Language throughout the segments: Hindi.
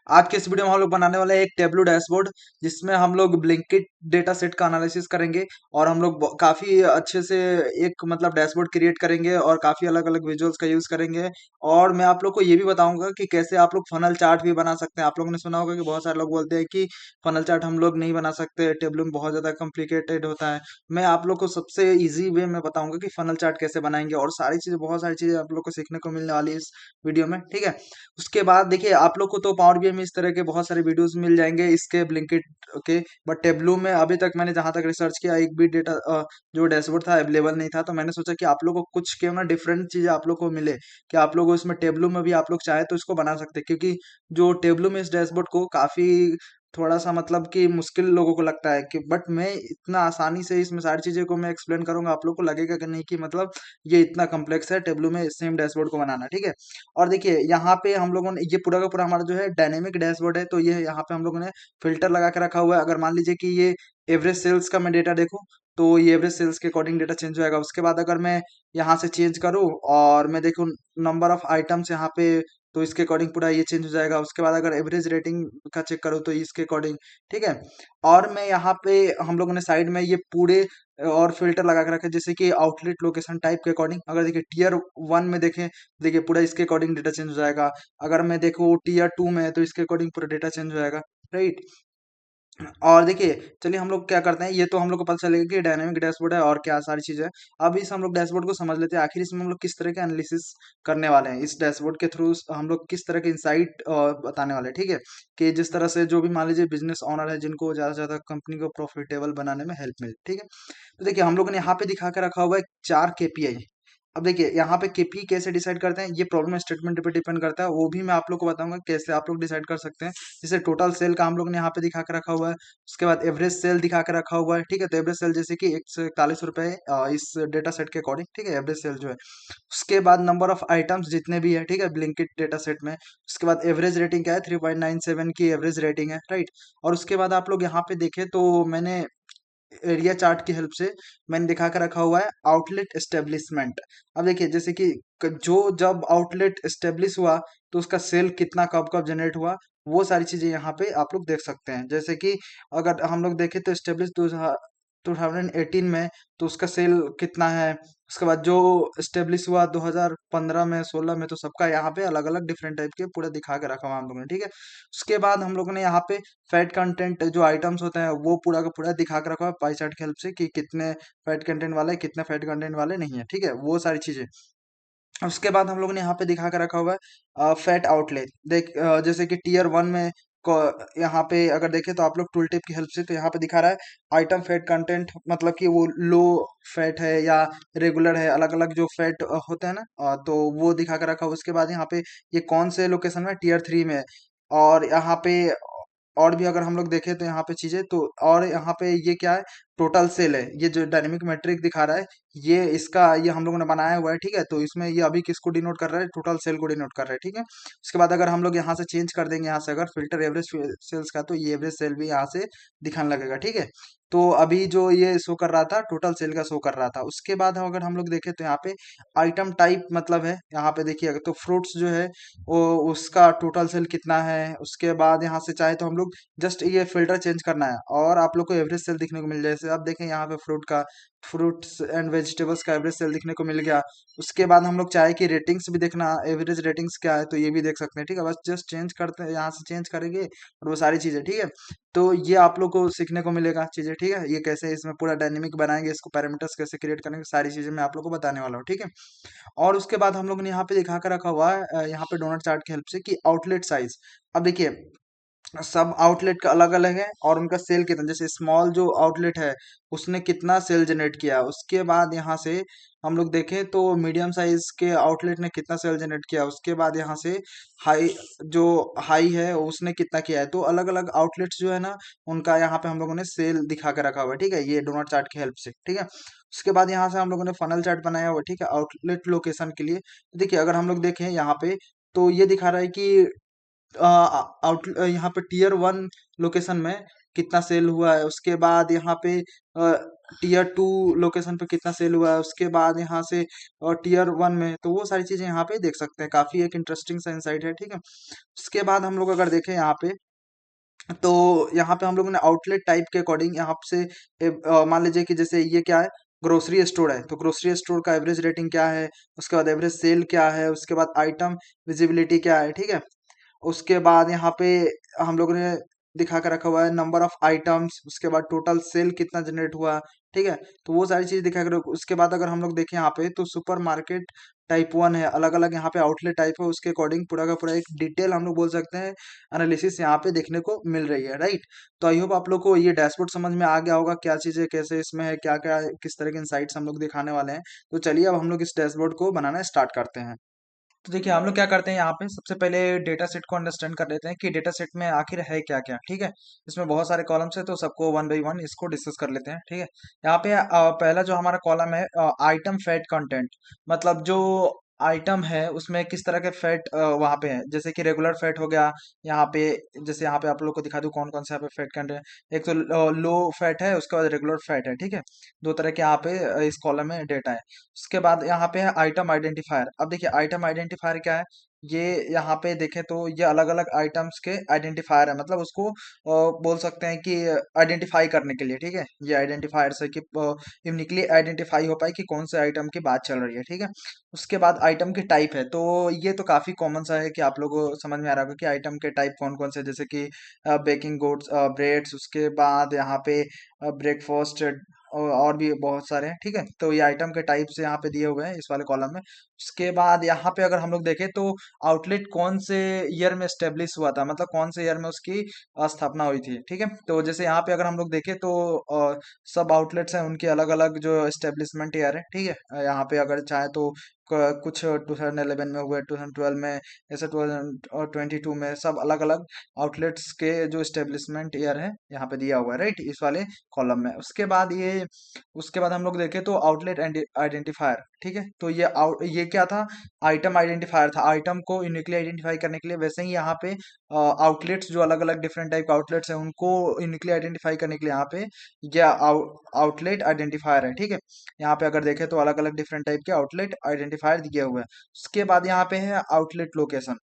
आज के इस वीडियो में हम लोग बनाने वाले हैं एक टेबलू डैशबोर्ड, जिसमें हम लोग ब्लिंकिट डेटा सेट का एनालिसिस करेंगे और हम लोग काफी अच्छे से एक मतलब डैशबोर्ड क्रिएट करेंगे और काफी अलग अलग विजुअल्स का यूज करेंगे। और मैं आप लोग को ये भी बताऊंगा कि कैसे आप लोग फनल चार्ट भी बना सकते हैं। आप लोगों ने सुना होगा कि बहुत सारे लोग बोलते हैं कि फनल चार्ट हम लोग नहीं बना सकते, टेबलू में बहुत ज्यादा कॉम्प्लिकेटेड होता है। मैं आप लोग को सबसे इजी वे में बताऊंगा कि फनल चार्ट कैसे बनाएंगे, और सारी चीजें, बहुत सारी चीजें आप लोग को सीखने को मिलने वाली है इस वीडियो में, ठीक है। उसके बाद देखिए, आप लोग को तो पावर बीआई में इस तरह के बहुत सारे वीडियोस मिल जाएंगे इसके ब्लिंकिट के। बट टेबलू में अभी तक मैंने जहां तक रिसर्च किया, एक भी डेटा जो डैशबोर्ड था अवेलेबल नहीं था। तो मैंने सोचा कि आप लोग को कुछ क्यों ना डिफरेंट चीजें आप लोग को मिले, कि आप लोग इसमें टेबलू में भी आप लोग चाहे तो इसको बना सकते हैं। क्योंकि जो टेबलू में इस डैशबोर्ड को काफी थोड़ा सा मतलब कि मुश्किल लोगों को लगता है कि, बट मैं इतना आसानी से इसमें सारी चीजें को मैं एक्सप्लेन करूंगा, आप लोग को लगेगा कि नहीं कि मतलब ये इतना कॉम्प्लेक्स है टेबलू में सेम डैशबोर्ड को बनाना, ठीक है। और देखिए, यहाँ पे हम लोगों ने ये पूरा का पूरा हमारा जो है डायनेमिक डैशबोर्ड है। तो ये यहाँ पे हम लोगों ने फिल्टर लगा के रखा हुआ है। अगर मान लीजिए कि ये एवरेज सेल्स का मैं डेटा देखूं, तो ये एवरेज सेल्स के अकॉर्डिंग डेटा चेंज हो जाएगा। उसके बाद अगर मैं यहाँ से चेंज करूँ और मैं देखूँ नंबर ऑफ आइटम्स यहाँ पे, तो इसके अकॉर्डिंग पूरा ये चेंज हो जाएगा। उसके बाद अगर एवरेज रेटिंग का चेक करूँ तो इसके अकॉर्डिंग, ठीक है। और मैं यहाँ पे हम लोगों ने साइड में ये पूरे और फिल्टर लगा के रखे, जैसे कि आउटलेट लोकेशन टाइप के अकॉर्डिंग। अगर देखिए टीयर 1 में देखें, देखिए पूरा इसके अकॉर्डिंग डेटा चेंज हो जाएगा। अगर मैं देखूँ टीयर 2 में, तो इसके अकॉर्डिंग पूरा डेटा चेंज हो जाएगा, राइट। और देखिए, चलिए हम लोग क्या करते हैं, ये तो हम लोग को पता चलेगा कि डायनामिक डैशबोर्ड है और क्या सारी चीजें है। अब इस हम लोग डैशबोर्ड को समझ लेते हैं, आखिर इसमें हम लोग किस तरह के एनालिसिस करने वाले हैं। इस डैशबोर्ड के थ्रू हम लोग किस तरह के इंसाइट बताने वाले हैं, ठीक है। कि जिस तरह से जो भी मान लीजिए बिजनेस ओनर है, जिनको ज्यादा से ज्यादा कंपनी को प्रॉफिटेबल बनाने में हेल्प मिले, ठीक है। तो देखिए, हम लोगों ने यहाँ पे दिखा के रखा हुआ है 4 केपीआई। अब देखिए, यहाँ पे केपी कैसे डिसाइड करते हैं, ये प्रॉब्लम स्टेटमेंट पे डिपेंड करता है, वो भी मैं आप लोग को बताऊंगा कैसे आप लोग डिसाइड कर सकते हैं। जैसे टोटल सेल का हम लोग ने यहाँ पे दिखा के रखा हुआ है। उसके बाद एवरेज सेल दिखा के रखा हुआ है, ठीक है। तो एवरेज सेल जैसे कि 141 रुपए इस डेटा सेट के अकॉर्डिंग, ठीक है, एवरेज सेल जो है। उसके बाद नंबर ऑफ आइटम्स जितने भी है, ठीक है, ब्लिंकिट डेटा सेट में। उसके बाद एवरेज रेटिंग क्या है, 3.97 की एवरेज रेटिंग है, राइट। और उसके बाद आप लोग यहाँ पे देखें तो मैंने एरिया चार्ट की हेल्प से मैंने दिखा कर रखा हुआ है आउटलेट एस्टेब्लिशमेंट। अब देखिए, जैसे कि जो जब आउटलेट एस्टेब्लिश हुआ, तो उसका सेल कितना कब कब जनरेट हुआ, वो सारी चीजें यहाँ पे आप लोग देख सकते हैं। जैसे कि अगर हम लोग देखें तो एस्टेब्लिश 2018 में, तो उसका सेल कितना है। उसके बाद जो एस्टेब्लिश हुआ 2015 में, 16 में, तो सबका यहाँ पे अलग अलग डिफरेंट टाइप के पूरा दिखा के रखा हुआ हम लोगों ने, ठीक है। उसके बाद हम लोगों ने यहाँ पे फैट कंटेंट जो आइटम्स होते हैं, वो पूरा का पूरा दिखा के रखा है पाई चार्ट की हेल्प से, कि कितने फैट कंटेंट वाले, कितने फैट कंटेंट वाले नहीं है, ठीक है, वो सारी चीजें। उसके बाद हम लोगों ने यहाँ पे दिखा के रखा हुआ है फैट आउटलेट। जैसे कि टीयर 1 में यहाँ पे अगर देखें तो आप लोग टूल टिप की हेल्प से, तो यहाँ पे दिखा रहा है आइटम फैट कंटेंट, मतलब कि वो लो फैट है या रेगुलर है, अलग अलग जो फैट होते हैं ना, तो वो दिखा के रखा हुआ। उसके बाद यहाँ पे ये कौन से लोकेशन में, टीयर 3 में। और यहाँ पे और भी अगर हम लोग देखें तो यहाँ पे चीजें तो, और यहाँ पे ये क्या है, टोटल सेल है। ये जो डायनेमिक मैट्रिक दिखा रहा है, ये इसका, ये हम लोगों ने बनाया हुआ है, ठीक है। तो इसमें ये अभी किसको डिनोट कर रहा है, टोटल सेल को डिनोट कर रहा है, ठीक है। उसके बाद अगर हम लोग यहाँ से चेंज कर देंगे, यहाँ से अगर फिल्टर एवरेज सेल्स का, तो ये एवरेज सेल भी यहाँ से दिखाने लगेगा, ठीक है। तो अभी जो ये शो कर रहा था, टोटल सेल का शो कर रहा था। उसके बाद अगर हम लोग देखें तो यहाँ पे आइटम टाइप मतलब है, यहाँ पे देखिए, तो फ्रूट्स जो है वो, उसका टोटल सेल कितना है। उसके बाद यहाँ से चाहे तो हम लोग जस्ट ये फिल्टर चेंज करना है और आप लोग को एवरेज सेल दिखने को मिल जाए। जैसे आप देखें यहाँ पे फ्रूट्स एंड वेजिटेबल्स का एवरेज सेल दिखने को मिल गया। उसके बाद हम लोग चाहे कि रेटिंग्स भी देखना, एवरेज रेटिंग्स क्या है, तो ये भी देख सकते हैं, ठीक है। बस जस्ट चेंज करते हैं, यहाँ से चेंज करेंगे और वो सारी चीजें, ठीक है। तो ये आप लोग को सीखने को मिलेगा चीजें, ठीक है। ये कैसे इसमें पूरा डायनेमिक बनाएंगे, इसको पैरामीटर्स कैसे क्रिएट करेंगे, सारी चीजें मैं आप लोग को बताने वाला हूँ, ठीक है। और उसके बाद हम लोग ने यहाँ पे दिखा कर रखा हुआ है यहाँ पे डोनट चार्ट की हेल्प से, कि आउटलेट साइज। अब देखिए, सब आउटलेट का अलग अलग है और उनका सेल कितना, जैसे स्मॉल जो आउटलेट है, उसने कितना सेल जनरेट किया। उसके बाद यहाँ से हम लोग देखें तो मीडियम साइज के आउटलेट ने कितना सेल जनरेट किया। उसके बाद यहाँ से हाई, जो हाई है उसने कितना किया है। तो अलग अलग आउटलेट्स जो है ना, उनका यहाँ पे हम लोगों ने सेल दिखा के रखा हुआ है, ठीक है, ये डोनट चार्ट की हेल्प से, ठीक है। उसके बाद यहाँ से हम लोगों ने फनल चार्ट बनाया हुआ है, ठीक है, आउटलेट लोकेशन के लिए। देखिए, अगर हम लोग देखें यहाँ पे, तो ये दिखा रहा है कि यहाँ पे टीयर 1 लोकेशन में कितना सेल हुआ है, उसके बाद यहाँ पे टीयर 2 लोकेशन पे कितना सेल हुआ है, उसके बाद यहाँ से टीयर 1 में, तो वो सारी चीजें यहाँ पे देख सकते हैं। काफी एक इंटरेस्टिंग सा इंसाइट है, ठीक है। उसके बाद हम लोग अगर देखें यहाँ पे, तो यहाँ पे हम लोगों ने आउटलेट टाइप के अकॉर्डिंग यहाँ से मान लीजिए कि जैसे ये क्या है, ग्रोसरी स्टोर है, तो ग्रोसरी स्टोर का एवरेज रेटिंग क्या है, उसके बाद एवरेज सेल क्या है, उसके बाद आइटम विजिबिलिटी क्या है, ठीक है। उसके बाद यहाँ पे हम लोगों ने दिखा के रखा हुआ है नंबर ऑफ आइटम्स, उसके बाद टोटल सेल कितना जनरेट हुआ, ठीक है। तो वो सारी चीज दिखा के उसके बाद अगर हम लोग देखें यहाँ पे, तो सुपर मार्केट टाइप 1 है, अलग अलग यहाँ पे आउटलेट टाइप है, उसके अकॉर्डिंग पूरा का पूरा एक डिटेल हम लोग बोल सकते हैं एनालिसिस यहाँ पे देखने को मिल रही है, राइट। तो आई होप आप लोग को ये डैशबोर्ड समझ में आ गया होगा, क्या चीजें कैसे इसमें है, क्या क्या किस तरह के इंसाइट्स हम लोग दिखाने वाले हैं। तो चलिए अब हम लोग इस डैशबोर्ड को बनाना स्टार्ट करते हैं। तो देखिए हम लोग क्या करते हैं यहाँ पे, सबसे पहले डेटा सेट को अंडरस्टैंड कर लेते हैं कि डेटा सेट में आखिर है क्या क्या, ठीक है। इसमें बहुत सारे कॉलम्स है, तो सबको वन बाई वन इसको डिस्कस कर लेते हैं, ठीक है। यहाँ पे पहला जो हमारा कॉलम है, आइटम फैट कंटेंट, मतलब जो आइटम है उसमें किस तरह के फैट वहाँ पे है, जैसे कि रेगुलर फैट हो गया यहाँ पे। जैसे यहाँ पे आप लोग को दिखा दूँ कौन कौन से यहाँ पे फैट कंटेंट, एक तो लो फैट है, उसके बाद रेगुलर फैट है, ठीक है। दो तरह के यहाँ पे इस कॉलम में डेटा है। उसके बाद यहाँ पे है आइटम आइडेंटिफायर। अब देखिए आइटम आइडेंटिफायर क्या है, ये यहाँ पे देखें तो ये अलग अलग आइटम्स के आइडेंटिफायर है, मतलब उसको बोल सकते हैं कि आइडेंटिफाई करने के लिए, ठीक है। ये आइडेंटिफायर से कि यूनिकली आइडेंटिफाई हो पाए कि कौन से आइटम की बात चल रही है, ठीक है। उसके बाद आइटम की टाइप है, तो ये तो काफी कॉमन सा है कि आप लोगों को समझ में आ रहा होगा कि आइटम के टाइप कौन कौन से, जैसे कि बेकिंग गुड्स, ब्रेड्स, उसके बाद यहाँ पे ब्रेकफास्ट, और भी बहुत सारे हैं, ठीक है। तो ये आइटम के टाइप्स यहाँ पे दिए हुए हैं इस वाले कॉलम में। उसके बाद यहाँ पे अगर हम लोग देखें तो आउटलेट कौन से ईयर में स्टेब्लिश हुआ था, मतलब कौन से ईयर में उसकी स्थापना हुई थी, ठीक है। तो जैसे यहाँ पे अगर हम लोग देखें तो सब आउटलेट्स हैं उनके अलग अलग जो एस्टेब्लिशमेंट ईयर है, ठीक है। यहाँ पे अगर चाहे तो कुछ 2011 में हुए, 2012 में, ऐसे 2022 में, सब अलग अलग आउटलेट्स के जो एस्टेब्लिशमेंट ईयर है यहाँ पे दिया हुआ है, राइट, इस वाले कॉलम में। उसके बाद हम लोग देखें तो आउटलेट आइडेंटिफायर, ठीक है। तो ये क्या था, आइटम आइडेंटिफायर था, आइटम को यूनिकली आइडेंटिफाई करने के लिए। वैसे ही यहाँ पे आउटलेट्स जो अलग अलग डिफरेंट टाइप के आउटलेट्स हैं उनको यूनिकली आइडेंटिफाई करने के लिए यहाँ पे ये आउटलेट आइडेंटिफायर है, ठीक है। यहाँ पे अगर देखें तो अलग अलग डिफरेंट टाइप के आउटलेट आइडेंटिफायर दिए हुए हैं। उसके बाद यहाँ पे है आउटलेट लोकेशन,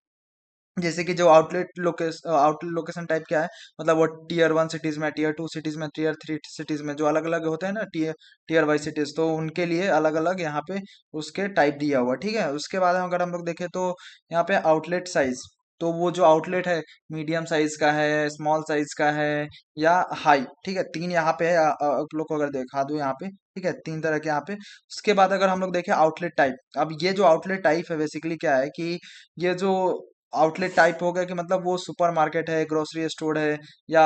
जैसे कि जो आउटलेट लोकेशन टाइप क्या है, मतलब वो टीयर 1 सिटीज में, टीयर 2 सिटीज में, टीयर 3 सिटीज में, जो अलग अलग होते हैं ना टीयर वाइज सिटीज, तो उनके लिए अलग अलग यहाँ पे उसके टाइप दिया हुआ है, ठीक है। उसके बाद अगर हम लोग देखें तो यहाँ पे आउटलेट साइज, तो वो जो आउटलेट है मीडियम साइज का है, स्मॉल साइज का है, या हाई, ठीक है। तीन यहाँ पे है, आप लोग को अगर दिखा दूं यहाँ पे, ठीक है, तीन तरह के यहाँ पे। उसके बाद अगर हम लोग देखें आउटलेट टाइप, अब ये जो आउटलेट टाइप है बेसिकली क्या है कि ये जो आउटलेट टाइप हो गया कि मतलब वो सुपरमार्केट है, ग्रोसरी स्टोर है, या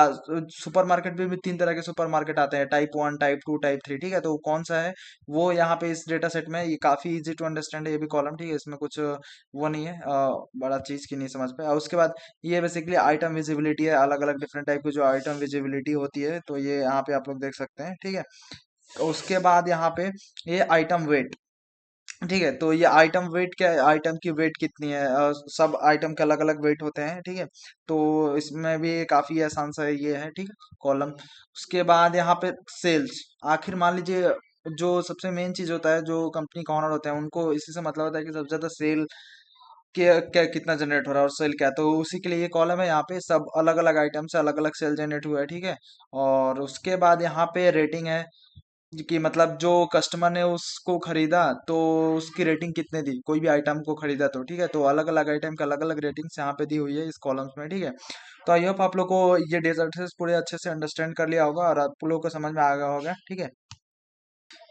सुपरमार्केट में भी तीन तरह के सुपरमार्केट आते हैं, टाइप 1, टाइप 2, टाइप 3, ठीक है। तो वो कौन सा है, वो यहाँ पे इस डेटा सेट में ये काफी इजी टू अंडरस्टैंड है, ये भी कॉलम, ठीक है। इसमें कुछ वो नहीं है, बड़ा चीज की नहीं समझ पे। और उसके बाद ये बेसिकली आइटम विजिबिलिटी है, अलग अलग डिफरेंट टाइप की जो आइटम विजिबिलिटी होती है, तो ये यहाँ पे आप लोग देख सकते हैं, ठीक है। तो उसके बाद यहाँ पे ये आइटम वेट, ठीक है। तो ये आइटम वेट क्या है, आइटम की वेट कितनी है, सब आइटम के अलग अलग वेट होते हैं, ठीक है। तो इसमें भी काफी आसान सा ये है, ठीक है, कॉलम। उसके बाद यहाँ पे सेल्स, आखिर मान लीजिए जो सबसे मेन चीज होता है, जो कंपनी का ऑनर होता है उनको इसी से मतलब होता है कि सबसे ज्यादा सेल क्या क्या कितना जनरेट हो रहा है और सेल क्या है। तो उसी के लिए ये कॉलम है, यहाँ पे सब अलग अलग आइटम से अलग अलग सेल जनरेट हुआ है, ठीक है। और उसके बाद यहाँ पे रेटिंग है कि मतलब जो कस्टमर ने उसको खरीदा तो उसकी रेटिंग कितने दी, कोई भी आइटम को खरीदा तो, ठीक है। तो अलग अलग आइटम का अलग अलग रेटिंग्स यहाँ पे दी हुई है इस कॉलम्स में, ठीक है। तो आई होप आप लोग को ये डेटा पूरे अच्छे से अंडरस्टैंड कर लिया होगा और आप लोग को समझ में आ गया होगा, ठीक है।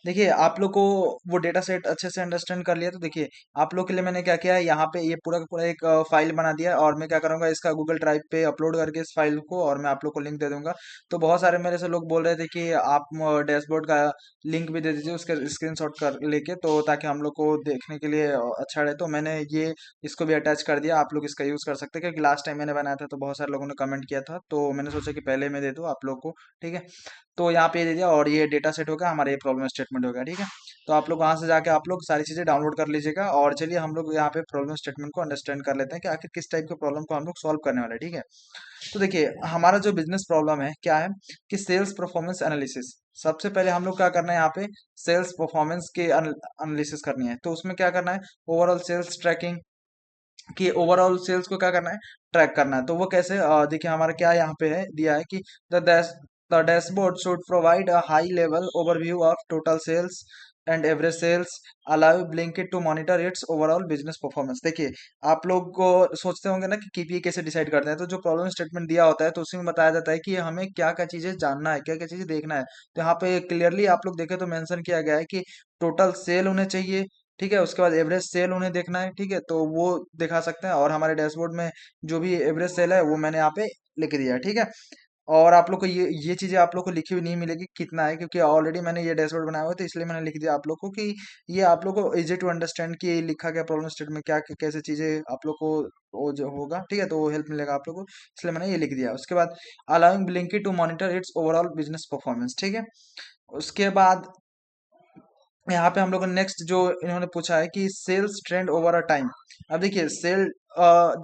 देखिए आप लोग को वो डेटा सेट अच्छे से अंडरस्टैंड कर लिया, तो देखिए आप लोग के लिए मैंने क्या किया है, यहाँ पे ये पूरा का पूरा एक फाइल बना दिया है, और मैं क्या करूँगा इसका गूगल ड्राइव पे अपलोड करके इस फाइल को, और मैं आप लोग को लिंक दे दूंगा। तो बहुत सारे मेरे से लोग बोल रहे थे कि आप डैशबोर्ड का लिंक भी दे दीजिए उसके स्क्रीनशॉट कर लेके, तो ताकि हम लोग को देखने के लिए अच्छा रहे। तो मैंने ये इसको भी अटैच कर दिया, आप लोग इसका यूज़ कर सकते हैं, क्योंकि लास्ट टाइम मैंने बनाया था तो बहुत सारे लोगों ने कमेंट किया था, तो मैंने सोचा कि पहले मैं दे दूँ आप लोग को, ठीक है। तो यहाँ पे दे दिया, और ये डेटा सेट हो गया हमारा, ये प्रॉब्लम स्टेटमेंट हो गया, ठीक है। तो आप लोग वहां से जाके आप लोग सारी चीजें डाउनलोड कर लीजिएगा। और चलिए हम लोग यहाँ पे प्रॉब्लम स्टेटमेंट को अंडरस्टैंड कर लेते हैं कि आखिर किस टाइप के प्रॉब्लम को हम लोग सॉल्व करने वाले हैं, ठीक है। तो देखिए हमारा जो बिजनेस प्रॉब्लम है क्या है कि सेल्स परफॉर्मेंस एनालिसिस। सबसे पहले हम लोग क्या करना है यहाँ पे, सेल्स परफॉर्मेंस के एनालिसिस करनी है। तो उसमें क्या करना है, ओवरऑल सेल्स ट्रैकिंग, कि ओवरऑल सेल्स को क्या करना है, ट्रैक करना है। तो वो कैसे, देखिए हमारा क्या यहाँ पे है दिया है कि the dashboard should provide a high level overview of total sales and average sales, allow Blinkit to monitor its overall business performance. देखिए आप लोग को सोचते होंगे ना कि केपीए कैसे डिसाइड करते हैं, तो जो प्रॉब्लम स्टेटमेंट दिया होता है तो उसी में बताया जाता है कि हमें क्या क्या चीजें जानना है, क्या क्या चीजें देखना है। तो यहाँ पे क्लियरली आप लोग देखें तो मेंशन किया गया है कि टोटल सेल होने चाहिए, ठीक है, उसके बाद एवरेज सेल उन्हें देखना है, ठीक है, तो वो दिखा सकते हैं। और हमारे डैशबोर्ड में जो भी एवरेज सेल है वो मैंने यहाँ पे लिख दिया है, ठीक है। और आप लोग को ये चीजें आप लोग को लिखी हुई नहीं मिलेगी कितना है, क्योंकि ऑलरेडी मैंने ये डैशबोर्ड बनाया हुआ है, तो इसलिए मैंने लिख दिया आप लोग को कि ये आप लोग को इजी टू अंडरस्टैंड कि लिखा गया प्रॉब्लम स्टेटमेंट क्या कैसे चीजें आप लोग को वो जो होगा, ठीक है, तो वो हेल्प मिलेगा आप लोग को, इसलिए मैंने ये लिख दिया। उसके बाद allowing Blinkit to monitor its overall business performance, ठीक है। उसके बाद यहाँ पे हम लोग ने नेक्स्ट जो इन्होंने पूछा है कि sales trend over a time. अब देखिए सेल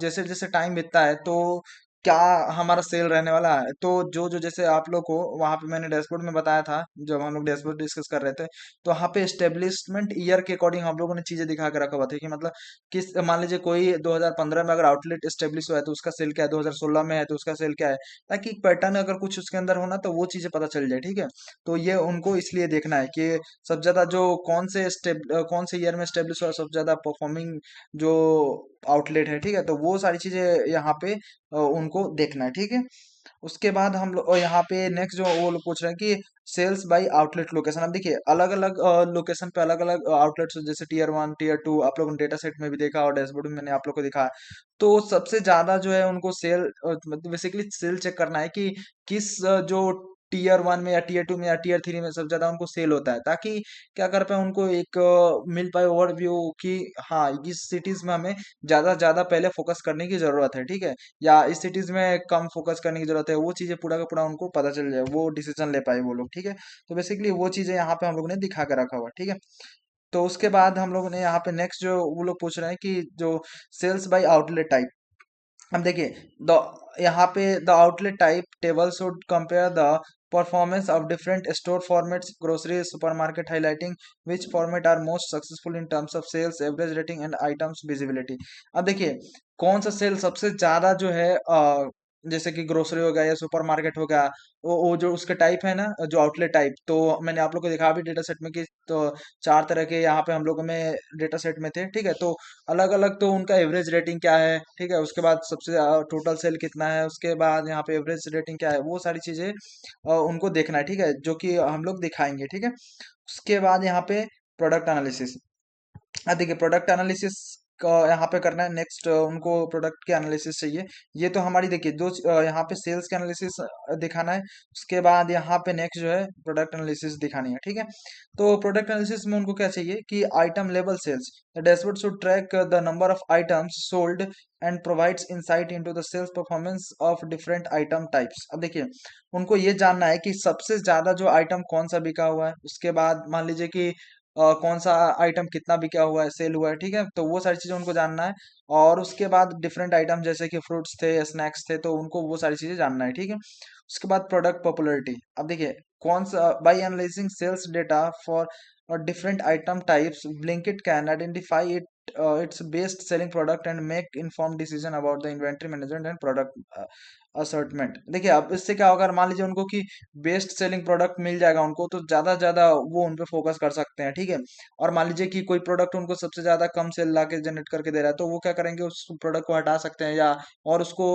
जैसे जैसे टाइम बीतता है तो क्या हमारा सेल रहने वाला है, तो जो जो जैसे आप लोग को वहां पे मैंने डैशबोर्ड में बताया था, जब हम लोग डैशबोर्ड डिस्कस कर रहे थे, तो वहां पे एस्टेब्लिशमेंट ईयर के अकॉर्डिंग हम लोगों ने चीजें दिखा के रखा हुआ था कि मतलब किस, मान लीजिए कोई 2015 में अगर आउटलेट एस्टेब्लिश हुआ है तो उसका सेल क्या है, 2016 में है तो उसका सेल क्या है, ताकि पैटर्न अगर कुछ उसके अंदर होना तो वो चीजें पता चल जाए, ठीक है। तो ये उनको इसलिए देखना है कि सबसे ज्यादा जो कौन से ईयर में स्टेब्लिश हुआ, सबसे ज्यादा परफॉर्मिंग जो आउटलेट है, ठीक है, तो वो सारी चीजें यहाँ पे उनको देखना है, ठीक है। उसके बाद हम लोग यहाँ पे नेक्स्ट जो वो लोग पूछ रहे हैं कि सेल्स बाय आउटलेट लोकेशन। अब देखिए अलग अलग लोकेशन पे अलग अलग आउटलेट्स, जैसे टीयर 1 टीयर 2 आप लोगों ने डेटा सेट में भी देखा और डैशबोर्ड में मैंने आप लोग को दिखाया। तो सबसे ज्यादा जो है उनको सेल, मतलब बेसिकली सेल चेक करना है कि किस जो टीयर 1 में या टीयर 2 में या टीयर 3 में सबसे ज्यादा उनको सेल होता है, ताकि क्या कर पाए उनको एक मिल पाए ओवरव्यू कि हाँ इस सिटीज में हमें ज्यादा ज्यादा पहले फोकस करने की जरूरत है, ठीक है, या इस सिटीज में कम फोकस करने की जरूरत है, वो चीजें पूरा का पूरा उनको पता चल जाए, वो डिसीजन ले पाए वो लोग, ठीक है। तो बेसिकली वो चीजें यहाँ पे हम लोग ने दिखा के रखा हुआ है, ठीक है। तो उसके बाद हम लोग ने यहाँ पे नेक्स्ट जो वो लोग पूछ रहे हैं कि जो सेल्स बाय आउटलेट टाइप। अब देखिए द यहाँ पे the outlet type table should compare the performance of different store formats, grocery, supermarket, highlighting which format are most successful in terms of sales, average rating and items visibility. अब देखिए कौन सा सेल सबसे ज्यादा जो है, जैसे कि ग्रोसरी हो गया या सुपरमार्केट हो गया, वो जो उसके टाइप है ना, जो आउटलेट टाइप, तो मैंने आप लोग को दिखा भी डेटा सेट में कि तो 4 तरह के यहाँ पे हम लोगों में डेटा सेट में थे, ठीक है। तो अलग अलग तो उनका एवरेज रेटिंग क्या है, ठीक है, उसके बाद सबसे टोटल सेल कितना है, उसके बाद यहाँ पे एवरेज रेटिंग क्या है, वो सारी चीजें उनको देखना है, ठीक है, जो कि हम लोग दिखाएंगे, ठीक है। उसके बाद यहाँ पे प्रोडक्ट एनालिसिस। देखिए प्रोडक्ट एनालिसिस का यहाँ पे करना है नेक्स्ट, उनको प्रोडक्ट के एनालिसिस चाहिए। ये तो हमारी देखिए दो यहाँ पे सेल्स के एनालिसिस दिखाना है, उसके बाद यहाँ पे नेक्स्ट जो है प्रोडक्ट एनालिसिस दिखानी है, ठीक है। तो प्रोडक्ट एनालिसिस में उनको क्या चाहिए कि item level sales, the dashboard should track the number of items sold and provides insight into the sales performance of different item types. अब देखिए उनको ये जानना है कि सबसे ज्यादा जो आइटम कौन सा बिका हुआ है, उसके बाद मान लीजिए कि कौन सा आइटम कितना बिका हुआ है, सेल हुआ है, ठीक है, तो वो सारी चीजें उनको जानना है। और उसके बाद डिफरेंट आइटम जैसे कि फ्रूट्स थे, स्नैक्स थे, तो उनको वो सारी चीजें जानना है, ठीक है। उसके बाद प्रोडक्ट पॉपुलैरिटी। अब देखिए कौन सा, by analysing sales data for different item types, Blinkit can identify its best selling product and make informed decision about the inventory management and product assortment. देखिए अब इससे क्या होगा, मान लीजिए उनको कि बेस्ट सेलिंग प्रोडक्ट मिल जाएगा उनको, तो ज्यादा ज्यादा वो उन पे फोकस कर सकते हैं, ठीक है। और मान लीजिए कि कोई प्रोडक्ट उनको सबसे ज्यादा कम सेल ला के जनरेट करके दे रहा है, तो वो क्या करेंगे, उस प्रोडक्ट को हटा सकते हैं, या और उसको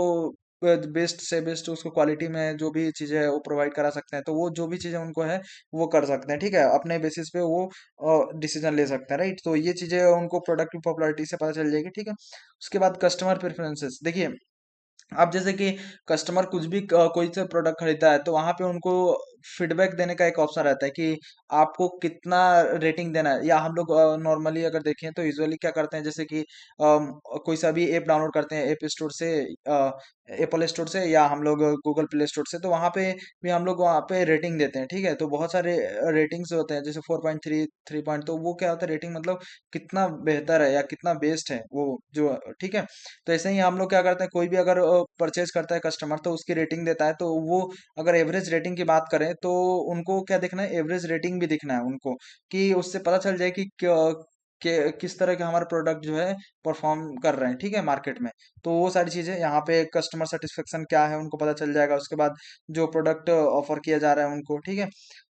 बेस्ट से बेस्ट उसको क्वालिटी में जो भी चीजें है वो प्रोवाइड करा सकते हैं। तो वो जो भी चीजें उनको है वो कर सकते हैं, ठीक है, अपने बेसिस पे वो डिसीजन ले सकते हैं, राइट। तो ये चीजें उनको प्रोडक्ट की पॉपुलैरिटी से पता चल जाएगी, ठीक है। उसके बाद कस्टमर प्रेफरेंसेस। देखिए अब जैसे कि कस्टमर कुछ भी कोई से प्रोडक्ट खरीदता है, तो वहां पे उनको फीडबैक देने का एक ऑप्शन रहता है कि आपको कितना रेटिंग देना है, या हम लोग नॉर्मली अगर देखें तो यूजुअली क्या करते हैं, जैसे कि कोई सा भी ऐप डाउनलोड करते हैं ऐप स्टोर से, एप्पल स्टोर से, या हम लोग गूगल प्ले स्टोर से, तो वहाँ पे भी हम लोग वहाँ पे रेटिंग देते हैं। ठीक है, तो बहुत सारे रेटिंग्स होते हैं, जैसे 4.3, 3 पॉइंट, तो वो क्या होता है रेटिंग, मतलब कितना बेहतर है या कितना बेस्ट है वो जो। ठीक है, तो ऐसे ही हम लोग क्या करते हैं, कोई भी अगर परचेज करता है कस्टमर तो उसकी रेटिंग देता है, तो वो अगर एवरेज रेटिंग की बात करें तो उनको क्या देखना है, एवरेज रेटिंग भी दिखना है उनको, कि उससे पता चल जाए कि किस तरह के हमारे प्रोडक्ट जो है परफॉर्म कर रहे हैं, ठीक है, मार्केट में। तो वो सारी चीजें यहाँ पे कस्टमर सेटिस्फेक्शन क्या है उनको पता चल जाएगा, उसके बाद जो प्रोडक्ट ऑफर किया जा रहा है उनको, ठीक है,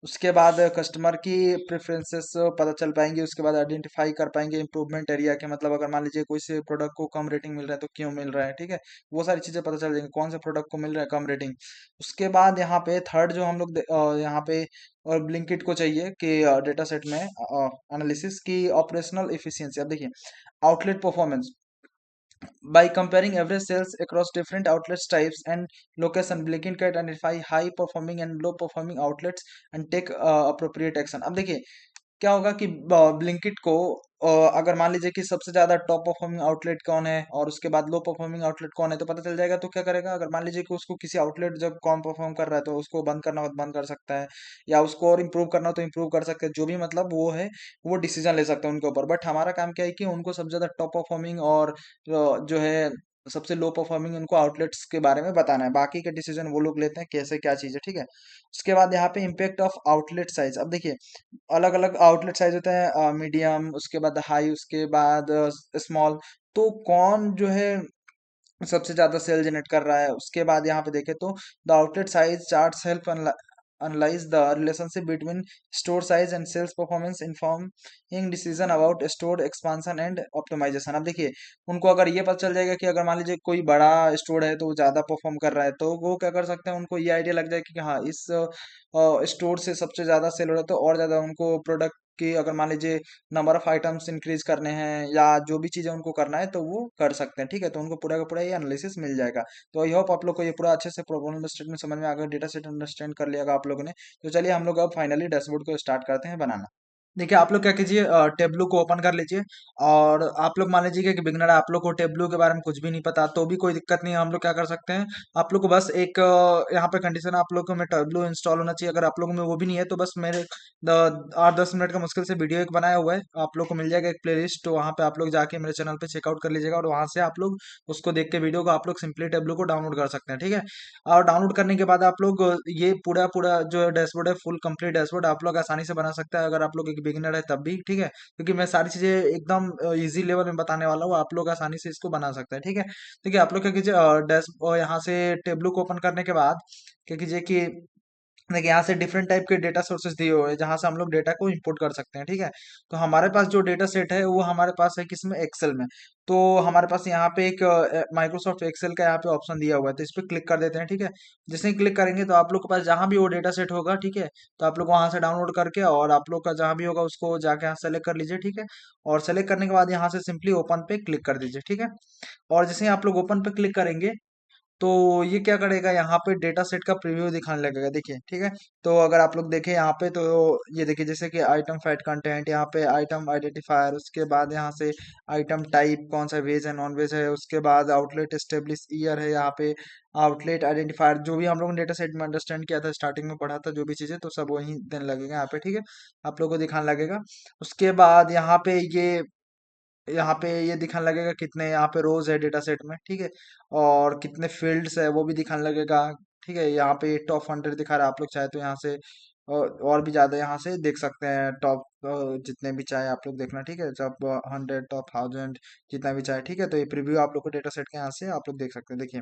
उसके बाद कस्टमर की प्रेफरेंसेस पता चल पाएंगे, उसके बाद आइडेंटिफाई कर पाएंगे इम्प्रूवमेंट एरिया के, मतलब अगर मान लीजिए कोई से प्रोडक्ट को कम रेटिंग मिल रहा है तो क्यों मिल रहा है, ठीक है, वो सारी चीजें पता चल जाएंगी, कौन से प्रोडक्ट को मिल रहा है कम रेटिंग। उसके बाद यहाँ पे थर्ड जो हम लोग यहाँ पे और ब्लिंकिट को चाहिए कि डेटा सेट में एनालिसिस की ऑपरेशनल एफिशिएंसी। अब देखिए, outlet performance by comparing average sales across different outlets types and location, Blinkit can identify high performing and low performing outlets and take appropriate action। अब देखिए क्या होगा कि ब्लिंकिट को अगर मान लीजिए कि सबसे ज्यादा टॉप परफॉर्मिंग आउटलेट कौन है और उसके बाद लो परफॉर्मिंग आउटलेट कौन है तो पता चल जाएगा, तो क्या करेगा, अगर मान लीजिए कि उसको किसी आउटलेट जब कम परफॉर्म कर रहा है तो उसको बंद करना हो तो बंद कर सकता है, या उसको और इम्प्रूव करना हो तो इम्प्रूव कर सकते हैं, जो भी मतलब वो है वो डिसीजन ले सकते हैं उनके ऊपर। बट हमारा काम क्या है कि उनको सबसे ज्यादा टॉप परफॉर्मिंग और जो है सबसे लो परफॉर्मिंग उनको आउटलेट्स के बारे में बताना है, बाकी के डिसीजन वो लोग लेते हैं कैसे क्या चीज़ है। ठीक है, उसके बाद यहाँ पे इम्पेक्ट ऑफ आउटलेट साइज। अब देखिए अलग अलग आउटलेट साइज होते हैं, मीडियम, उसके बाद हाई, उसके बाद स्मॉल, तो कौन जो है सबसे ज्यादा सेल जनरेट कर रहा है। उसके बाद यहाँ पे देखें तो the outlet size charts help analyze the relationship between store size and sales performance, informing decision about store expansion and optimization। अब देखिए उनको अगर ये पता चल जाएगा कि अगर मान लीजिए कोई बड़ा स्टोर है तो वो ज्यादा परफॉर्म कर रहा है, तो वो क्या कर सकते हैं, उनको ये आइडिया लग जाएगा कि हाँ इस स्टोर से सबसे ज्यादा सेल हो रहा है, तो और ज्यादा उनको प्रोडक्ट की अगर मान लीजिए नंबर ऑफ आइटम्स इंक्रीज करने हैं या जो भी चीजें उनको करना है तो वो कर सकते हैं। ठीक है, तो उनको पूरा का पूरा ये एनालिसिस मिल जाएगा। तो आई होप आप लोग को ये पूरा अच्छे से प्रॉब्लम स्टेटमेंट समझ में आ गया, डेटा सेट अंडरस्टैंड कर लिया आप लोगों ने। तो चलिए हम लोग अब फाइनली डैशबोर्ड को स्टार्ट करते हैं बनाना। देखिए आप लोग क्या कीजिए, टेब्लू को ओपन कर लीजिए, और आप लोग मान लीजिए कि बिगनर है, आप लोग को टेब्लू के बारे में कुछ भी नहीं पता तो भी कोई दिक्कत नहीं है, हम लोग क्या कर सकते हैं, आप लोग को बस एक यहाँ पे कंडीशन आप लोग को में टेब्लू इंस्टॉल होना चाहिए। अगर आप लोगों में वो भी नहीं है तो बस मेरे 8-10 मिनट का मुश्किल से वीडियो एक बनाया हुआ है, आप लोग को मिल जाएगा एक प्लेलिस्ट, तो वहाँ पे आप लोग जाके मेरे चैनल पे चेकआउट कर लीजिएगा, और वहाँ से आप लोग उसको देख के वीडियो को आप लोग सिंपली टेब्लू को डाउनलोड कर सकते हैं। ठीक है, और डाउनलोड करने के बाद आप लोग ये पूरा पूरा जो डैशबोर्ड है, फुल कंप्लीट डैशबोर्ड आप लोग आसानी से बना सकते हैं, अगर आप लोग एक बिगिनर है तब भी। ठीक है, क्योंकि मैं सारी चीजें एकदम इजी लेवल में बताने वाला हूँ, आप लोग आसानी से इसको बना सकते हैं। ठीक है, देखिए आप लोग क्या कीजिए, डैश यहाँ से टेब्लू को ओपन करने के बाद क्या कीजिए कि देखिए यहाँ से डिफरेंट टाइप के डेटा सोर्सेज दिए हुए हैं जहां से हम लोग डेटा को इंपोर्ट कर सकते हैं। ठीक है, तो हमारे पास जो डेटा सेट है वो हमारे पास है किसमें, एक्सेल में। तो हमारे पास यहाँ पे एक माइक्रोसॉफ्ट एक्सेल का यहाँ पे ऑप्शन दिया हुआ है, तो इस पे क्लिक कर देते हैं। ठीक है, जैसे ही क्लिक करेंगे तो आप लोग के पास जहां भी वो डेटा सेट होगा, ठीक है, तो आप लोग वहां से डाउनलोड करके और आप लोग का जहां भी होगा उसको जाके यहाँ सेलेक्ट कर लीजिए। ठीक है, और सेलेक्ट करने के बाद यहाँ से सिंपली ओपन पे क्लिक कर दीजिए। ठीक है, और जैसे ही आप लोग ओपन पे क्लिक करेंगे तो ये क्या करेगा, यहाँ पे डेटा सेट का प्रीव्यू दिखाने लगेगा। देखिए ठीक है, तो अगर आप लोग देखें यहाँ पे तो ये देखिए जैसे कि आइटम फैट कंटेंट, यहाँ पे आइटम आइडेंटिफायर, उसके बाद यहाँ से आइटम टाइप कौन सा वेज है नॉन वेज है, उसके बाद आउटलेट एस्टेब्लिश ईयर है, यहाँ पे आउटलेट आइडेंटिफायर जो भी हम लोग ने डेटा सेट में अंडरस्टैंड किया था स्टार्टिंग में पढ़ा था जो भी चीजें, तो सब वही देने लगेगा यहाँ पे। ठीक है, आप लोग को दिखाने लगेगा। उसके बाद यहाँ पे ये दिखाने लगेगा कितने यहाँ पे रोज है डेटा सेट में। ठीक है, और कितने फील्ड्स है वो भी दिखाने लगेगा। ठीक है, यहाँ पे टॉप 100 दिखा रहा है, आप लोग चाहे तो यहाँ से और भी ज्यादा यहाँ से देख सकते हैं, टॉप जितने भी चाहे आप लोग देखना। ठीक है, जब 100 टॉप 1000 जितना भी चाहे। ठीक है, तो ये प्रीव्यू आप लोग को डेटा सेट के यहाँ से आप लोग देख सकते हैं। देखिए,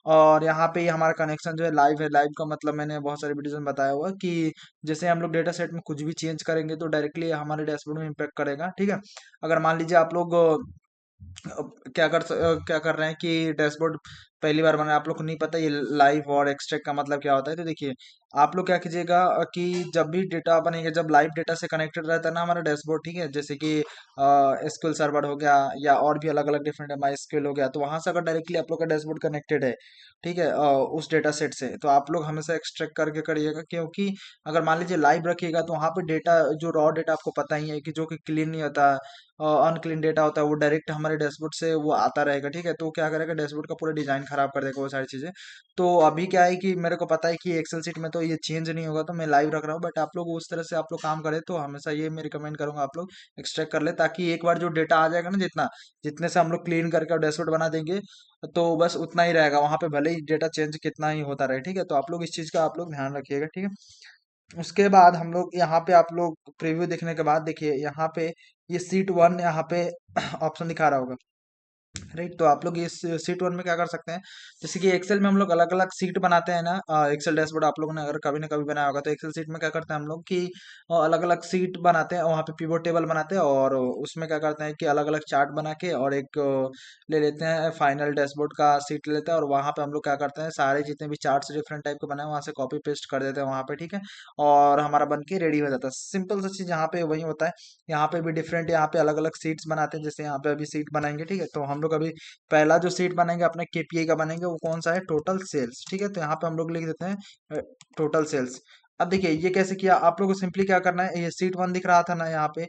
और यहाँ पे हमारा कनेक्शन जो है लाइव है। लाइव का मतलब मैंने बहुत सारे वीडियोस में बताया हुआ है कि जैसे हम लोग डेटा सेट में कुछ भी चेंज करेंगे तो डायरेक्टली हमारे डैशबोर्ड में इम्पेक्ट करेगा। ठीक है, अगर मान लीजिए आप लोग क्या कर रहे हैं कि डैशबोर्ड पहली बार बना, आप लोग को नहीं पता ये लाइव और एक्सट्रैक्ट का मतलब क्या होता है। तो देखिए, आप लोग क्या कीजिएगा कि जब भी डेटा बनेगा, जब लाइव डेटा से कनेक्टेड रहता है ना हमारा डैशबोर्ड, ठीक है, जैसे कि एसक्यूएल सर्वर हो गया या और भी अलग अलग डिफरेंट माई एसक्यूएल हो गया, तो वहां से अगर डायरेक्टली आप लोग का डैशबोर्ड कनेक्टेड है, ठीक है, उस डेटा सेट से, तो आप लोग हमेशा एक्सट्रैक्ट करके करिएगा, क्योंकि अगर मान लीजिए लाइव रखिएगा तो वहाँ पे डेटा, जो रॉ डेटा आपको पता ही है कि जो कि क्लीन नहीं होता, अनक्लीन डेटा होता है, वो डायरेक्ट हमारे डैशबोर्ड से वो आता रहेगा, ठीक है, तो क्या करेगा, डैशबोर्ड का पूरा डिजाइन खराब कर देगा वो सारी चीजें। तो अभी क्या है कि मेरे को पता है कि एक्सेल सीट में तो ये चेंज नहीं होगा, तो मैं लाइव रख रहा हूँ, बट आप लोग उस तरह से आप लोग काम करें तो हमेशा ये मैं रिकमेंड करूंगा आप लोग एक्सट्रैक्ट कर ले, ताकि एक बार जो डेटा आ जाएगा ना, जितना जितने से हम लोग क्लीन करके डैशबोर्ड बना देंगे, तो बस उतना ही रहेगा, वहां पे भले ही डेटा चेंज कितना ही होता रहे, ठीक है, तो आप लोग इस चीज का आप लोग ध्यान रखिएगा, ठीक है। उसके बाद हम लोग यहाँ पे, आप लोग प्रीव्यू देखने के बाद देखिए यहाँ पे ये सीट वन यहाँ पे ऑप्शन दिखा रहा होगा, राइट। तो आप लोग इस सीट वन में क्या कर सकते हैं, जैसे कि एक्सेल में हम लोग अलग अलग सीट बनाते हैं ना, एक्सेल डैशबोर्ड आप लोगों ने अगर कभी ना कभी बनाया होगा, तो एक्सेल सीट में क्या करते हैं हम लोग कि अलग अलग सीट बनाते हैं, वहाँ पे पिवोट टेबल बनाते हैं, और उसमें क्या करते हैं कि अलग अलग चार्ट बना के, और एक ले लेते हैं फाइनल डैशबोर्ड का सीट ले लेते हैं, और वहाँ पे हम लोग क्या करते हैं, सारे जितने भी चार्ट्स डिफरेंट टाइप के बनाए हैं, वहाँ से कॉपी पेस्ट कर देते हैं वहाँ पे, ठीक है, और हमारा बन के रेडी हो जाता है। सिंपल सा चीज़ यहाँ पे वही होता है। यहाँ पे भी डिफरेंट, यहाँ पे अलग अलग सीट्स बनाते हैं, जैसे यहाँ पे अभी सीट बनाएंगे, ठीक है, तो हम लोग अभी पहला जो सीट बनाएंगे अपने केपीआई का बनाएंगे, वो कौन सा है, टोटल सेल्स, ठीक है, तो यहाँ पे हम लोग लिख देते हैं टोटल सेल्स। अब देखिए ये कैसे किया, आप लोगों को सिंपली क्या करना है, ये सीट वन दिख रहा था ना यहाँ पे,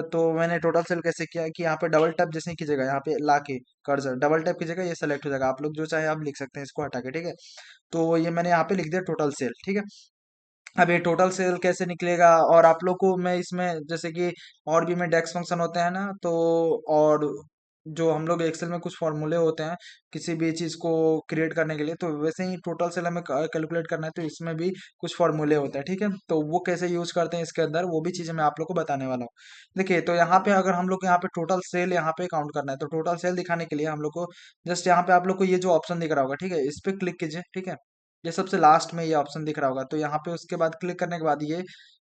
तो मैंने टोटल सेल कैसे किया कि यहाँ पे डबल टैप जैसे ही कीजिएगा, यहाँ पे ला के कर्सर डबल टैप कीजिएगा, ये सेलेक्ट हो जाएगा, आप लोग जो चाहे आप लिख सकते हैं इसको हटा के, ठीक है। तो ये मैंने यहाँ पे लिख दिया टोटल सेल, ठीक है। अब ये टोटल सेल कैसे निकलेगा, और आप लोग को मैं इसमें जैसे कि और भी में डेक्स फंक्शन होते हैं ना, तो और जो हम लोग एक्सेल में कुछ फॉर्मूले होते हैं किसी भी चीज को क्रिएट करने के लिए, तो वैसे ही टोटल सेल हमें कैलकुलेट करना है, तो इसमें भी कुछ फॉर्मूले होते हैं, ठीक है, तो वो कैसे यूज करते हैं इसके अंदर, वो भी चीजें मैं आप लोग को बताने वाला हूँ। देखिए, तो यहाँ पे अगर हम लोग यहाँ पे टोटल सेल यहाँ पे काउंट करना है, तो टोटल सेल दिखाने के लिए हम लोग को जस्ट यहाँ पे आप लोग को ये जो ऑप्शन दिख रहा होगा, ठीक है, इस पे क्लिक कीजिए, ठीक है, ये सबसे लास्ट में ये ऑप्शन दिख रहा होगा, तो यहाँ पे उसके बाद क्लिक करने के बाद ये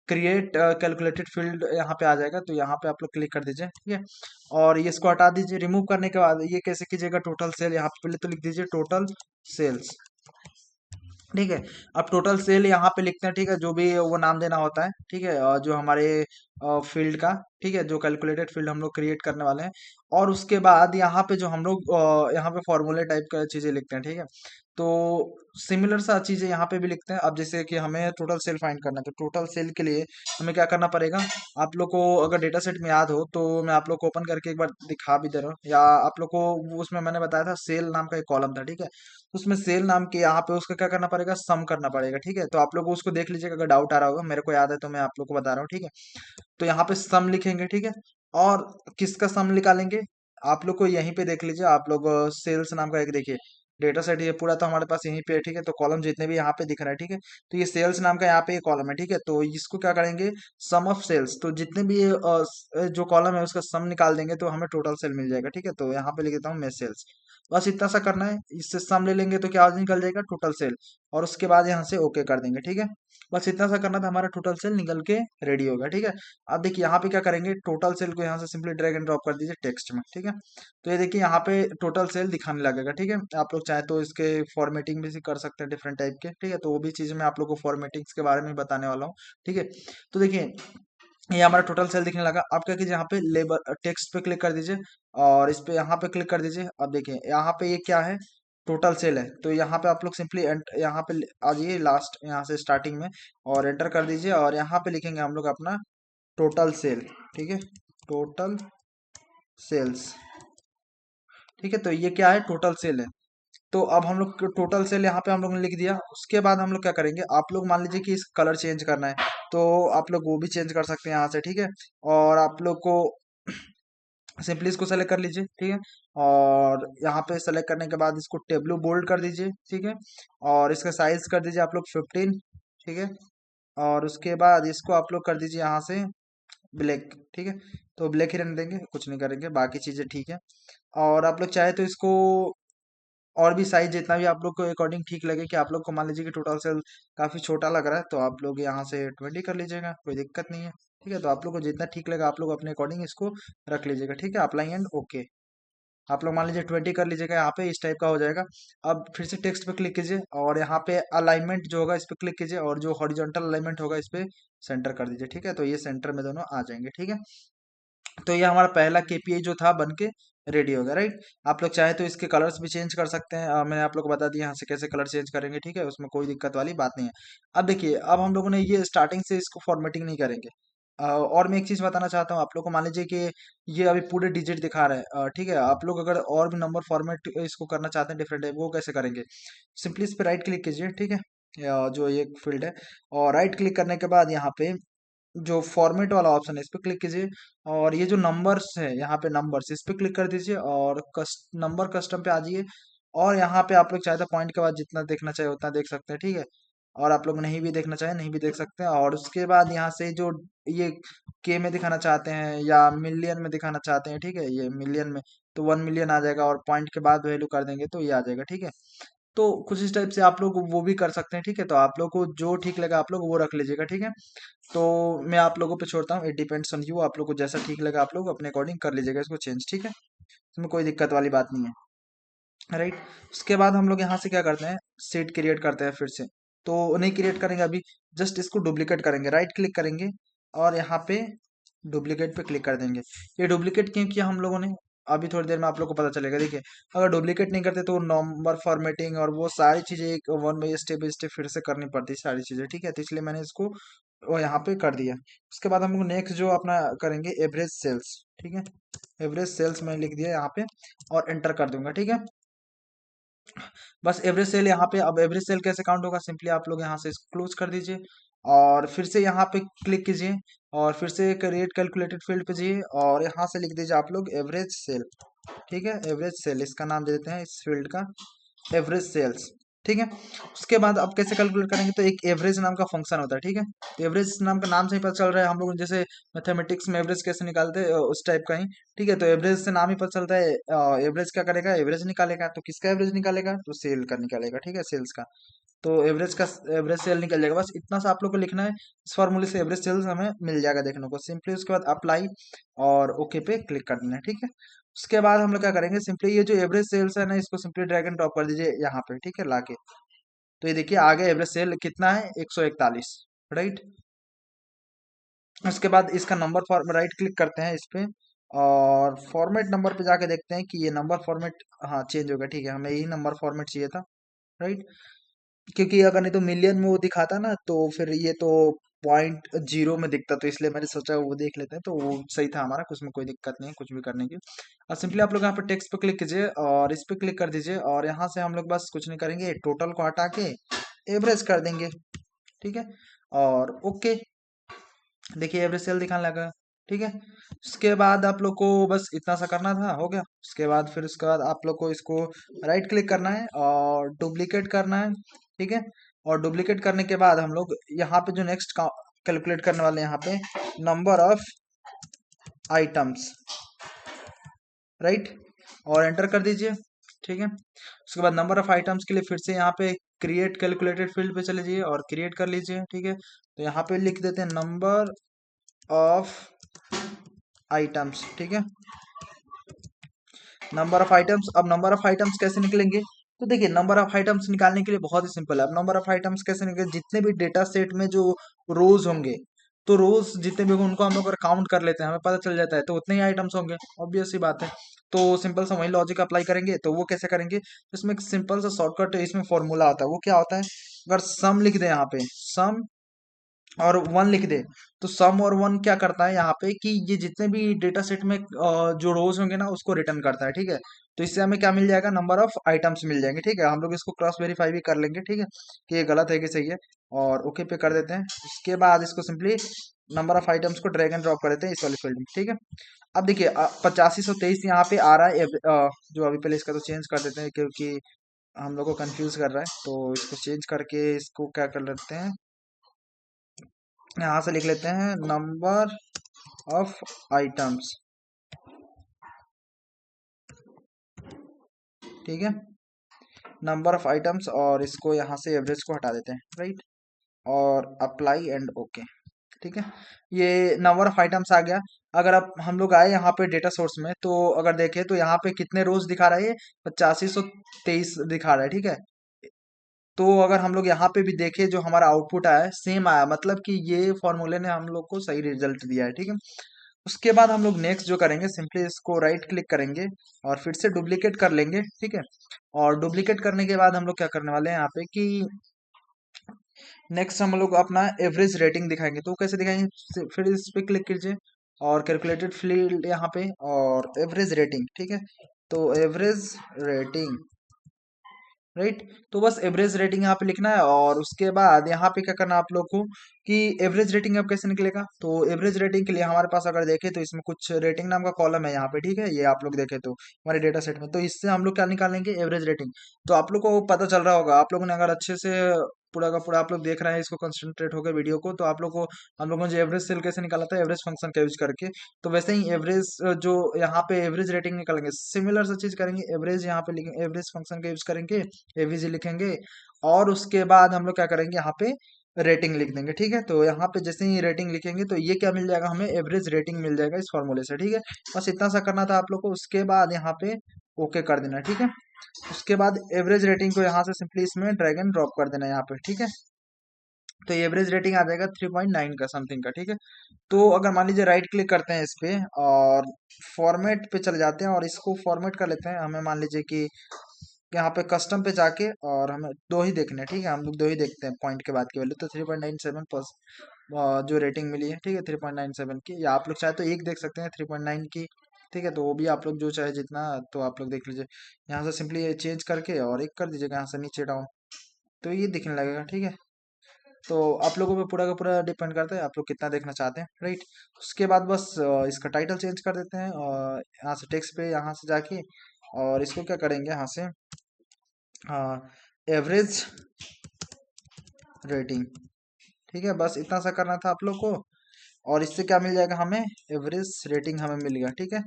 क्रिएट कैलकुलेटेड फील्ड यहाँ पे आ जाएगा, तो यहाँ पे आप लोग क्लिक कर दीजिए, ठीक है, और ये इसको हटा दीजिए। रिमूव करने के बाद ये कैसे कीजिएगा, टोटल सेल यहाँ पे पहले तो लिख दीजिए टोटल सेल्स, ठीक है। अब टोटल सेल यहाँ पे लिखते हैं, ठीक है, जो भी वो नाम देना होता है, ठीक है, जो हमारे फील्ड का, ठीक है, जो कैलकुलेटेड फील्ड हम लोग क्रिएट करने वाले हैं, और उसके बाद यहाँ पे जो हम लोग यहाँ पे फॉर्मूले टाइप का चीजें लिखते हैं, ठीक है, तो सिमिलर सा चीजें यहाँ पे भी लिखते हैं। अब जैसे कि हमें टोटल सेल फाइंड करना है, तो टोटल सेल के लिए हमें क्या करना पड़ेगा, आप लोग को अगर डेटा सेट में याद हो तो मैं आप लोग को ओपन करके एक बार दिखा भी दे रहा हूँ, या आप लोग को उसमें मैंने बताया था सेल नाम का एक कॉलम था, ठीक है, तो उसमें सेल नाम के यहाँ पे उसका क्या करना पड़ेगा, सम करना पड़ेगा, ठीक है, तो आप लोग उसको देख लीजिएगा, अगर डाउट आ रहा होगा, मेरे को याद है तो मैं आप लोग को बता रहा हूँ, ठीक है। तो यहाँ पे सम लिखेंगे, ठीक है, और किसका सम निकालेंगे, आप लोग को यहीं पे देख लीजिए, आप लोग सेल्स नाम का एक देखिए डेटा सेट, ये पूरा तो हमारे पास यहीं पे है, ठीक है, तो कॉलम जितने भी यहाँ पे दिख रहा है, ठीक है, तो ये सेल्स नाम का यहाँ पे कॉलम है, ठीक है, तो इसको क्या करेंगे, सम ऑफ सेल्स, तो जितने भी जो कॉलम है उसका सम निकाल देंगे तो हमें टोटल सेल मिल जाएगा, ठीक है, तो यहाँ पे लिख देता हूँ मैं सेल्स, बस इतना सा करना है, इससे सम ले लेंगे तो क्या निकल जाएगा, टोटल सेल, और उसके बाद यहाँ से ओके कर देंगे, ठीक है, बस इतना सा करना था, हमारा टोटल सेल निकल के रेडी होगा, ठीक है। अब देखिए यहाँ पे क्या करेंगे, टोटल सेल को यहाँ से सिंपली ड्रैग एंड ड्रॉप कर दीजिए टेक्स्ट में, ठीक है, तो ये देखिए यहाँ पे टोटल सेल दिखाने लगेगा, ठीक है, आप लोग चाहे तो इसके फॉर्मेटिंग भी कर सकते हैं डिफरेंट टाइप के, ठीक है, तो वो भी चीज़ मैं आप लोग को फॉर्मेटिंग्स के बारे में बताने वाला हूँ, ठीक है। तो देखिए ये हमारा टोटल सेल दिखने लगा, आप क्या कीजिए, यहाँ पे लेबर टेक्स्ट पे क्लिक कर दीजिए, और इस पे यहाँ पे क्लिक कर दीजिए। अब देखिए यहाँ पे ये क्या है, टोटल सेल है, तो यहाँ पे आप लोग सिंपली यहाँ पे आ जाइए लास्ट, यहाँ से स्टार्टिंग में, और एंटर कर दीजिए, और यहाँ पे लिखेंगे हम लोग अपना टोटल सेल, ठीक है, टोटल सेल्स, ठीक है, तो ये क्या है, टोटल सेल है। तो अब हम लोग टोटल सेल यहाँ पे हम लोग ने लिख दिया, उसके बाद हम लोग क्या करेंगे, आप लोग मान लीजिए कि इस कलर चेंज करना है, तो आप लोग वो भी चेंज कर सकते हैं यहाँ से, ठीक है, और आप लोग को सिंपली इसको सेलेक्ट कर लीजिए, ठीक है, और यहाँ पे सेलेक्ट करने के बाद इसको टेब्लू बोल्ड कर दीजिए, ठीक है, और इसका साइज कर दीजिए आप लोग 15, ठीक है, और उसके बाद इसको आप लोग कर दीजिए यहाँ से ब्लैक, ठीक है, तो ब्लैक ही रहने देंगे, कुछ नहीं करेंगे, बाकी चीजें ठीक है। और आप लोग चाहे तो इसको और भी साइज जितना भी आप लोग को अकॉर्डिंग ठीक लगे, कि आप लोग को मान लीजिए कि टोटल सेल काफी छोटा लग रहा है, तो आप लोग यहाँ से 20 कर लीजिएगा, कोई दिक्कत नहीं है, ठीक है, तो आप लोग को जितना ठीक लगा आप लोग अपने अकॉर्डिंग इसको रख लीजिएगा, ठीक है, अप्लाई एंड ओके। आप लोग मान लीजिए 20 कर लीजिएगा, यहाँ पे इस टाइप का हो जाएगा। अब फिर से टेक्स्ट पे क्लिक कीजिए और यहाँ पे अलाइनमेंट जो होगा इस पे क्लिक कीजिए और जो हॉरिजॉन्टल अलाइनमेंट होगा इस पे सेंटर कर दीजिए, ठीक है। तो ये सेंटर में दोनों आ जाएंगे, ठीक है। तो ये हमारा पहला केपीआई जो था बन के रेडी हो गया, राइट। आप लोग चाहे तो इसके कलर्स भी चेंज कर सकते हैं, मैंने आप लोग को बता दिया यहाँ से कैसे कलर चेंज करेंगे, ठीक है, उसमें कोई दिक्कत वाली बात नहीं है। अब देखिए, अब हम लोगों ने ये स्टार्टिंग से इसको फॉर्मेटिंग नहीं करेंगे। और मैं एक चीज बताना चाहता हूँ आप लोग को, मान लीजिए कि ये अभी पूरे डिजिट दिखा रहा है, ठीक है। आप लोग अगर और भी नंबर फॉर्मेट इसको करना चाहते हैं डिफरेंट है, वो कैसे करेंगे? सिंपली इस पे राइट क्लिक कीजिए, ठीक है, जो ये फील्ड है, और राइट क्लिक करने के बाद यहाँ पे जो फॉर्मेट वाला ऑप्शन है इस पे क्लिक कीजिए, और ये जो नंबर्स है यहाँ पे नंबर्स इस पे क्लिक कर दीजिए और नंबर कस्टम पे आ जाइए। और यहाँ पे आप लोग चाहे तो पॉइंट के बाद जितना देखना चाहे उतना देख सकते हैं, ठीक है। और आप लोग नहीं भी देखना चाहे नहीं भी देख सकते हैं। और उसके बाद यहाँ से जो ये के में दिखाना चाहते हैं या मिलियन में दिखाना चाहते हैं, ठीक है, ये मिलियन में तो 1 मिलियन आ जाएगा, और पॉइंट के बाद वैल्यू कर देंगे तो ये आ जाएगा, ठीक है। तो कुछ इस टाइप से आप लोग वो भी कर सकते हैं, ठीक है। तो आप लोग को जो ठीक लगा आप लोग वो रख लीजिएगा, ठीक है। तो मैं आप लोगों पे छोड़ता हूँ, इट डिपेंड्स ऑन यू, आप लोग को जैसा ठीक लगा आप लोग अपने अकॉर्डिंग कर लीजिएगा इसको चेंज, ठीक है। इसमें कोई दिक्कत वाली बात नहीं है, राइट। उसके बाद हम लोग यहाँ से क्या करते हैं, सीट क्रिएट करते हैं फिर से। तो नहीं क्रिएट करेंगे अभी, जस्ट इसको डुप्लीकेट करेंगे, राइट क्लिक करेंगे और यहाँ पे डुप्लीकेट पे क्लिक कर देंगे। ये डुप्लीकेट क्यों किया हम लोगों ने, अभी थोड़ी देर में आप लोग को पता चलेगा। देखिए, अगर डुप्लीकेट नहीं करते तो नंबर फॉर्मेटिंग और वो सारी चीजें एक वन बाई स्टेप फिर से करनी पड़ती सारी चीजें, ठीक है। तो इसलिए मैंने इसको वो यहाँ पे कर दिया। उसके बाद हम लोग नेक्स्ट जो अपना करेंगे एवरेज सेल्स, ठीक है। एवरेज सेल्स मैंने लिख दिया यहाँ पे और एंटर कर दूंगा, ठीक है। बस एवरेज सेल यहाँ पे, अब एवरेज सेल कैसे काउंट होगा, सिंपली आप लोग यहाँ से इसको क्लोज कर दीजिए और फिर से यहाँ पे क्लिक कीजिए और फिर से क्रिएट कैलकुलेटेड फील्ड पे जाइए और यहाँ से लिख दीजिए आप लोग एवरेज सेल, ठीक है। एवरेज सेल इसका नाम दे देते हैं इस फील्ड का, एवरेज सेल्स, ठीक है। उसके बाद अब कैसे कैलकुलेट करेंगे, तो एक एवरेज नाम का फंक्शन होता है, ठीक है। तो एवरेज नाम का नाम से ही पता चल रहा है हम लोग जैसे मैथमेटिक्स में एवरेज कैसे निकालते हैं उस टाइप का ही, ठीक है। तो एवरेज से नाम ही पता चलता है, एवरेज क्या करेगा, एवरेज निकालेगा। तो किसका एवरेज निकालेगा, तो सेल का निकालेगा, ठीक है, सेल्स का। तो एवरेज का एवरेज सेल निकल जाएगा, बस इतना सा आप लोग को लिखना है। इस फॉर्मूले से एवरेज सेल्स हमें मिल जाएगा देखने को, सिंपली उसके बाद अप्लाई और ओके पे क्लिक कर देना है, ठीक है। उसके बाद हम लोग क्या करेंगे, सिंपली ये जो एवरेज सेल्स है ना इसको सिंपली ड्रैग एंड ड्रॉप कर दीजिए यहाँ पे, ठीक है, लाके। तो ये देखिए आगे एवरेज सेल कितना है, 141, राइट। उसके बाद इसका नंबर फॉर्म राइट क्लिक करते हैं इस पे और फॉर्मेट नंबर पे जाके देखते हैं कि ये नंबर फॉर्मेट, हाँ चेंज हो गया, ठीक है, हमें यही नंबर फॉर्मेट चाहिए था, राइट। क्योंकि अगर नहीं तो मिलियन में वो दिखाता ना तो फिर ये तो पॉइंट जीरो में दिखता, तो इसलिए मैंने सोचा वो देख लेते हैं, तो वो सही था हमारा, उसमें कोई दिक्कत नहीं है कुछ भी करने की। और सिंपली आप लोग यहाँ पे टेक्स्ट पे क्लिक कीजिए और इस पे क्लिक कर दीजिए और यहाँ से हम लोग बस कुछ नहीं करेंगे, टोटल को हटा के एवरेज कर देंगे, ठीक है। और ओके, देखिए एवरेज सेल दिखाने लगा, ठीक है। उसके बाद आप लोग को बस इतना सा करना था, हो गया। उसके बाद फिर उसके बाद आप लोग को इसको राइट क्लिक करना है और डुप्लीकेट करना है, ठीक है। और डुप्लीकेट करने के बाद हम लोग यहाँ पे जो नेक्स्ट कैलकुलेट करने वाले हैं यहाँ पे नंबर ऑफ आइटम्स, राइट, और एंटर कर दीजिए, ठीक है। उसके बाद नंबर ऑफ आइटम्स के लिए फिर से यहाँ पे क्रिएट कैलकुलेटेड फील्ड पे चले जाइए और क्रिएट कर लीजिए, ठीक है। तो यहाँ पे लिख देते हैं नंबर ऑफ आइटम्स, ठीक है, नंबर ऑफ आइटम्स। अब नंबर ऑफ आइटम्स कैसे निकलेंगे, तो देखिए नंबर ऑफ आइटम्स निकालने के लिए बहुत ही सिंपल है। अब नंबर ऑफ आइटम्स कैसे निकले, जितने भी डेटा सेट में जो रोज होंगे, तो रोज जितने भी होंगे उनको हम लोग अगर काउंट कर लेते हैं हमें पता चल जाता है, तो उतने ही आइटम्स होंगे, ऑब्वियस सी बात है। तो सिंपल सा वही लॉजिक अप्लाई करेंगे, तो वो कैसे करेंगे, इसमें एक सिंपल सा शॉर्टकट इसमें फॉर्मूला आता है, वो क्या होता है, अगर सम लिख दे यहाँ पे, सम और वन लिख दे, तो सम और वन क्या करता है यहाँ पे कि ये जितने भी डेटा सेट में जो रोज होंगे ना उसको रिटर्न करता है, ठीक है। तो इससे हमें क्या मिल जाएगा, नंबर ऑफ आइटम्स मिल जाएंगे, ठीक है। हम लोग इसको क्रॉस वेरीफाई भी कर लेंगे, ठीक है, कि ये गलत है कि सही है, और ओके पे कर देते हैं। उसके बाद इसको सिंपली नंबर ऑफ आइटम्स को ड्रैग एंड ड्रॉप कर देते हैं इस वाले फील्ड में, ठीक है। अब देखिए 8523 यहाँ पे आ रहा है, जो अभी पहले इसका तो चेंज कर देते हैं क्योंकि हम लोग को कंफ्यूज कर रहा है, तो इसको चेंज करके इसको क्या कर लेते हैं, यहाँ से लिख लेते हैं नंबर ऑफ आइटम्स, ठीक है, नंबर ऑफ आइटम्स, और इसको यहाँ से एवरेज को हटा देते हैं, राइट, और अप्लाई एंड ओके। ठीक है। ये नंबर ऑफ आइटम्स आ गया। अगर अब हम लोग आए यहाँ पे डेटा सोर्स में, तो अगर देखें तो यहाँ पे कितने रोज दिखा रहा है, ये 8523 दिखा रहा है, ठीक है। तो अगर हम लोग यहाँ पे भी देखें, जो हमारा आउटपुट आया है सेम आया, मतलब कि ये फॉर्मूले ने हम लोग को सही रिजल्ट दिया है, ठीक है। उसके बाद हम लोग नेक्स्ट जो करेंगे, सिंपली इसको राइट क्लिक करेंगे और फिर से डुप्लीकेट कर लेंगे, ठीक है। और डुप्लीकेट करने के बाद हम लोग क्या करने वाले हैं यहाँ पे कि नेक्स्ट हम लोग अपना एवरेज रेटिंग दिखाएंगे। तो कैसे दिखाएंगे, फिर इस पे क्लिक कीजिए और कैलकुलेटेड फील्ड यहाँ पे और एवरेज रेटिंग, ठीक है। तो एवरेज रेटिंग, राइट। तो बस एवरेज रेटिंग यहाँ पे लिखना है और उसके बाद यहाँ पे क्या करना है आप लोग को कि एवरेज रेटिंग अब कैसे निकलेगा। तो एवरेज रेटिंग के लिए हमारे पास अगर देखें तो इसमें कुछ रेटिंग नाम का कॉलम है यहाँ पे, ठीक है। ये आप लोग देखें तो हमारे डेटा सेट में, तो इससे हम लोग क्या निकालेंगे, एवरेज रेटिंग। तो आप लोग को पता चल रहा होगा, आप लोगों ने अगर अच्छे से पूरा का पूरा आप लोग देख रहे हैं इसको कंसंट्रेट होकर वीडियो को, तो आप लोग को हम लोगों ने जो एवरेज सेल कैसे निकाला था, एवरेज फंक्शन का यूज करके, तो वैसे ही एवरेज जो यहाँ पे एवरेज रेटिंग निकालेंगे, सिमिलर सा चीज करेंगे। एवरेज यहाँ पे लिखेंगे, एवरेज फंक्शन का यूज करेंगे, एवीजी लिखेंगे और उसके बाद हम लोग क्या करेंगे, यहाँ पे रेटिंग लिख देंगे, ठीक है। तो यहाँ पे जैसे ही रेटिंग लिखेंगे तो ये क्या मिल जाएगा, हमें एवरेज रेटिंग मिल जाएगा इस फॉर्मूले से, ठीक है। बस इतना सा करना था आप लोग को। उसके बाद यहाँ पे ओके कर देना, ठीक है। उसके बाद एवरेज रेटिंग को यहाँ से सिंपली इसमें ड्रैग एंड ड्रॉप कर देना यहाँ पे, ठीक है। तो एवरेज रेटिंग आ जाएगा 3.9 का समथिंग का, ठीक है। तो अगर मान लीजिए राइट क्लिक करते हैं इस पे और फॉर्मेट पे चले जाते हैं और इसको फॉर्मेट कर लेते हैं, हमें मान लीजिए कि यहाँ पे कस्टम पे जाके और हमें दो ही देखने हैं, ठीक है। हम लोग दो ही देखते हैं पॉइंट के बाद की वैल्यू, तो 3.97 प्लस जो रेटिंग मिली है, ठीक है, 3.97 की। या आप लोग चाहे तो एक देख सकते हैं 3.9 की, ठीक है। तो वो भी आप लोग जो चाहे जितना, तो आप लोग देख लीजिए। यहाँ से सिंपली ये चेंज करके और एक कर दीजिएगा यहाँ से नीचे डाउन, तो ये दिखने लगेगा, ठीक है। तो आप लोगों पे पूरा का पूरा डिपेंड करता है आप लोग कितना देखना चाहते हैं, राइट। उसके बाद बस इसका टाइटल चेंज कर देते हैं और यहाँ से टेक्स्ट पे यहाँ से जाके और इसको क्या करेंगे यहाँ से, एवरेज रेटिंग, ठीक है। बस इतना सा करना था आप लोग को और इससे क्या मिल जाएगा, हमें एवरेज रेटिंग हमें मिल गया, ठीक है।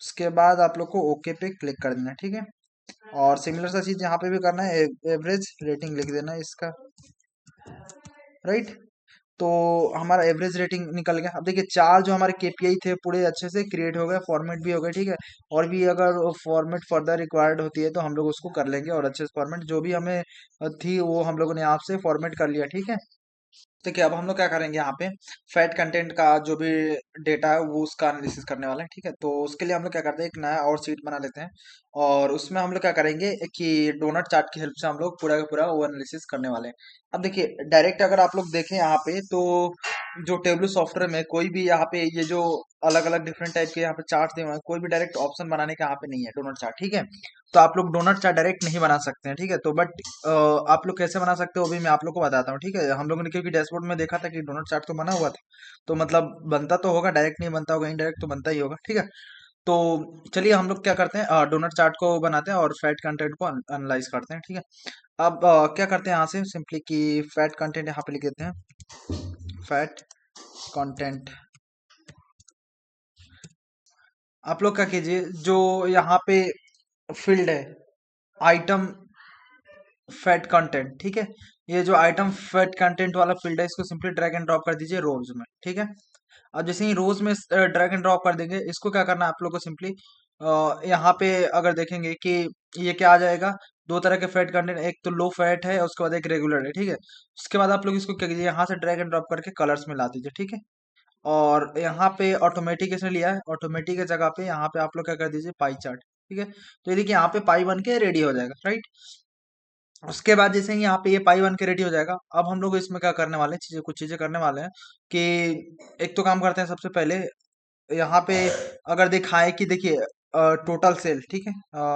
उसके बाद आप लोग को ओके पे क्लिक कर देना है, ठीक है। और सिमिलर सा चीज यहाँ पे भी करना है, एवरेज रेटिंग लिख देना है इसका, राइट। तो हमारा एवरेज रेटिंग निकल गया। अब देखिए चार जो हमारे केपीआई थे पूरे अच्छे से क्रिएट हो गए, फॉर्मेट भी हो गए, ठीक है। और भी अगर फॉर्मेट फर्दर रिक्वायर्ड होती है तो हम लोग उसको कर लेंगे, और अच्छे से फॉर्मेट जो भी हमें थी वो हम लोगों ने आपसे फॉर्मेट कर लिया, ठीक है। देखिए अब हम लोग क्या करेंगे, यहाँ पे फैट कंटेंट का जो भी डेटा है वो उसका एनालिसिस करने वाला है, ठीक है। तो उसके लिए हम लोग क्या करते हैं, एक नया और सीट बना लेते हैं और उसमें हम लोग क्या करेंगे कि डोनट चार्ट की हेल्प से हम लोग पूरा का पूरा वो एनालिसिस करने वाले हैं। अब देखिए डायरेक्ट अगर आप लोग देखें यहाँ पे, तो जो टेबल सॉफ्टवेयर में कोई भी यहाँ पे ये जो अलग अलग डिफरेंट टाइप के यहाँ पे चार्ट दिए हुए हैं, कोई भी डायरेक्ट ऑप्शन बनाने का यहाँ पे नहीं है डोनट चार्ट, ठीक है। तो आप लोग डोनट चार्ट डायरेक्ट नहीं बना सकते हैं, ठीक है। तो बट आप लोग कैसे बना सकते हो वो भी मैं आप लोग को बताता हूँ, ठीक है। हम लोगों ने क्योंकि डैशबोर्ड में देखा था कि डोनट चार्ट तो बना हुआ था, तो मतलब बनता तो होगा, डायरेक्ट नहीं बनता होगा, इनडायरेक्ट तो बनता ही होगा, ठीक है। तो चलिए हम लोग क्या करते हैं, डोनट चार्ट को बनाते हैं और फैट कंटेंट को एनालाइज करते हैं, ठीक है। अब क्या करते हैं यहाँ से सिंपली कि फैट कंटेंट यहाँ पे लिख देते हैं, फैट कंटेंट। आप लोग क्या कीजिए, जो यहाँ पे फील्ड है आइटम फैट कंटेंट, ठीक है। ये जो आइटम फैट कंटेंट वाला फील्ड है इसको सिंपली ड्रैग एंड ड्रॉप कर दीजिए रोज में, ठीक है। अब जैसे ही रोज में ड्रैग एंड ड्रॉप कर देंगे, इसको क्या करना है आप लोग को सिंपली यहाँ पे अगर देखेंगे कि ये क्या आ जाएगा, दो तरह के फैट कंटेंट, एक तो लो फैट है उसके बाद एक रेगुलर है, ठीक है। उसके बाद आप लोग इसको क्या कीजिए, यहाँ से ड्रैग एंड ड्रॉप करके कलर्स में ला दीजिए, ठीक है। और यहाँ पे ऑटोमेटिक इसने लिया है, ऑटोमेटिक की जगह पे यहाँ पे आप लोग क्या कर दीजिए, पाई चार्ट, ठीक है। तो ये देखिए यहाँ पे पाई बन के रेडी हो जाएगा, राइट। उसके बाद जैसे ही यहाँ पे ये पाई बन के रेडी हो जाएगा, अब हम लोग इसमें क्या करने वाले हैं, चीजें कुछ चीजें करने वाले हैं कि एक तो काम करते हैं सबसे पहले यहाँ पे अगर दिखाए कि देखिए टोटल सेल, ठीक है।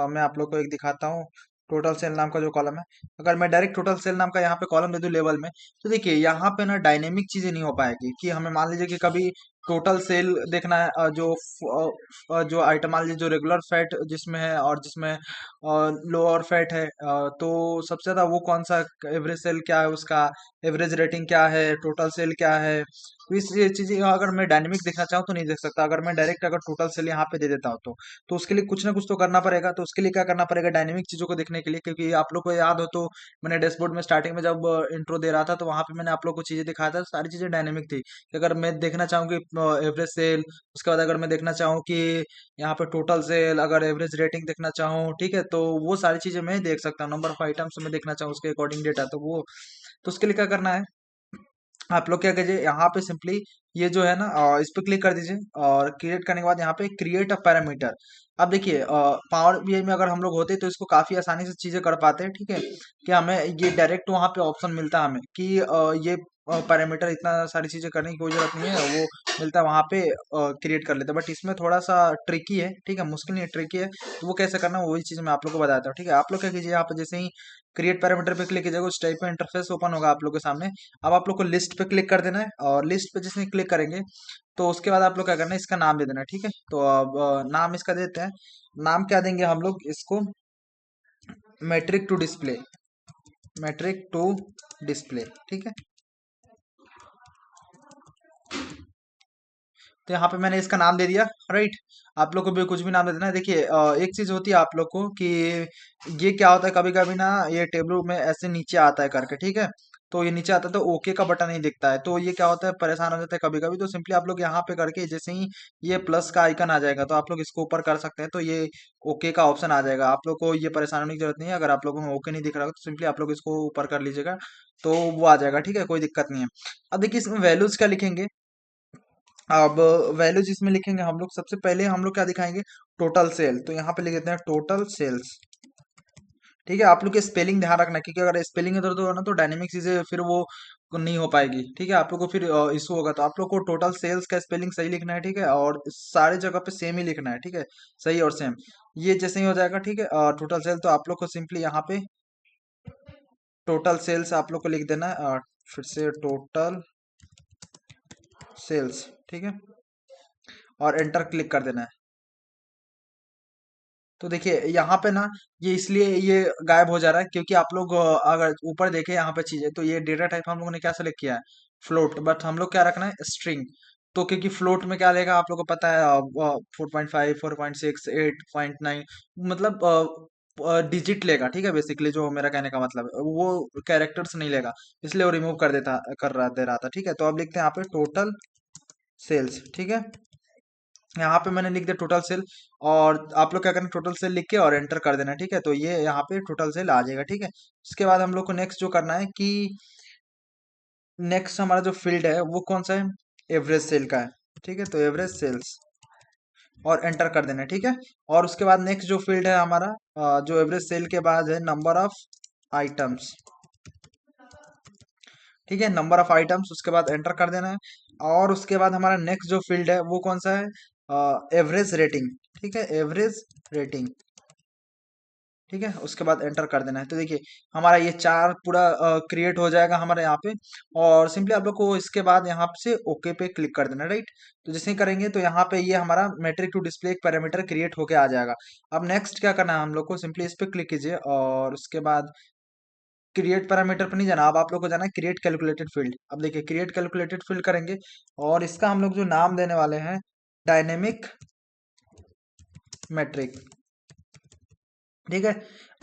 मैं आप लोग को एक दिखाता हूँ, टोटल सेल नाम का जो कॉलम है, अगर मैं डायरेक्ट टोटल सेल नाम का यहाँ पे कॉलम दे दूं लेवल में, तो देखिए यहाँ पे ना डायनेमिक चीजें नहीं हो पाएगी कि हमें मान लीजिए कि कभी टोटल सेल देखना है, जो आइटम मान लीजिए जो रेगुलर फैट जिसमें है और जिसमें लोअर फैट है, तो सबसे ज्यादा वो कौन सा, एवरेज सेल क्या है उसका, एवरेज रेटिंग क्या है, टोटल सेल क्या है। तो इस ये चीजें अगर मैं डायनेमिक देखना चाहूँ तो नहीं देख सकता, अगर मैं डायरेक्ट अगर टोटल सेल यहाँ पे दे देता हूँ तो उसके लिए कुछ ना कुछ तो करना पड़ेगा। तो उसके लिए क्या करना पड़ेगा, डायनेमिक चीजों को देखने के लिए, क्योंकि आप लोग को याद हो तो मैंने डैशबोर्ड में स्टार्टिंग में जब इंट्रो दे रहा था तो वहां पे मैंने आप लोग को चीजें दिखाया था, सारी चीजें डायनेमिक थी। कि अगर मैं देखना चाहूँ कि एवरेज सेल, उसके बाद अगर मैं देखना चाहूँ कि यहाँ पे टोटल सेल, अगर एवरेज रेटिंग देखना चाहूँ, ठीक है, तो वो सारी चीजें मैं देख सकता हूँ। नंबर ऑफ आइटम्स में देखना चाहूँ उसके अकॉर्डिंग डेटा, तो वो, तो उसके लिए क्या करना है, आप लोग क्या कीजिए यहाँ पे सिंपली ये जो है ना, इस पे क्लिक कर दीजिए और क्रिएट करने के बाद यहाँ पे क्रिएट अ पैरामीटर। अब देखिए पावर बीआई में अगर हम लोग होते तो इसको काफी आसानी से चीजें कर पाते हैं, ठीक है, कि हमें ये डायरेक्ट वहाँ पे ऑप्शन मिलता है हमें कि ये पैरामीटर, इतना सारी चीजें करने की कोई जरूरत नहीं है, वो मिलता है वहाँ पे, क्रिएट कर लेते हैं। बट इसमें थोड़ा सा ट्रिकी है, ठीक है, मुश्किल नहीं है, ट्रिकी है। तो वो कैसे करना है वही चीज मैं आप लोग को बताता हूँ, ठीक है। आप लोग क्या कीजिए, यहाँ पे जैसे ही क्रिएट पैरामीटर पे क्लिक कीजिएगा उस टाइप का इंटरफेस ओपन होगा आप लोग के सामने। अब आप लोग को लिस्ट पे क्लिक कर देना है, और लिस्ट पे जिसमें क्लिक करेंगे तो उसके बाद आप लोग क्या करना है, इसका नाम दे देना है, ठीक है। तो अब नाम इसका देते हैं। नाम क्या देंगे हम लोग इसको, metric to display, metric to display, ठीक है। तो यहाँ पे मैंने इसका नाम दे दिया, राइट। आप लोग को भी कुछ भी नाम दे देना है। देखिए एक चीज होती है आप लोग को कि ये क्या होता है, कभी कभी ना ये टेबल में ऐसे नीचे आता है करके, ठीक है। तो ये नीचे आता है तो ओके का बटन नहीं दिखता है, तो ये क्या होता है, परेशान हो जाता है कभी कभी। तो सिंपली आप लोग यहाँ पे करके जैसे ही ये प्लस का आइकन आ जाएगा तो आप लोग इसको ऊपर कर सकते हैं, तो ये ओके का ऑप्शन आ जाएगा। आप लोग को ये परेशान होने की जरूरत नहीं है, अगर आप लोगों को ओके नहीं दिख रहा हो तो सिंपली आप लोग इसको ऊपर कर लीजिएगा, तो वो आ जाएगा, ठीक है, कोई दिक्कत नहीं है। अब देखिए इसमें वैल्यूज क्या लिखेंगे। अब वैल्यू जिसमें लिखेंगे हम लोग, सबसे पहले हम लोग क्या दिखाएंगे, टोटल सेल। तो यहाँ पे लिख देते हैं टोटल सेल्स, ठीक है। आप लोग के स्पेलिंग ध्यान रखना, क्योंकि अगर स्पेलिंग इधर उधर हो ना तो डायनेमिक चीजें फिर वो नहीं हो पाएगी, ठीक है। आप लोग को फिर इशू होगा, तो आप लोग को टोटल सेल्स का स्पेलिंग सही लिखना है, ठीक है, और सारे जगह पे सेम ही लिखना है, ठीक है, सही और सेम। ये जैसे ही हो जाएगा, ठीक है, टोटल सेल, तो आप लोग को सिंपली यहाँ पे टोटल सेल्स आप लोग को लिख देना है, फिर से टोटल सेल्स, ठीक है, और एंटर क्लिक कर देना है। तो देखिए यहाँ पे ना, ये इसलिए ये गायब हो जा रहा है क्योंकि आप लोग अगर ऊपर देखें यहाँ पे चीजें, तो ये डेटा टाइप हम लोगों ने क्या सेलेक्ट किया है, फ्लोट, बट हम लोग क्या रखना है, स्ट्रिंग। तो क्योंकि फ्लोट में क्या लेगा आप लोग को पता है, 4.5, 4.6, 8.9, मतलब डिजिट लेगा, ठीक है। बेसिकली जो मेरा कहने का मतलब है वो कैरेक्टर्स नहीं लेगा, इसलिए वो रिमूव कर देता, कर रहा दे रहा था, ठीक है। तो अब लिखते हैं यहाँ पे टोटल सेल्स, ठीक है। यहाँ पे मैंने लिख दिया टोटल सेल, और आप लोग क्या करना, टोटल सेल लिख के और एंटर कर देना, ठीक है। तो ये यहाँ पे टोटल सेल आ जाएगा, ठीक है। उसके बाद हम लोग को नेक्स्ट जो करना है कि नेक्स्ट हमारा जो फील्ड है वो कौन सा है, एवरेज सेल का है, ठीक है। तो एवरेज सेल्स और एंटर कर देना है, ठीक है। और उसके बाद नेक्स्ट जो फील्ड है हमारा, जो एवरेज सेल के बाद है नंबर ऑफ आइटम्स, ठीक है, नंबर ऑफ आइटम्स, उसके बाद एंटर कर देना है। और उसके बाद हमारा नेक्स्ट जो फील्ड है वो कौन सा है, एवरेज रेटिंग, ठीक है, एवरेज रेटिंग, ठीक है। उसके बाद एंटर कर देना है। तो देखिए हमारा ये चार पूरा क्रिएट हो जाएगा हमारे यहाँ पे। और सिंपली आप लोग को इसके बाद यहाँ से ओके पे क्लिक कर देना, राइट। तो जैसे ही करेंगे तो यहाँ पे ये हमारा मैट्रिक टू डिस्प्ले एक पैरामीटर क्रिएट होके आ जाएगा। अब नेक्स्ट क्या करना है हम लोग को, सिंपली इस पे क्लिक कीजिए और उसके बाद क्रिएट पैरामीटर पर नहीं जाना, अब आप लोग को जाना है क्रिएट कैलकुलेटेड फील्ड। अब देखिए क्रिएट कैलकुलेटेड फील्ड करेंगे और इसका हम लोग जो नाम देने वाले हैं, डायनेमिक मैट्रिक, ठीक है।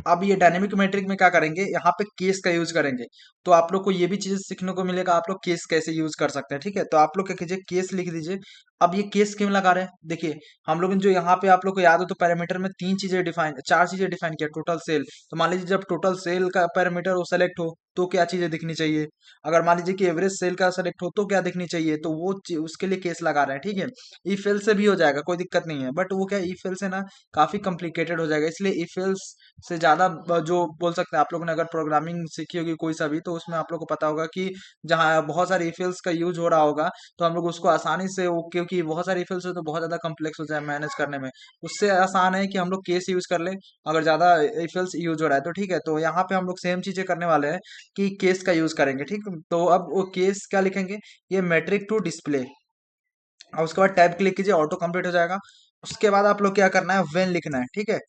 अब ये डायनेमिक मैट्रिक में क्या करेंगे, यहाँ पे केस का यूज करेंगे। तो आप लोग को ये भी चीज सीखने को मिलेगा, आप लोग केस कैसे यूज कर सकते हैं, ठीक है। तो आप लोग क्या कीजिए, केस लिख दीजिए। अब ये केस क्यों लगा रहे हैं, देखिए हम लोग ने जो यहाँ पे आप लोग को याद हो तो पैरामीटर में तीन चीजें डिफाइन, चार चीजें डिफाइन किया, टोटल सेल। तो मान लीजिए जब टोटल सेल का पैरामीटर वो सेलेक्ट हो तो क्या चीजें दिखनी चाहिए, अगर मान लीजिए कि एवरेज सेल का सेलेक्ट हो तो क्या दिखनी चाहिए, तो वो उसके लिए केस लगा रहे हैं, ठीक है। ई फेल से भी हो जाएगा, कोई दिक्कत नहीं है, बट वो क्या ई फेल से ना काफी कॉम्प्लिकेटेड हो जाएगा, इसलिए ई फेल्स से ज्यादा जो बोल सकते हैं, आप लोगों ने अगर प्रोग्रामिंग सीखी होगी कोई सा भी तो उसमें आप लोग को पता होगा कि जहाँ बहुत सारे इफेल्स का यूज हो रहा होगा तो हम लोग उसको आसानी से क्योंकि बहुत सारे इफेल्स हो तो बहुत ज्यादा कम्प्लेक्स हो जाए मैनेज करने में, उससे आसान है कि हम लोग केस यूज कर ले। अगर ज्यादा इफेल्स यूज हो रहा है तो ठीक है, तो यहाँ पे हम लोग सेम चीजें करने वाले हैं कि केस का यूज करेंगे, ठीक। तो अब वो केस क्या लिखेंगे, ये मैट्रिक टू डिस्प्ले, और उसके बाद टैब क्लिक कीजिए, ऑटो कंप्लीट हो जाएगा। उसके बाद आप लोग क्या करना है, वेन लिखना है, ठीक है।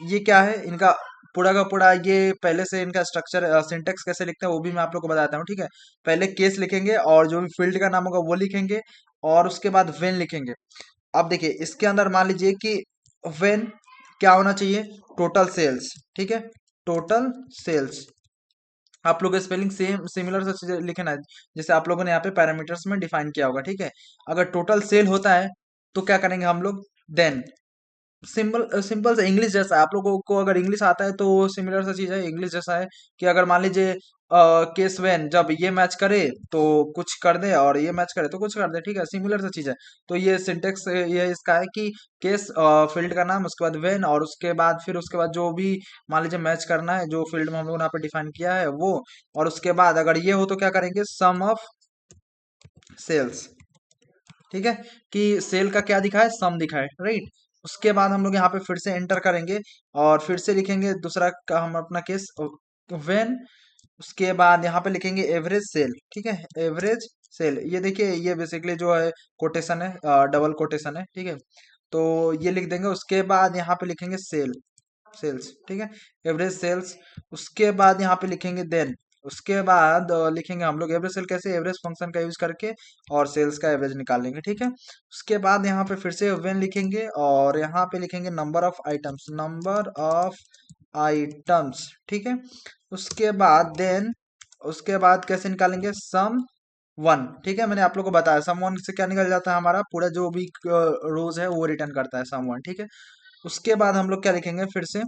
ये क्या है इनका पूरा का पूरा, ये पहले से इनका स्ट्रक्चर सिंटेक्स कैसे लिखते हैं वो भी मैं आप लोग को बताता हूँ, ठीक है। पहले केस लिखेंगे और जो भी फील्ड का नाम होगा वो लिखेंगे, और उसके बाद वेन लिखेंगे। अब देखिए इसके अंदर मान लीजिए कि वेन क्या होना चाहिए, टोटल सेल्स, ठीक है। टोटल सेल्स, आप लोग स्पेलिंग सेम सिमिलर से चीजें लिखना है जैसे आप लोगों ने यहाँ पे पैरामीटर्स में डिफाइन किया होगा, ठीक है। अगर टोटल सेल होता है तो क्या करेंगे हम लोग, देन सिंपल सिंपल से इंग्लिश जैसा है। आप लोगों को अगर इंग्लिश आता है तो सिमिलर सा चीज है, इंग्लिश जैसा है कि अगर मान लीजिए केस वेन जब ये मैच करे तो कुछ कर दे, और ये मैच करे तो कुछ कर दे, ठीक है, सिमिलर सा चीज है। तो ये सिंटेक्स ये इसका है कि केस फील्ड का नाम, उसके बाद वेन, और उसके बाद फिर उसके बाद जो भी मान लीजिए मैच करना है जो फील्ड में हम लोगों ने यहाँ पे डिफाइन किया है वो, और उसके बाद अगर ये हो तो क्या करेंगे, सम ऑफ सेल्स, ठीक है। कि सेल का क्या दिखा है, सम दिखा है, राइट। उसके बाद हम लोग यहाँ पे फिर से एंटर करेंगे और फिर से लिखेंगे दूसरा का हम अपना केस वेन। उसके बाद यहाँ पे लिखेंगे एवरेज सेल, ठीक है, एवरेज सेल। ये देखिए ये बेसिकली जो है कोटेशन है, डबल कोटेशन है, ठीक है। तो ये लिख देंगे, उसके बाद यहाँ पे लिखेंगे सेल, सेल्स, ठीक है, एवरेज सेल्स। उसके बाद यहाँ पे लिखेंगे देन, उसके बाद लिखेंगे हम लोग एवरेज सेल कैसे, एवरेज फंक्शन का यूज करके और सेल्स का एवरेज निकाल लेंगे, ठीक है। उसके बाद यहाँ पे फिर से वेन लिखेंगे और यहाँ पे लिखेंगे number of items, number of items, ठीक है। उसके बाद देन, उसके बाद कैसे निकालेंगे, सम वन, ठीक है। मैंने आप लोग को बताया सम वन से क्या निकल जाता है, हमारा पूरा जो भी रोज है वो रिटर्न करता है सम वन, ठीक है। उसके बाद हम लोग क्या लिखेंगे फिर से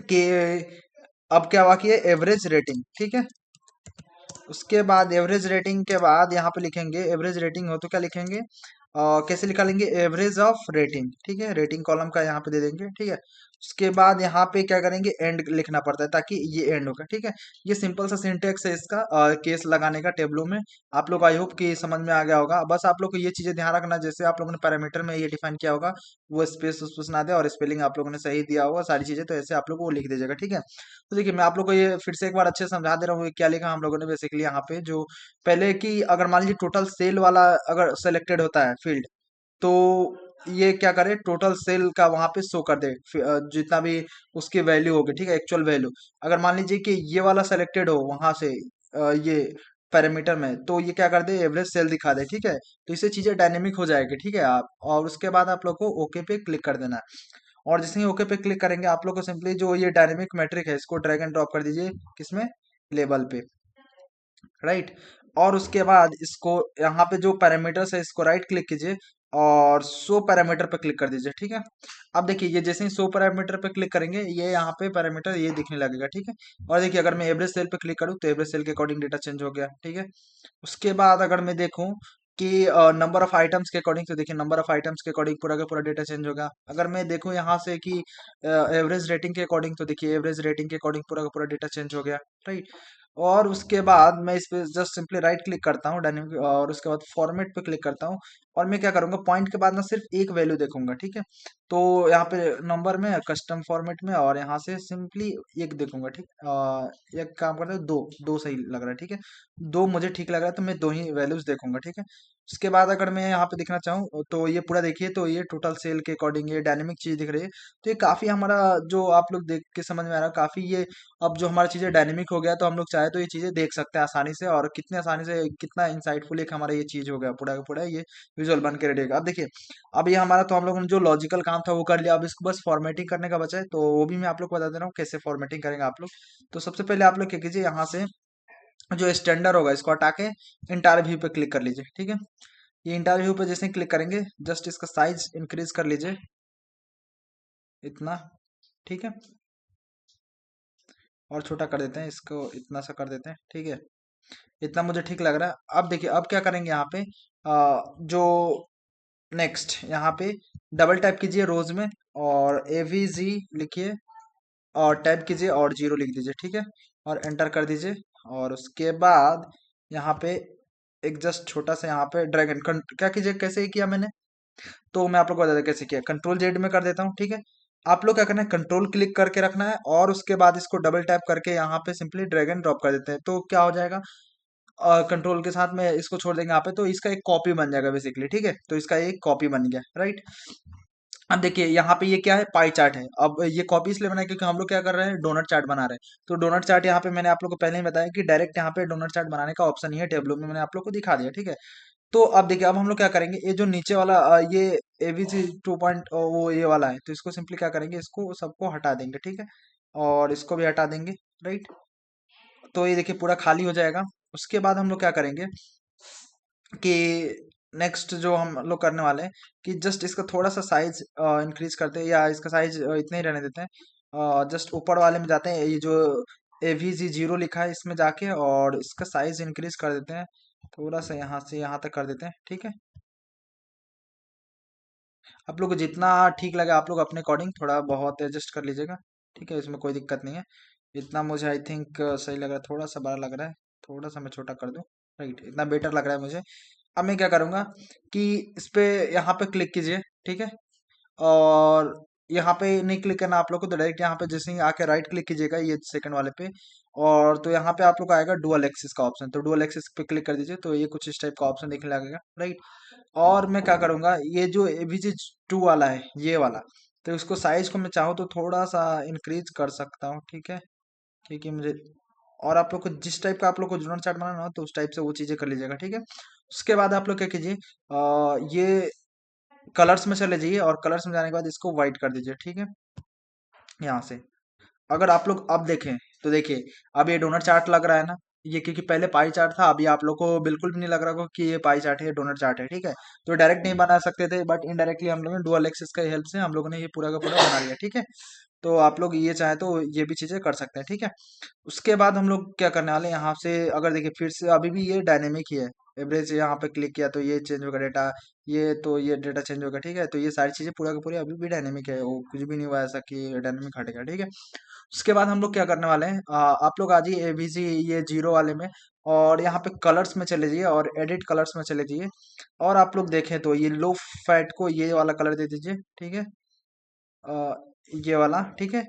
कि अब क्या बाकी है, एवरेज रेटिंग, ठीक है। उसके बाद एवरेज रेटिंग के बाद यहाँ पे लिखेंगे एवरेज रेटिंग हो तो क्या लिखेंगे, कैसे निकालेंगे, एवरेज ऑफ रेटिंग, ठीक है, रेटिंग कॉलम का यहाँ पे दे देंगे, ठीक है। उसके बाद यहाँ पे क्या करेंगे, एंड लिखना पड़ता है ताकि ये एंड होगा, ठीक है। ये सिंपल सा सिंटेक्स है इसका, केस लगाने का टेबलों में। आप लोग आई होप कि समझ में आ गया होगा। बस आप लोग को ये चीजें ध्यान रखना, जैसे आप लोगों ने पैरामीटर में ये डिफाइन किया होगा वो स्पेस उस ना दे, और स्पेलिंग आप लोगों ने सही दिया होगा सारी चीजें, तो ऐसे आप लोग को वो लिख दीजिएगा, ठीक है। तो देखिए मैं आप लोग को ये फिर से एक बार अच्छे से समझा दे रहा हूँ, ये क्या लिखा हम लोगों ने बेसिकली यहाँ पे, जो पहले की अगर मान लीजिए टोटल सेल वाला अगर सेलेक्टेड होता है फील्ड, तो ये क्या करे, टोटल सेल का वहां पे शो कर दे, जितना भी उसकी वैल्यू होगी, ठीक है, एक्चुअल वैल्यू। अगर मान लीजिए कि ये वाला सेलेक्टेड हो वहां से ये पैरामीटर में, तो ये क्या कर दे, एवरेज सेल दिखा दे, ठीक है। तो इससे चीजें डायनेमिक हो जाएगी, ठीक है। आप और उसके बाद आप लोग को ओके पे क्लिक कर देना है, और जैसे ही ओके पे क्लिक करेंगे आप लोग को सिंपली जो ये डायनेमिक मैट्रिक है इसको ड्रैग एंड ड्रॉप कर दीजिए, किसमें, लेबल पे, राइट। और उसके बाद इसको यहाँ पे जो पैरामीटर्स है इसको राइट क्लिक कीजिए और शो पैरामीटर पे क्लिक कर दीजिए, ठीक है। अब देखिए ये जैसे ही शो पैरामीटर पे क्लिक करेंगे ये यहाँ पे पैरामीटर ये दिखने लगेगा, ठीक है। और देखिए अगर मैं एवरेज सेल पे क्लिक करूँ तो एवरेज सेल के अकॉर्डिंग डेटा चेंज हो गया, ठीक है। उसके बाद अगर मैं देखूं कि नंबर ऑफ आइटम्स के अकॉर्डिंग, तो देखिए नंबर ऑफ आइटम्स के अकॉर्डिंग पूरा का पूरा डेटा चेंज होगा। अगर मैं देखूं यहाँ से कि एवरेज रेटिंग के अकॉर्डिंग, तो देखिए एवरेज रेटिंग के अकॉर्डिंग पूरा का पूरा डेटा चेंज हो गया, राइट। और उसके बाद मैं इस पे जस्ट सिंपली राइट क्लिक करता हूँ डायनेमिक, और उसके बाद फॉर्मेट पे क्लिक करता हूँ, और मैं क्या करूंगा, पॉइंट के बाद ना सिर्फ एक वैल्यू देखूंगा, ठीक है। तो यहाँ पे नंबर में कस्टम फॉर्मेट में, और यहाँ से सिंपली एक देखूंगा, ठीक। एक काम करते हैं, दो दो सही लग रहा है, ठीक है। दो मुझे ठीक लग रहा है तो मैं दो ही वैल्यूज देखूंगा, ठीक है। उसके बाद अगर मैं यहाँ पे देखना चाहूँ तो ये पूरा देखिए, तो ये टोटल सेल के अकॉर्डिंग ये डायनेमिक चीज दिख रही है। तो ये काफी हमारा जो आप लोग देख के समझ में आ रहा है, काफी ये अब जो हमारी चीजें डायनेमिक हो गया, तो हम लोग चाहे तो ये चीजें देख सकते हैं आसानी से, और कितने आसानी से कितना इंसाइटफुल एक हमारा ये चीज हो गया, पूरा का पूरा ये विजुअल बन के रेडी होगा। अब देखिए अब ये हमारा, तो हम लोगों ने जो लॉजिकल काम था वो कर लिया, अब इसको बस फॉर्मेटिंग करने का बचा है, तो वो भी मैं आप लोग को बता दे रहा हूँ कैसे फॉर्मेटिंग करेंगे आप लोग। तो सबसे पहले आप लोग क्या कीजिए, यहाँ से जो स्टैंडर्ड होगा इसको हटा के इंटायर व्यू पे क्लिक कर लीजिए, ठीक है। ये इंटायर व्यू पे जैसे ही क्लिक करेंगे जस्ट इसका साइज इंक्रीज कर लीजिए इतना, ठीक है। और छोटा कर देते हैं इसको, इतना सा कर देते हैं, ठीक है। इतना मुझे ठीक लग रहा है। अब देखिए अब क्या करेंगे यहाँ पे, जो नेक्स्ट यहाँ पे डबल टैप कीजिए रोज में, और एवीजी लिखिए, और टैप कीजिए और जीरो लिख दीजिए, ठीक है। और एंटर कर दीजिए, और उसके बाद यहाँ पे एक जस्ट छोटा सा यहाँ पे ड्रैगन क्या कीजिए, कैसे किया मैंने, तो मैं आप लोग को बता दें कैसे किया, कंट्रोल जेड में कर देता हूँ, ठीक है। आप लोग क्या करना है, कंट्रोल क्लिक करके रखना है, और उसके बाद इसको डबल टैप करके यहाँ पे सिंपली ड्रैग एंड ड्रॉप कर देते हैं, तो क्या हो जाएगा, कंट्रोल के साथ में इसको छोड़ देंगे यहाँ पे, तो इसका एक कॉपी बन जाएगा बेसिकली, ठीक है। तो इसका एक कॉपी बन गया, राइट। अब देखिए यहाँ पे ये क्या है, पाई चार्ट है। अब ये कॉपी इसलिए बनाया क्योंकि हम लोग क्या कर रहे हैं, डोनट चार्ट बना रहे हैं। तो डोनट चार्ट यहाँ पे मैंने आप लोग को पहले ही बताया कि डायरेक्ट यहाँ पे डोनट चार्ट बनाने का ऑप्शन ही है, टेबलो में मैंने आप लोग को दिखा दिया, ठीक है। तो अब देखिए, अब हम लोग क्या करेंगे, ये जो नीचे वाला ये एवीसी 2 वो ये वाला है, तो इसको सिंपली क्या करेंगे, इसको सबको हटा देंगे, ठीक है। और इसको भी हटा देंगे, राइट। तो ये देखिए पूरा खाली हो जाएगा। उसके बाद हम लोग क्या करेंगे कि नेक्स्ट जो हम लोग करने वाले हैं कि जस्ट इसका थोड़ा सा साइज इंक्रीज करते हैं, या इसका साइज इतना ही रहने देते हैं। जस्ट ऊपर वाले में जाते हैं, ये जो AVG0 लिखा है इसमें जाके, और इसका साइज इंक्रीज कर देते हैं, थोड़ा सा यहाँ से यहाँ तक कर देते हैं, ठीक है। आप लोग को जितना ठीक लगे आप लोग अपने अकॉर्डिंग थोड़ा बहुत एडजस्ट कर लीजिएगा, ठीक है, इसमें कोई दिक्कत नहीं है। इतना मुझे आई थिंक सही लग रहा है, थोड़ा सा बड़ा लग रहा है, थोड़ा सा मैं छोटा कर दूं, राइट, इतना बेटर लग रहा है मुझे। अब मैं क्या करूंगा कि इस पे यहाँ पे क्लिक कीजिए, ठीक है। और यहाँ पे नहीं क्लिक करना आप लोग को, तो डायरेक्ट यहाँ पे जैसे ही आके राइट क्लिक कीजिएगा ये सेकंड वाले पे, और तो यहाँ पे आप लोग को आएगा डुअल एक्सिस का ऑप्शन, तो डुअल एक्सिस पे क्लिक कर दीजिए, तो ये कुछ इस टाइप का ऑप्शन दिखने लगेगा, राइट। और मैं क्या करूंगा, ये जो AVG2 वाला है ये वाला, तो इसको साइज को मैं चाहूँ तो थोड़ा सा इंक्रीज कर सकता हूँ, ठीक है, क्योंकि मुझे, और आप लोग को जिस टाइप का आप लोग को जुड़न चार्ट बनाना हो तो उस टाइप से वो चीजें कर लीजिएगा, ठीक है। उसके बाद आप लोग क्या कीजिए, ये कलर्स में चले जाइए, और कलर्स में जाने के बाद इसको व्हाइट कर दीजिए, ठीक है, यहाँ से। अगर आप लोग अब देखें तो देखिए, अब ये डोनट चार्ट लग रहा है ना, ये क्योंकि पहले पाई चार्ट था, अभी आप लोग को बिल्कुल भी नहीं लग रहा होगा कि ये पाई चार्ट है, ये डोनट चार्ट है, ठीक है। तो डायरेक्ट नहीं बना सकते थे, बट इनडायरेक्टली हम लोग ने डुअल एक्सिस की हेल्प से हम लोगों ने ये पूरा का पूरा बना लिया, ठीक है। तो आप लोग ये चाहे तो ये भी चीजें कर सकते हैं, ठीक है। उसके बाद हम लोग क्या करने वाले हैं, यहाँ से अगर देखिए फिर से अभी भी ये डायनेमिक ही है, एवरेज यहाँ पे क्लिक किया तो ये चेंज होगा डेटा, ये तो ये डेटा चेंज होगा, ठीक है। तो ये सारी चीजें पूरा का पूरी अभी भी डायनेमिक है, वो कुछ भी नहीं हुआ ऐसा कि डायनेमिक हटेगा, ठीक है। उसके बाद हम लोग क्या करने वाले हैं, आप लोग आ जाइए AVC ये जीरो वाले में, और यहाँ पे कलर्स में चले जाइए, और एडिट कलर्स में चले जाइए, और आप लोग देखें तो ये लो फैट को ये वाला कलर दे दीजिए, ठीक है। अ, ये वाला, ठीक है।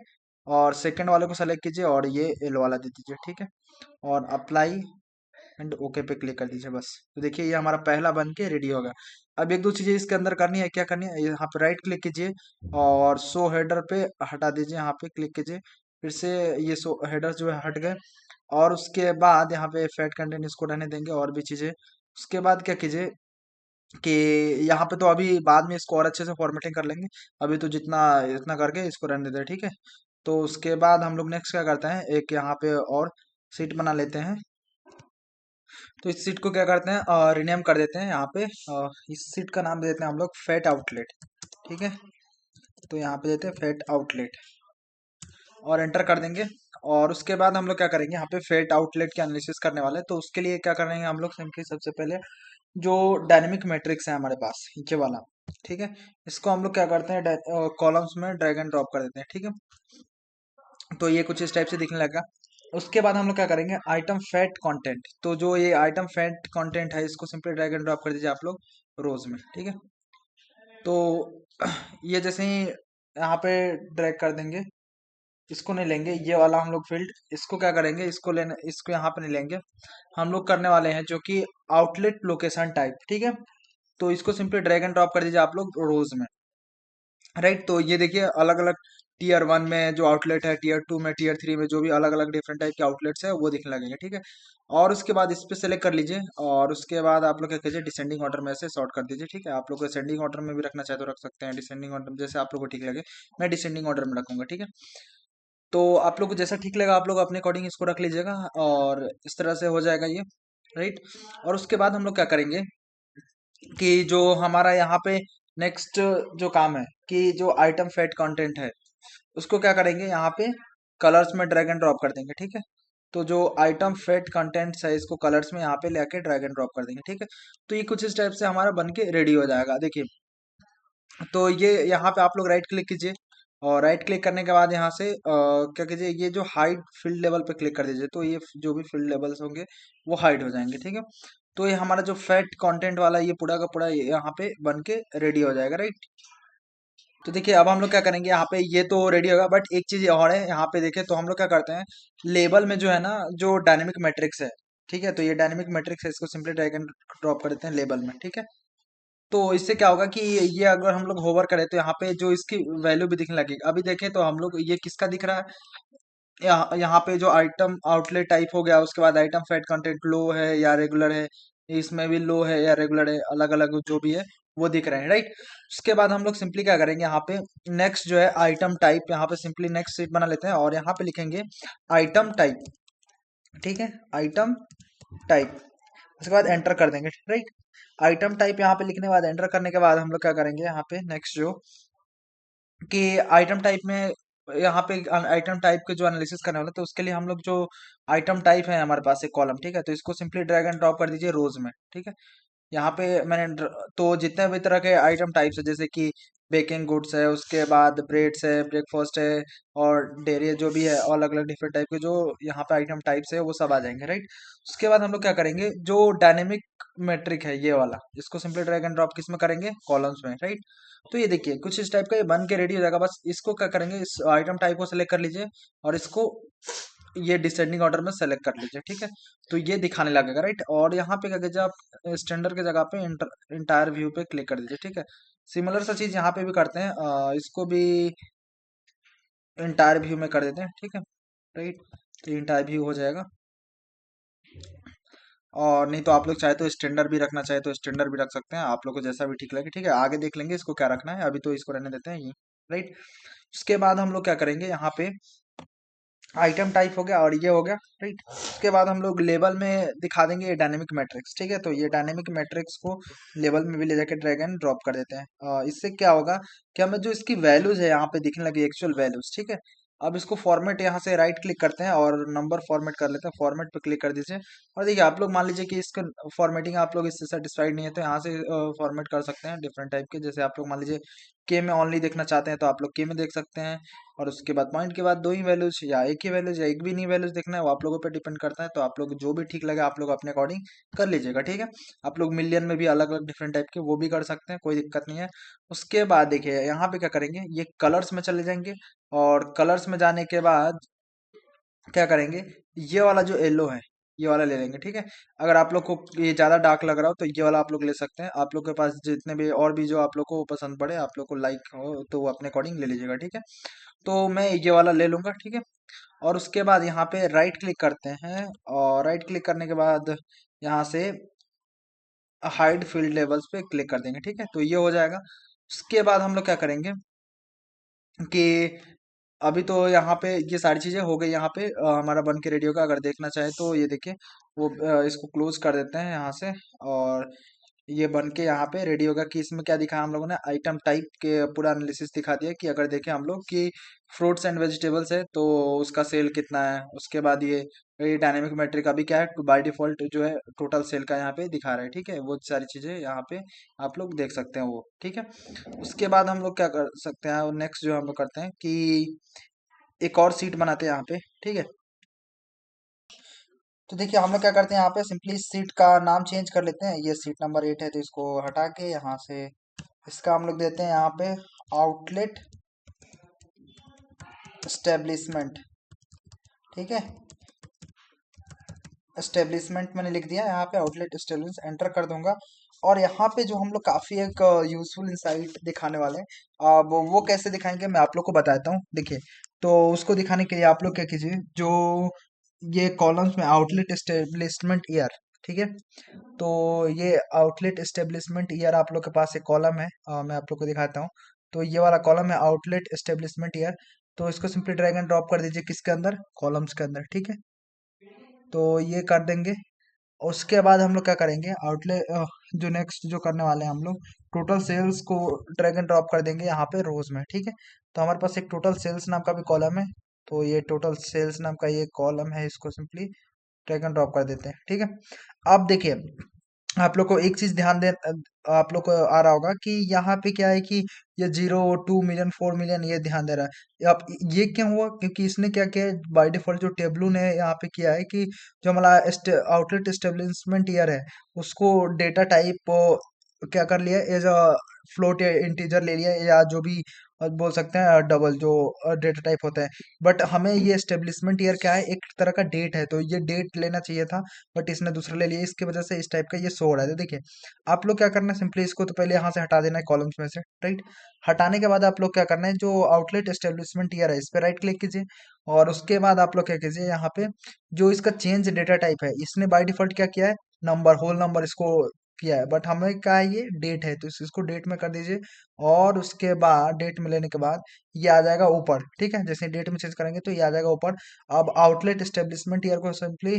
और सेकंड वाले को सेलेक्ट कीजिए और ये येलो वाला दे दीजिए, ठीक है। और अप्लाई एंड ओके पे क्लिक कर दीजिए, बस। तो देखिए ये हमारा पहला बन के रेडी होगा। अब एक दो चीजें इसके अंदर करनी है, क्या करनी है, यहाँ पे राइट क्लिक कीजिए, और शो हेडर पे हटा दीजिए, यहाँ पे क्लिक कीजिए, फिर से ये शो हेडर जो है हट गए। और उसके बाद यहाँ पे फैट कंटेंट इसको रहने देंगे, और भी चीजें। उसके बाद क्या कीजिए कि यहाँ पे तो अभी बाद में इसको और अच्छे से फॉर्मेटिंग कर लेंगे, अभी तो जितना इतना करके इसको रहने देते हैं, ठीक है। तो उसके बाद हम लोग नेक्स्ट क्या करते हैं, एक यहाँ पे और सीट बना लेते हैं। तो इस सीट को क्या करते हैं, रिनेम कर देते हैं, यहाँ पे इस सीट का नाम दे देते हैं हम लोग फैट आउटलेट, ठीक है। तो यहाँ पे देते हैं फैट आउटलेट, और एंटर कर देंगे। और उसके बाद हम लोग क्या करेंगे, यहाँ पे फैट आउटलेट के एनालिसिस करने वाले हैं, तो उसके लिए क्या करेंगे हम लोग, सिंपली सबसे पहले जो डायनेमिक मैट्रिक्स है हमारे पास ये वाला, ठीक है, इसको हम लोग क्या करते हैं, कॉलम्स में ड्रैग एंड ड्रॉप कर देते हैं, ठीक है। तो ये कुछ इस टाइप से दिखने लगा। उसके बाद हम लोग क्या करेंगे, आइटम फैट कंटेंट, तो जो ये आइटम फैट कंटेंट है इसको सिंपली ड्रैग एंड ड्रॉप कर दीजिए आप लोग रोज में, ठीक है। तो ये जैसे ही यहाँ पे ड्रैग कर देंगे, इसको नहीं लेंगे, ये वाला हम लोग फील्ड, इसको क्या करेंगे, इसको लेने, इसको यहाँ पे नहीं लेंगे, हम लोग करने वाले हैं जो कि आउटलेट लोकेशन टाइप, ठीक है। तो इसको सिंपली ड्रैग एंड ड्रॉप कर दीजिए आप लोग रोज में, राइट। तो ये देखिए अलग अलग टीयर 1 में जो आउटलेट है, टीयर 2 में, टीयर 3 में, जो भी अलग अलग डिफरेंट टाइप के आउटलेट्स है वो दिखने लगेंगे, ठीक है। और उसके बाद इस पे सेलेक्ट कर लीजिए, और उसके बाद आप लोग क्या कीजिए, डिसेंडिंग ऑर्डर में से सॉर्ट कर दीजिए, ठीक है। आप लोग को असेंडिंग ऑर्डर में भी रखना चाहे तो रख सकते हैं, डिसेंडिंग ऑर्डर जैसे आप लोग को ठीक लगे। मैं डिसेंडिंग ऑर्डर में रखूंगा, ठीक है। तो आप लोग को जैसा ठीक लगा आप लोग अपने अकॉर्डिंग इसको रख लीजिएगा, और इस तरह से हो जाएगा ये, राइट। और उसके बाद हम लोग क्या करेंगे कि जो हमारा यहाँ पे नेक्स्ट जो काम है, कि जो आइटम फेट कंटेंट है उसको क्या करेंगे, यहाँ पे कलर्स में ड्रैग एंड ड्रॉप कर देंगे, ठीक है। तो जो आइटम फेट कंटेंट्स है इसको कलर्स में यहाँ पे लेके ड्रैग एंड ड्रॉप कर देंगे, ठीक है। तो ये कुछ इस टाइप से हमारा बन के रेडी हो जाएगा, देखिए। तो ये यहाँ पे आप लोग राइट क्लिक कीजिए, और राइट क्लिक करने के बाद यहाँ से क्या कीजिए, ये जो हाइड फील्ड लेवल पे क्लिक कर दीजिए, तो ये जो भी फील्ड लेवल्स होंगे वो हाइड हो जाएंगे, ठीक है। तो ये हमारा जो फैट कंटेंट वाला ये पूरा का पूरा यहाँ पे बन के रेडी हो जाएगा, राइट। तो देखिए अब हम लोग क्या करेंगे, यहाँ पे ये तो रेडी होगा, बट एक चीज और है, यहाँ पे देखें तो हम लोग क्या करते हैं, लेबल में जो है ना, जो डायनेमिक मैट्रिक्स है ठीक है, तो ये डायनेमिक मैट्रिक्स है, इसको सिंपली ड्रैग एंड ड्रॉप कर देते हैं लेबल में। ठीक है, तो इससे क्या होगा कि ये अगर हम लोग होवर करें तो यहाँ पे जो इसकी वैल्यू भी दिखने लगेगी। अभी देखें तो हम लोग ये किसका दिख रहा है, यहाँ यहाँ पे जो आइटम आउटलेट टाइप हो गया, उसके बाद आइटम फैट कंटेंट लो है या रेगुलर है, इसमें भी लो है या रेगुलर है, अलग अलग जो भी है वो दिख रहे हैं, राइट। उसके बाद हम लोग सिंपली क्या करेंगे, यहाँ पे नेक्स्ट जो है आइटम टाइप, यहाँ पे सिंपली नेक्स्ट सीट बना लेते हैं और यहाँ पे लिखेंगे आइटम टाइप। ठीक है, आइटम टाइप, उसके बाद एंटर कर देंगे, राइट। आइटम टाइप यहाँ पे लिखने के बाद एंटर करने के बाद हम लोग क्या करेंगे, यहाँ पे नेक्स्ट जो कि आइटम टाइप में, यहाँ पे आइटम टाइप के जो एनालिसिस करने वाले तो उसके लिए हम लोग जो आइटम टाइप है हमारे पास एक कॉलम, ठीक है, तो इसको सिंपली ड्रैग एंड ड्रॉप कर दीजिए रोज में। ठीक है, यहाँ पे मैंने तो जितने भी तरह के आइटम टाइप्स है, जैसे कि बेकिंग गुड्स है, उसके बाद ब्रेड्स है, ब्रेकफास्ट है और डेयरी जो भी है, अलग अलग डिफरेंट टाइप के जो यहाँ पे आइटम टाइप्स है वो सब आ जाएंगे, राइट। उसके बाद हम लोग क्या करेंगे, जो डायनेमिक मेट्रिक है ये वाला, इसको सिंपली ड्रैग एंड ड्रॉप किस में करेंगे, कॉलम्स में, राइट। तो ये देखिए कुछ इस टाइप का ये बन के रेडी हो जाएगा। बस इसको क्या करेंगे, इस आइटम टाइप को सेलेक्ट कर लीजिए और इसको ये डिसेंडिंग ऑर्डर में सेलेक्ट कर लीजिए। ठीक है, तो ये दिखाने लगेगा, राइट। और यहाँ पे क्या कीजिए, आप स्टैंडर्ड की जगह पे इंटायर व्यू पे क्लिक कर दीजिए। ठीक है, सिमिलर सा चीज यहाँ पे भी करते हैं, इसको भी इंटायर व्यू में कर देते हैं। ठीक है, राइट, तो इंटायर व्यू हो जाएगा। और नहीं तो आप लोग चाहे तो स्टैंडर्ड भी रखना चाहे तो स्टैंडर्ड भी रख सकते हैं, आप लोग को जैसा भी ठीक लगे। ठीक है, आगे देख लेंगे इसको क्या रखना है, अभी तो इसको रहने देते हैं ये, राइट। उसके बाद हम लोग क्या करेंगे, यहाँ पे आइटम टाइप हो गया और ये हो गया, राइट। उसके बाद हम लोग लेबल में दिखा देंगे ये डायनेमिक मैट्रिक्स। ठीक है, तो ये डायनेमिक मैट्रिक्स को लेबल में भी ले जाके ड्रैग एंड ड्रॉप कर देते हैं। इससे क्या होगा कि हमें जो इसकी वैल्यूज है यहाँ पे दिखने लगी, एक्चुअल वैल्यूज। ठीक है, अब इसको फॉर्मेट यहाँ से राइट क्लिक करते हैं और नंबर फॉर्मेट कर लेते हैं, फॉर्मेट पे क्लिक कर दीजिए। और देखिए आप लोग मान लीजिए कि इसका फॉर्मेटिंग आप लोग इससे सेटिस्फाइड नहीं है तो यहाँ से फॉर्मेट कर सकते हैं डिफरेंट टाइप के। जैसे आप लोग मान लीजिए के में ओनली देखना चाहते हैं तो आप लोग के में देख सकते हैं, और उसके बाद पॉइंट के बाद दो ही वैल्यूज या एक ही वैल्यूज या एक भी नहीं वैल्यूज देखना है, वो आप लोगों पे डिपेंड करता है। तो आप लोग जो भी ठीक लगे आप लोग अपने अकॉर्डिंग कर लीजिएगा। ठीक है, आप लोग मिलियन में भी अलग अलग डिफरेंट टाइप के वो भी कर सकते हैं, कोई दिक्कत नहीं है। उसके बाद देखिए यहाँ पे क्या करेंगे, ये कलर्स में चले जाएंगे और कलर्स में जाने के बाद क्या करेंगे, ये वाला जो येलो है ये वाला ले लेंगे। ठीक है, अगर आप लोग को ये ज्यादा डार्क लग रहा हो तो ये वाला आप लोग ले सकते हैं, आप लोग के पास जितने भी और भी जो आप लोग को पसंद पड़े, आप लोग को लाइक हो तो वो अपने अकॉर्डिंग ले लीजिएगा। ठीक है, तो मैं ये वाला ले लूंगा। ठीक है, और उसके बाद यहाँ पे राइट क्लिक करते हैं और राइट क्लिक करने के बाद यहाँ से हाइड फील्ड लेबल्स पे क्लिक कर देंगे। ठीक है, तो ये हो जाएगा। उसके बाद हम लोग क्या करेंगे कि अभी तो यहाँ पे ये सारी चीजें हो गई, यहाँ पे हमारा बन के रेडी होगा। अगर देखना चाहे तो ये देखिए वो इसको क्लोज कर देते हैं यहाँ से, और ये बन के यहाँ पे रेडी होगा। कि इसमें क्या दिखा हम लोगों ने, आइटम टाइप के पूरा एनालिसिस दिखा दिया कि अगर देखें हम लोग कि फ्रूट्स एंड वेजिटेबल्स है तो उसका सेल कितना है। उसके बाद ये डायनेमिक मेट्रिक अभी क्या है, बाय डिफॉल्ट जो है टोटल सेल का यहाँ पे दिखा रहा है। ठीक है, वो सारी चीजें यहाँ पे आप लोग देख सकते हैं वो। ठीक है, उसके बाद हम लोग क्या कर सकते हैं, नेक्स्ट जो हम लोग करते हैं कि एक और सीट बनाते हैं यहाँ पे। ठीक है, तो देखिए हम लोग क्या करते हैं, यहाँ पे सिंपली सीट का नाम चेंज कर लेते हैं। ये सीट नंबर 8 है तो इसको हटा के यहाँ से इसका हम लोग देते हैं यहाँ पे आउटलेट एस्टेब्लिशमेंट। ठीक है, एस्टेब्लिशमेंट मैंने लिख दिया, यहाँ पे आउटलेट एस्टेब्लिश एंटर कर दूंगा। और यहाँ पे जो हम लोग काफी एक यूजफुल इंसाइट दिखाने वाले हैं, वो कैसे दिखाएंगे मैं आप लोग को बताता हूँ। देखिए, तो उसको दिखाने के लिए आप लोग क्या कीजिए, जो ये कॉलम्स में आउटलेट एस्टेब्लिशमेंट ईयर, ठीक है, तो ये आउटलेट एस्टेब्लिशमेंट ईयर आप लोग के पास एक कॉलम है, मैं आप लोग को दिखाता हूँ। तो ये वाला कॉलम है आउटलेट एस्टेब्लिशमेंट ईयर, तो इसको सिंपली ड्रैग एंड ड्रॉप कर दीजिए किसके अंदर, कॉलम्स के अंदर। ठीक है, तो ये कर देंगे। उसके बाद हम लोग क्या करेंगे, आउटलेट जो नेक्स्ट जो करने वाले हैं हम लोग, टोटल सेल्स को ड्रैग एंड ड्रॉप कर देंगे यहाँ पे रोज में। ठीक है, तो हमारे पास एक टोटल सेल्स नाम का भी कॉलम है, तो ये टोटल सेल्स नाम का ये कॉलम है, इसको सिंपली ड्रैग एंड ड्रॉप कर देते हैं। ठीक है, अब देखिए आप लोग को एक चीज ध्यान दे, आप लोग को आ रहा होगा कि यहाँ पे क्या है कि ये 0, 2 मिलियन 4 मिलियन ये ध्यान दे रहा है। अब ये क्यों हुआ, क्योंकि इसने क्या किया है, बाय डिफॉल्ट जो टेबलू ने यहाँ पे किया है कि जो हमारा आउटलेट एस्टेब्लिशमेंट ईयर है उसको डेटा टाइप क्या कर लिया, एज अ फ्लोट या इंटीजर ले लिया, या जो भी बोल सकते हैं डबल जो डेटा टाइप होता है। बट हमें ये एस्टेब्लिशमेंट ईयर क्या है, एक तरह का डेट है, तो ये डेट लेना चाहिए था, बट इसने दूसरा ले लिया, इसकी वजह से इस टाइप का ये शो हो रहा है। तो देखिए आप लोग क्या करना है, सिंपली इसको तो पहले यहाँ से हटा देना है कॉलम्स में से, राइट। हटाने के बाद आप लोग क्या करना है, जो आउटलेट एस्टेब्लिशमेंट ईयर है इस पर राइट क्लिक कीजिए, और उसके बाद आप लोग क्या कीजिए, यहाँ पे जो इसका चेंज डेटा टाइप है, इसने बाय डिफॉल्ट क्या किया है, नंबर, होल नंबर इसको किया है, बट हमें क्या है, ये डेट है, तो इसको डेट में कर दीजिए। और उसके बाद डेट में लेने के बाद ये आ जाएगा ऊपर, ठीक है, जैसे डेट में चेंज करेंगे तो ये आ जाएगा ऊपर। अब आउटलेट एस्टेब्लिशमेंट ईयर को सिंपली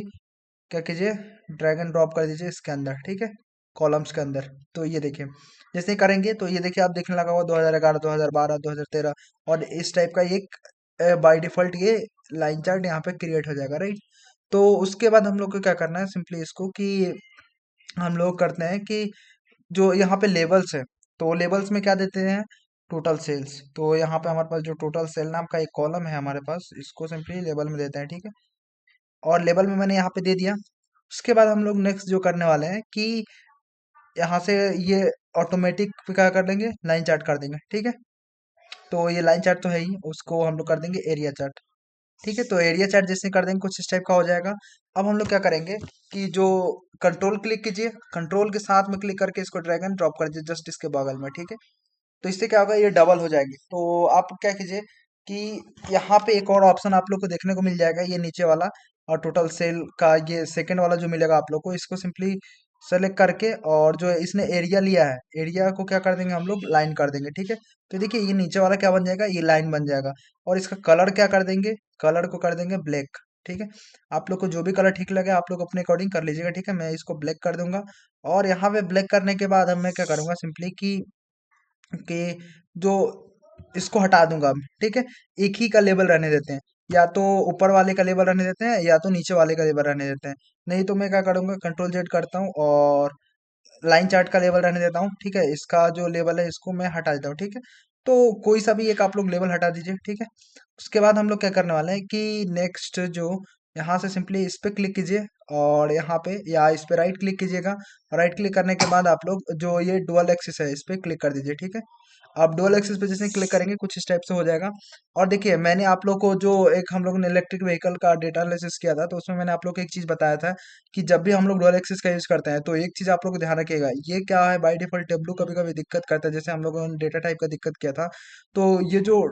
क्या कीजिए, ड्रैग एंड ड्रॉप कर दीजिए इसके अंदर, ठीक है, कॉलम्स के अंदर। तो ये देखिए जैसे ही करेंगे तो ये देखिए आप देखने लगा हुआ 2011, 2012, 2013, और इस टाइप का एक बाय डिफॉल्ट ये लाइन चार्ट यहाँ पे क्रिएट हो जाएगा, राइट। तो उसके बाद हम लोग को क्या करना है, सिंपली इसको कि हम लोग करते हैं कि जो यहाँ पे लेबल्स है, तो लेबल्स में क्या देते हैं, टोटल सेल्स। तो यहाँ पे हमारे पास जो टोटल सेल नाम का एक कॉलम है हमारे पास, इसको सिंपली लेबल में देते हैं, ठीक है। और लेबल में मैंने यहाँ पे दे दिया। उसके बाद हम लोग नेक्स्ट जो करने वाले हैं कि यहाँ से ये ऑटोमेटिक क्या कर देंगे, लाइन चार्ट कर देंगे, ठीक है। तो ये लाइन चार्ट तो है ही, उसको हम लोग कर देंगे एरिया चार्ट, ठीक है। तो एरिया चार्ट जैसे कर देंगे कुछ इस टाइप का हो जाएगा। अब हम लोग क्या करेंगे कि जो कंट्रोल क्लिक कीजिए, कंट्रोल के साथ में क्लिक करके इसको ड्रैग एंड ड्रॉप कर दीजिए जस्ट इसके बगल में, ठीक है। तो इससे क्या होगा, ये डबल हो जाएगी। तो आप क्या कीजिए कि यहाँ पे एक और ऑप्शन आप लोग को देखने को मिल जाएगा, ये नीचे वाला, और टोटल सेल का ये सेकंड वाला जो मिलेगा आप लोग को, इसको सिंपली सेलेक्ट करके, और जो इसने एरिया लिया है, एरिया को क्या कर देंगे हम लोग, लाइन कर देंगे, ठीक है। तो देखिए ये नीचे वाला क्या बन जाएगा, ये लाइन बन जाएगा। और इसका कलर क्या कर देंगे, कलर को कर देंगे ब्लैक, ठीक है। आप लोग को जो भी कलर ठीक लगे आप लोग अपने अकॉर्डिंग कर लीजिएगा, ठीक है। मैं इसको ब्लैक कर दूंगा। और यहाँ पे ब्लैक करने के बाद अब मैं क्या करूंगा, सिंपली कि जो इसको हटा दूंगा अब, ठीक है। एक ही का लेबल रहने देते हैं, या तो ऊपर वाले का लेबल रहने देते हैं, या तो नीचे वाले का लेबल रहने देते हैं। नहीं तो मैं क्या करूंगा, कंट्रोल जेड करता हूँ और लाइन चार्ट का लेबल रहने देता हूँ, ठीक है। इसका जो लेबल है इसको मैं हटा देता हूँ, ठीक है। तो कोई सा भी एक आप लोग लेबल हटा दीजिए, ठीक है। उसके बाद हम लोग क्या करने वाले हैं कि नेक्स्ट जो यहाँ से सिंपली इस पे क्लिक कीजिए, और यहाँ पे या इस पे राइट क्लिक कीजिएगा। राइट क्लिक करने के बाद आप लोग जो ये डुअल एक्सिस है इस पे क्लिक कर दीजिए, ठीक है। आप डुअल एक्सिस पे जैसे क्लिक करेंगे कुछ इस टाइप से हो जाएगा। और देखिए मैंने आप लोग को जो एक हम लोग ने इलेक्ट्रिक व्हीकल का डेटा एनालिसिस किया था, तो उसमें मैंने आप लोग को एक चीज बताया था कि जब भी हम लोग डुअल एक्सिस का यूज करते हैं तो एक चीज आप लोग को ध्यान रखिएगा, ये क्या है, बाय डिफॉल्ट टेब्लू कभी कभी दिक्कत करता है, जैसे हम लोगों ने डेटा टाइप का दिक्कत किया था। तो ये जो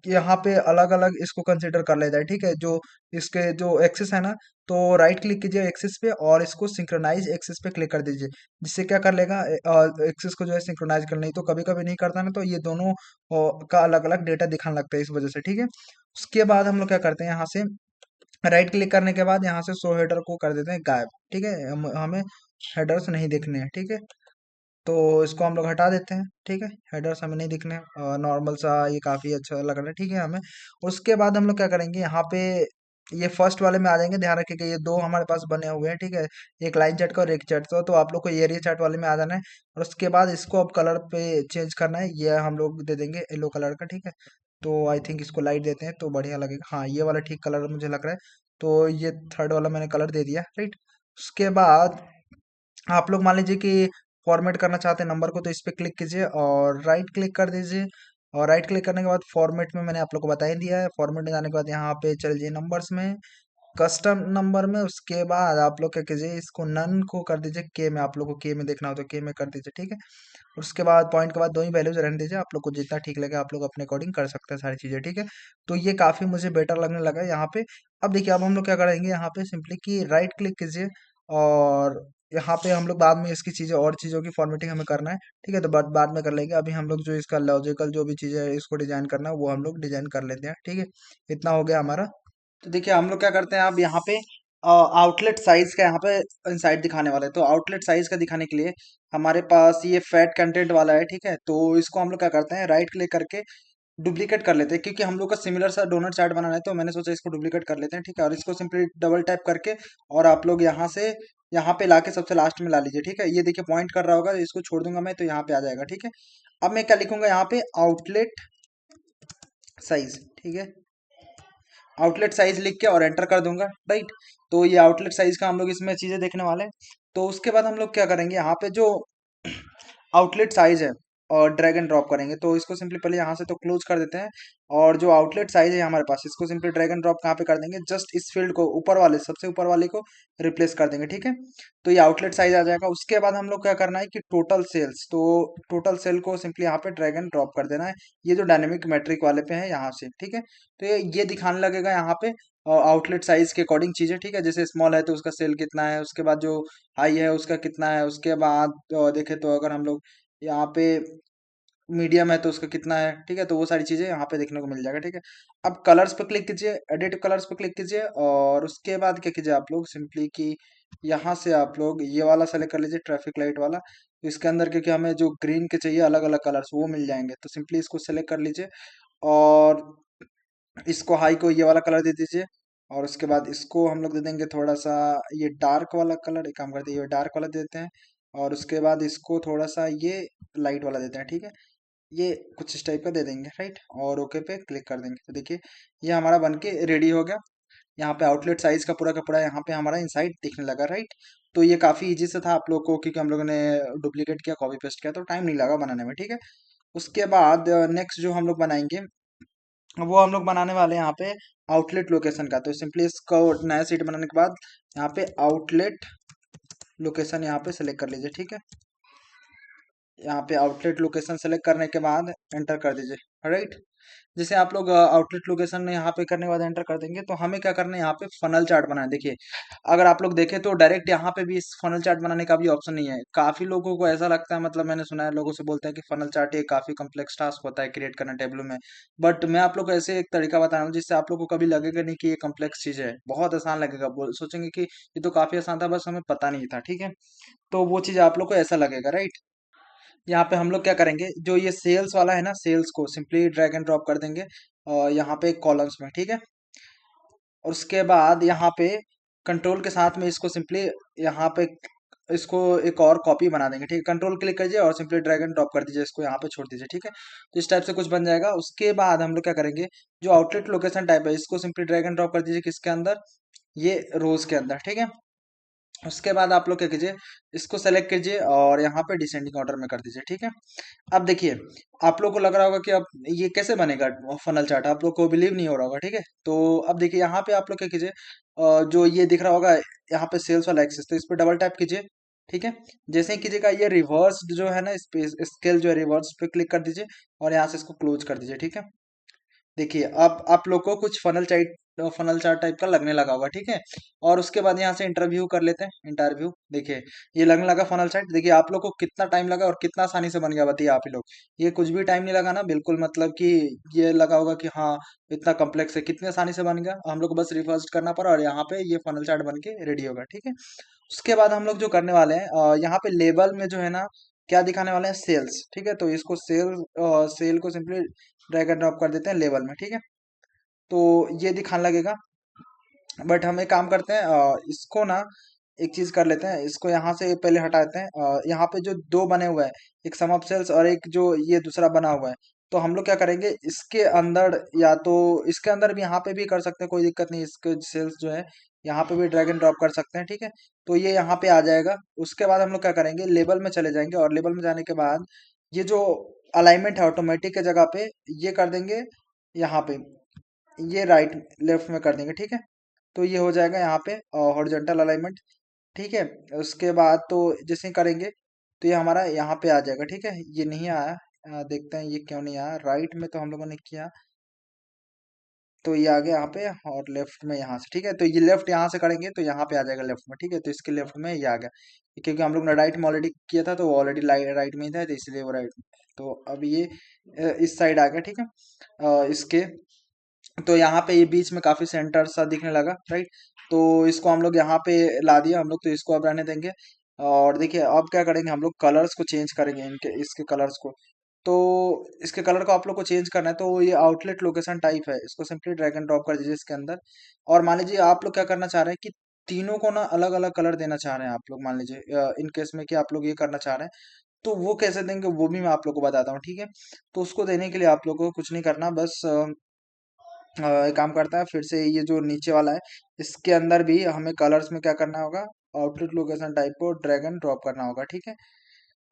यहाँ पे अलग अलग इसको कंसिडर कर लेता है, ठीक है। जो इसके जो एक्सिस है ना, तो राइट क्लिक कीजिए एक्सिस पे और इसको सिंक्रोनाइज एक्सिस पे क्लिक कर दीजिए, जिससे क्या कर लेगा, एक्सिस को जो है सिंक्रोनाइज कर, नहीं तो कभी कभी नहीं करता ना, तो ये दोनों का अलग अलग डेटा दिखाने लगता है इस वजह से, ठीक है। उसके बाद हम लोग क्या करते हैं, यहाँ से राइट क्लिक करने के बाद यहाँ से शो हेडर को कर देते हैं गायब, ठीक है। हमें हेडर्स नहीं दिखने हैं, ठीक है। तो इसको हम लोग हटा देते हैं, ठीक है। हेडर्स हमें नहीं दिखने, नॉर्मल सा ये काफ़ी अच्छा लग रहा है, ठीक है हमें। उसके बाद हम लोग क्या करेंगे, यहाँ पे ये फर्स्ट वाले में आ जाएंगे, ध्यान रखिएगा ये दो हमारे पास बने हुए हैं, ठीक है। एक लाइन चार्ट का और एक चार्ट का, तो आप लोग को एरिया चार्ट वाले में आ जाना है। और उसके बाद इसको अब कलर पे चेंज करना है, ये हम लोग दे देंगे येलो कलर का, ठीक है। तो आई थिंक इसको लाइट देते हैं तो बढ़िया लगेगा, हाँ ये वाला ठीक कलर मुझे लग रहा है। तो ये थर्ड वाला मैंने कलर दे दिया, राइट। उसके बाद आप लोग मान लीजिए कि फॉर्मेट करना चाहते हैं नंबर को, तो इस पे क्लिक कीजिए और राइट क्लिक कर दीजिए। और राइट क्लिक करने के बाद फॉर्मेट में मैंने आप लोग को बता ही दिया है, फॉर्मेट में जाने के बाद यहाँ पे चल जाइए नंबर्स में, कस्टम नंबर में। उसके बाद आप लोग क्या कीजिए, इसको नन को कर दीजिए के में, आप लोग को के में देखना हो तो के में कर दीजिए, ठीक है। उसके बाद पॉइंट के बाद दो ही वैल्यूज रहने दीजिए, आप लोग को जितना ठीक लगे आप लोग अपने अकॉर्डिंग कर सकते हैं सारी चीज़ें, ठीक है। तो ये काफ़ी मुझे बेटर लगने लगा यहाँ पे। अब देखिए अब हम लोग क्या करेंगे, यहाँ पे सिंपली कि राइट क्लिक कीजिए, और यहाँ पे हम लोग बाद में इसकी चीज़ें और चीज़ों की फॉर्मेटिंग हमें करना है, ठीक है। तो बाद में कर लेंगे, अभी हम लोग जो इसका लॉजिकल जो भी चीज़ें है इसको डिजाइन करना है वो हम लोग डिजाइन कर लेते हैं, ठीक है। इतना हो गया हमारा। तो देखिए हम लोग क्या करते हैं, अब यहाँ पे आउटलेट साइज का यहाँ पे इनसाइड दिखाने वाला है। तो आउटलेट साइज का दिखाने के लिए हमारे पास ये फैट कंटेंट वाला है, ठीक है। तो इसको हम लोग क्या करते हैं, राइट क्लिक करके डुप्लीकेट कर लेते हैं, क्योंकि हम लोग का सिमिलर सा डोनट चार्ट बनाना है, तो मैंने सोचा इसको डुप्लीकेट कर लेते हैं, ठीक है। और इसको सिंपली डबल टैप करके और आप लोग यहाँ से यहाँ पे लाके सबसे लास्ट में ला लीजिए, ठीक है। ये देखिए पॉइंट कर रहा होगा, इसको छोड़ दूंगा मैं तो यहाँ पे आ जाएगा, ठीक है। अब मैं क्या लिखूंगा यहाँ पे, आउटलेट साइज, ठीक है। आउटलेट साइज लिख के और एंटर कर दूंगा, राइट। तो ये आउटलेट साइज का हम लोग इसमें चीजें देखने वाले हैं। तो उसके बाद हम लोग क्या करेंगे, यहाँ पे जो आउटलेट साइज है और ड्रैग एंड ड्रॉप करेंगे। तो इसको सिंपली पहले यहाँ से तो क्लोज कर देते हैं, और जो आउटलेट साइज है हमारे पास, इसको सिंपली ड्रैग एंड ड्रॉप कहाँ पे कर देंगे, जस्ट इस फील्ड को ऊपर वाले, सबसे ऊपर वाले को रिप्लेस कर देंगे, ठीक है। तो ये आउटलेट साइज आ जाएगा। उसके बाद हम लोग क्या करना है कि टोटल सेल्स, तो टोटल सेल को सिंपली यहाँ पे ड्रैग एंड ड्रॉप कर देना है, ये जो डायनेमिक मेट्रिक वाले पे है यहाँ से, ठीक है। तो ये दिखाने लगेगा यहाँ पे आउटलेट साइज के अकॉर्डिंग चीजें, ठीक है। जैसे स्मॉल है तो उसका सेल कितना है, उसके बाद जो हाई है उसका कितना है, उसके बाद देखे तो अगर हम लोग यहाँ पे मीडियम है तो उसका कितना है, ठीक है। तो वो सारी चीजें यहाँ पे देखने को मिल जाएगा, ठीक है। अब कलर्स पे क्लिक कीजिए, एडिट कलर्स पे क्लिक कीजिए, और उसके बाद क्या कीजिए आप लोग सिंपली कि यहाँ से आप लोग ये वाला सेलेक्ट कर लीजिए, ट्रैफिक लाइट वाला। तो इसके अंदर क्योंकि हमें जो ग्रीन के चाहिए अलग अलग कलर्स वो मिल जाएंगे, तो सिंपली इसको सेलेक्ट कर लीजिए, और इसको हाई को ये वाला कलर दे दीजिए। और उसके बाद इसको हम लोग दे देंगे थोड़ा सा ये डार्क वाला कलर, एक काम करते हैं ये डार्क वाला दे देते हैं। और उसके बाद इसको थोड़ा सा ये लाइट वाला देते हैं, ठीक है। ये कुछ इस टाइप का दे देंगे, राइट, और ओके पे क्लिक कर देंगे। तो देखिए ये हमारा बनके रेडी हो गया। यहाँ पे आउटलेट साइज का पूरा यहाँ पे हमारा इनसाइड दिखने लगा, राइट। तो ये काफी इजी से था आप लोग को, क्योंकि हम लोगों ने डुप्लीकेट किया, कॉपी पेस्ट किया, तो टाइम नहीं लगा बनाने में, ठीक है। उसके बाद नेक्स्ट जो हम लोग बनाएंगे वो हम लोग बनाने वाले हैं यहाँ पे आउटलेट लोकेशन का। तो सिंपली इसको नया सीट बनाने के बाद यहाँ पे आउटलेट लोकेशन यहाँ पे सेलेक्ट कर लीजिए, ठीक है। यहाँ पे आउटलेट लोकेशन सेलेक्ट करने के बाद एंटर कर दीजिए, राइट। जैसे आप लोग आउटलेट लोकेशन में यहाँ पे करने के बाद एंटर कर देंगे, तो हमें क्या करना है यहाँ पे फनल चार्ट बनाना है। देखिए अगर आप लोग देखें तो डायरेक्ट यहाँ पे भी इस फनल चार्ट बनाने का भी ऑप्शन नहीं है। काफी लोगों को ऐसा लगता है, मतलब मैंने सुना है लोगों से बोलते हैं कि फनल चार्ट ये काफी कम्प्लेक्स टास्क होता है क्रिएट करना टेबलो में। बट मैं आप लोग को ऐसे एक तरीका बता रहा हूँ जिससे आप लोग को कभी लगेगा नहीं कि ये कम्प्लेक्स चीज है, बहुत आसान लगेगा, बोल सोचेंगे कि ये तो काफी आसान था, बस हमें पता नहीं था, ठीक है। तो वो चीज आप लोग को ऐसा लगेगा, राइट। यहाँ पे हम लोग क्या करेंगे, जो ये सेल्स वाला है ना, सेल्स को सिंपली ड्रैग एंड ड्रॉप कर देंगे और यहाँ पे कॉलम्स में, ठीक है। और उसके बाद यहाँ पे कंट्रोल के साथ में इसको सिंपली यहाँ पे इसको एक और कॉपी बना देंगे, ठीक है। कंट्रोल क्लिक कीजिए और सिंपली ड्रैग एंड ड्रॉप कर दीजिए, इसको यहाँ पे छोड़ दीजिए, ठीक है। तो इस टाइप से कुछ बन जाएगा। उसके बाद हम लोग क्या करेंगे, जो आउटलेट लोकेशन टाइप है इसको सिंपली ड्रैग एंड ड्रॉप कर दीजिए किसके अंदर, ये रोज के अंदर, ठीक है। उसके बाद आप लोग क्या कीजिए, इसको सेलेक्ट कीजिए और यहाँ पे डिसेंडिंग ऑर्डर में कर दीजिए, ठीक है। अब देखिए आप लोग को लग रहा होगा कि अब ये कैसे बनेगा फनल चार्ट, आप लोग को बिलीव नहीं हो रहा होगा, ठीक है। तो अब देखिए यहाँ पे आप लोग क्या कीजिए, जो ये दिख रहा होगा यहाँ पे सेल्स वाला एक्सेस, तो इस पे डबल टैप कीजिए, ठीक है। जैसे ही कीजिएगा ये रिवर्स जो है ना, इस पे स्केल जो है रिवर्स पे क्लिक कर दीजिए, और यहाँ से इसको क्लोज कर दीजिए, ठीक है। देखिए अब आप लोग को कुछ फनल चार्ट टाइप का लगने लगा होगा, ठीक है। और उसके बाद यहाँ से इंटरव्यू कर लेते हैं, इंटरव्यू। देखिए ये लगने लगा फनल चार्ट। देखिए आप लोग को कितना टाइम लगा और कितना आसानी से बन गया, बताइए आप ही लोग। ये कुछ भी टाइम नहीं लगा ना, बिल्कुल, मतलब कि ये लगा होगा कि हाँ इतना कम्प्लेक्स है, कितने आसानी से बन गया। हम लोग को बस रिवर्स करना पड़ा और यहाँ पे ये फनल चार्ट बन के रेडी होगा, ठीक है। उसके बाद हम लोग जो करने वाले हैं, यहाँ पे लेबल में जो है ना क्या दिखाने वाले हैं, सेल्स, ठीक है। तो इसको सेल को सिंपली ड्रैग एंड ड्रॉप कर देते हैं लेबल में, ठीक है। तो ये दिखाने लगेगा। बट हम एक काम करते हैं, इसको ना एक चीज कर लेते हैं, इसको यहाँ से पहले हटाते हैं। यहाँ पे जो दो बने हुए हैं, एक सम ऑफ सेल्स और एक जो ये दूसरा बना हुआ है, तो हम लोग क्या करेंगे इसके अंदर, या तो इसके अंदर भी यहाँ पे भी कर सकते हैं, कोई दिक्कत नहीं। इसके सेल्स जो है यहाँ पे भी ड्रैग एंड ड्रॉप कर सकते हैं, ठीक है। तो ये यहाँ पे आ जाएगा। उसके बाद हम लोग क्या करेंगे, लेबल में चले जाएंगे, और लेबल में जाने के बाद ये जो अलाइनमेंट है ऑटोमेटिक के जगह पे ये कर देंगे, यहाँ पे ये राइट लेफ्ट में कर देंगे, ठीक है। तो ये हो जाएगा यहाँ पे हॉरिजॉन्टल अलाइनमेंट, ठीक है। उसके बाद तो जैसे ही करेंगे तो ये हमारा यहाँ पे आ जाएगा, ठीक है। ये नहीं आया, देखते हैं ये क्यों नहीं आया। राइट में तो हम लोगों ने किया, तो ये आ गया यहाँ पे, और लेफ्ट में यहाँ से, ठीक है। तो ये लेफ्ट यहाँ से करेंगे तो यहाँ पे आ जाएगा लेफ्ट में, ठीक है। तो इसके लेफ्ट में ये आ गया, क्योंकि हम लोग ने राइट में ऑलरेडी किया था, तो वो ऑलरेडी राइट में ही था, तो इसलिए वो राइट। तो अब ये इस साइड आ गया, ठीक है। इसके तो यहाँ पे ये बीच में काफी सेंटर सा दिखने लगा, राइट। तो इसको हम लोग यहाँ पे ला दिया हम लोग, तो इसको अब रहने देंगे। और देखिए अब क्या करेंगे, हम लोग कलर्स को चेंज करेंगे, इनके इसके कलर्स को। तो इसके कलर को आप लोग को चेंज करना है, तो ये आउटलेट लोकेशन टाइप है, इसको सिंपली ड्रैग एंड ड्रॉप कर दीजिए इसके अंदर। और मान लीजिए आप लोग क्या करना चाह रहे हैं कि तीनों को ना अलग अलग कलर देना चाह रहे हैं आप लोग, मान लीजिए इन केस में कि आप लोग ये करना चाह रहे हैं, तो वो कैसे देंगे वो भी मैं आप लोग को बताता हूँ, ठीक है। तो उसको देने के लिए आप लोग को कुछ नहीं करना, बस एक काम करता है, फिर से ये जो नीचे वाला है इसके अंदर भी हमें कलर्स में क्या करना होगा, आउटलेट लोकेशन टाइप को ड्रैग एंड ड्रॉप करना होगा, ठीक है।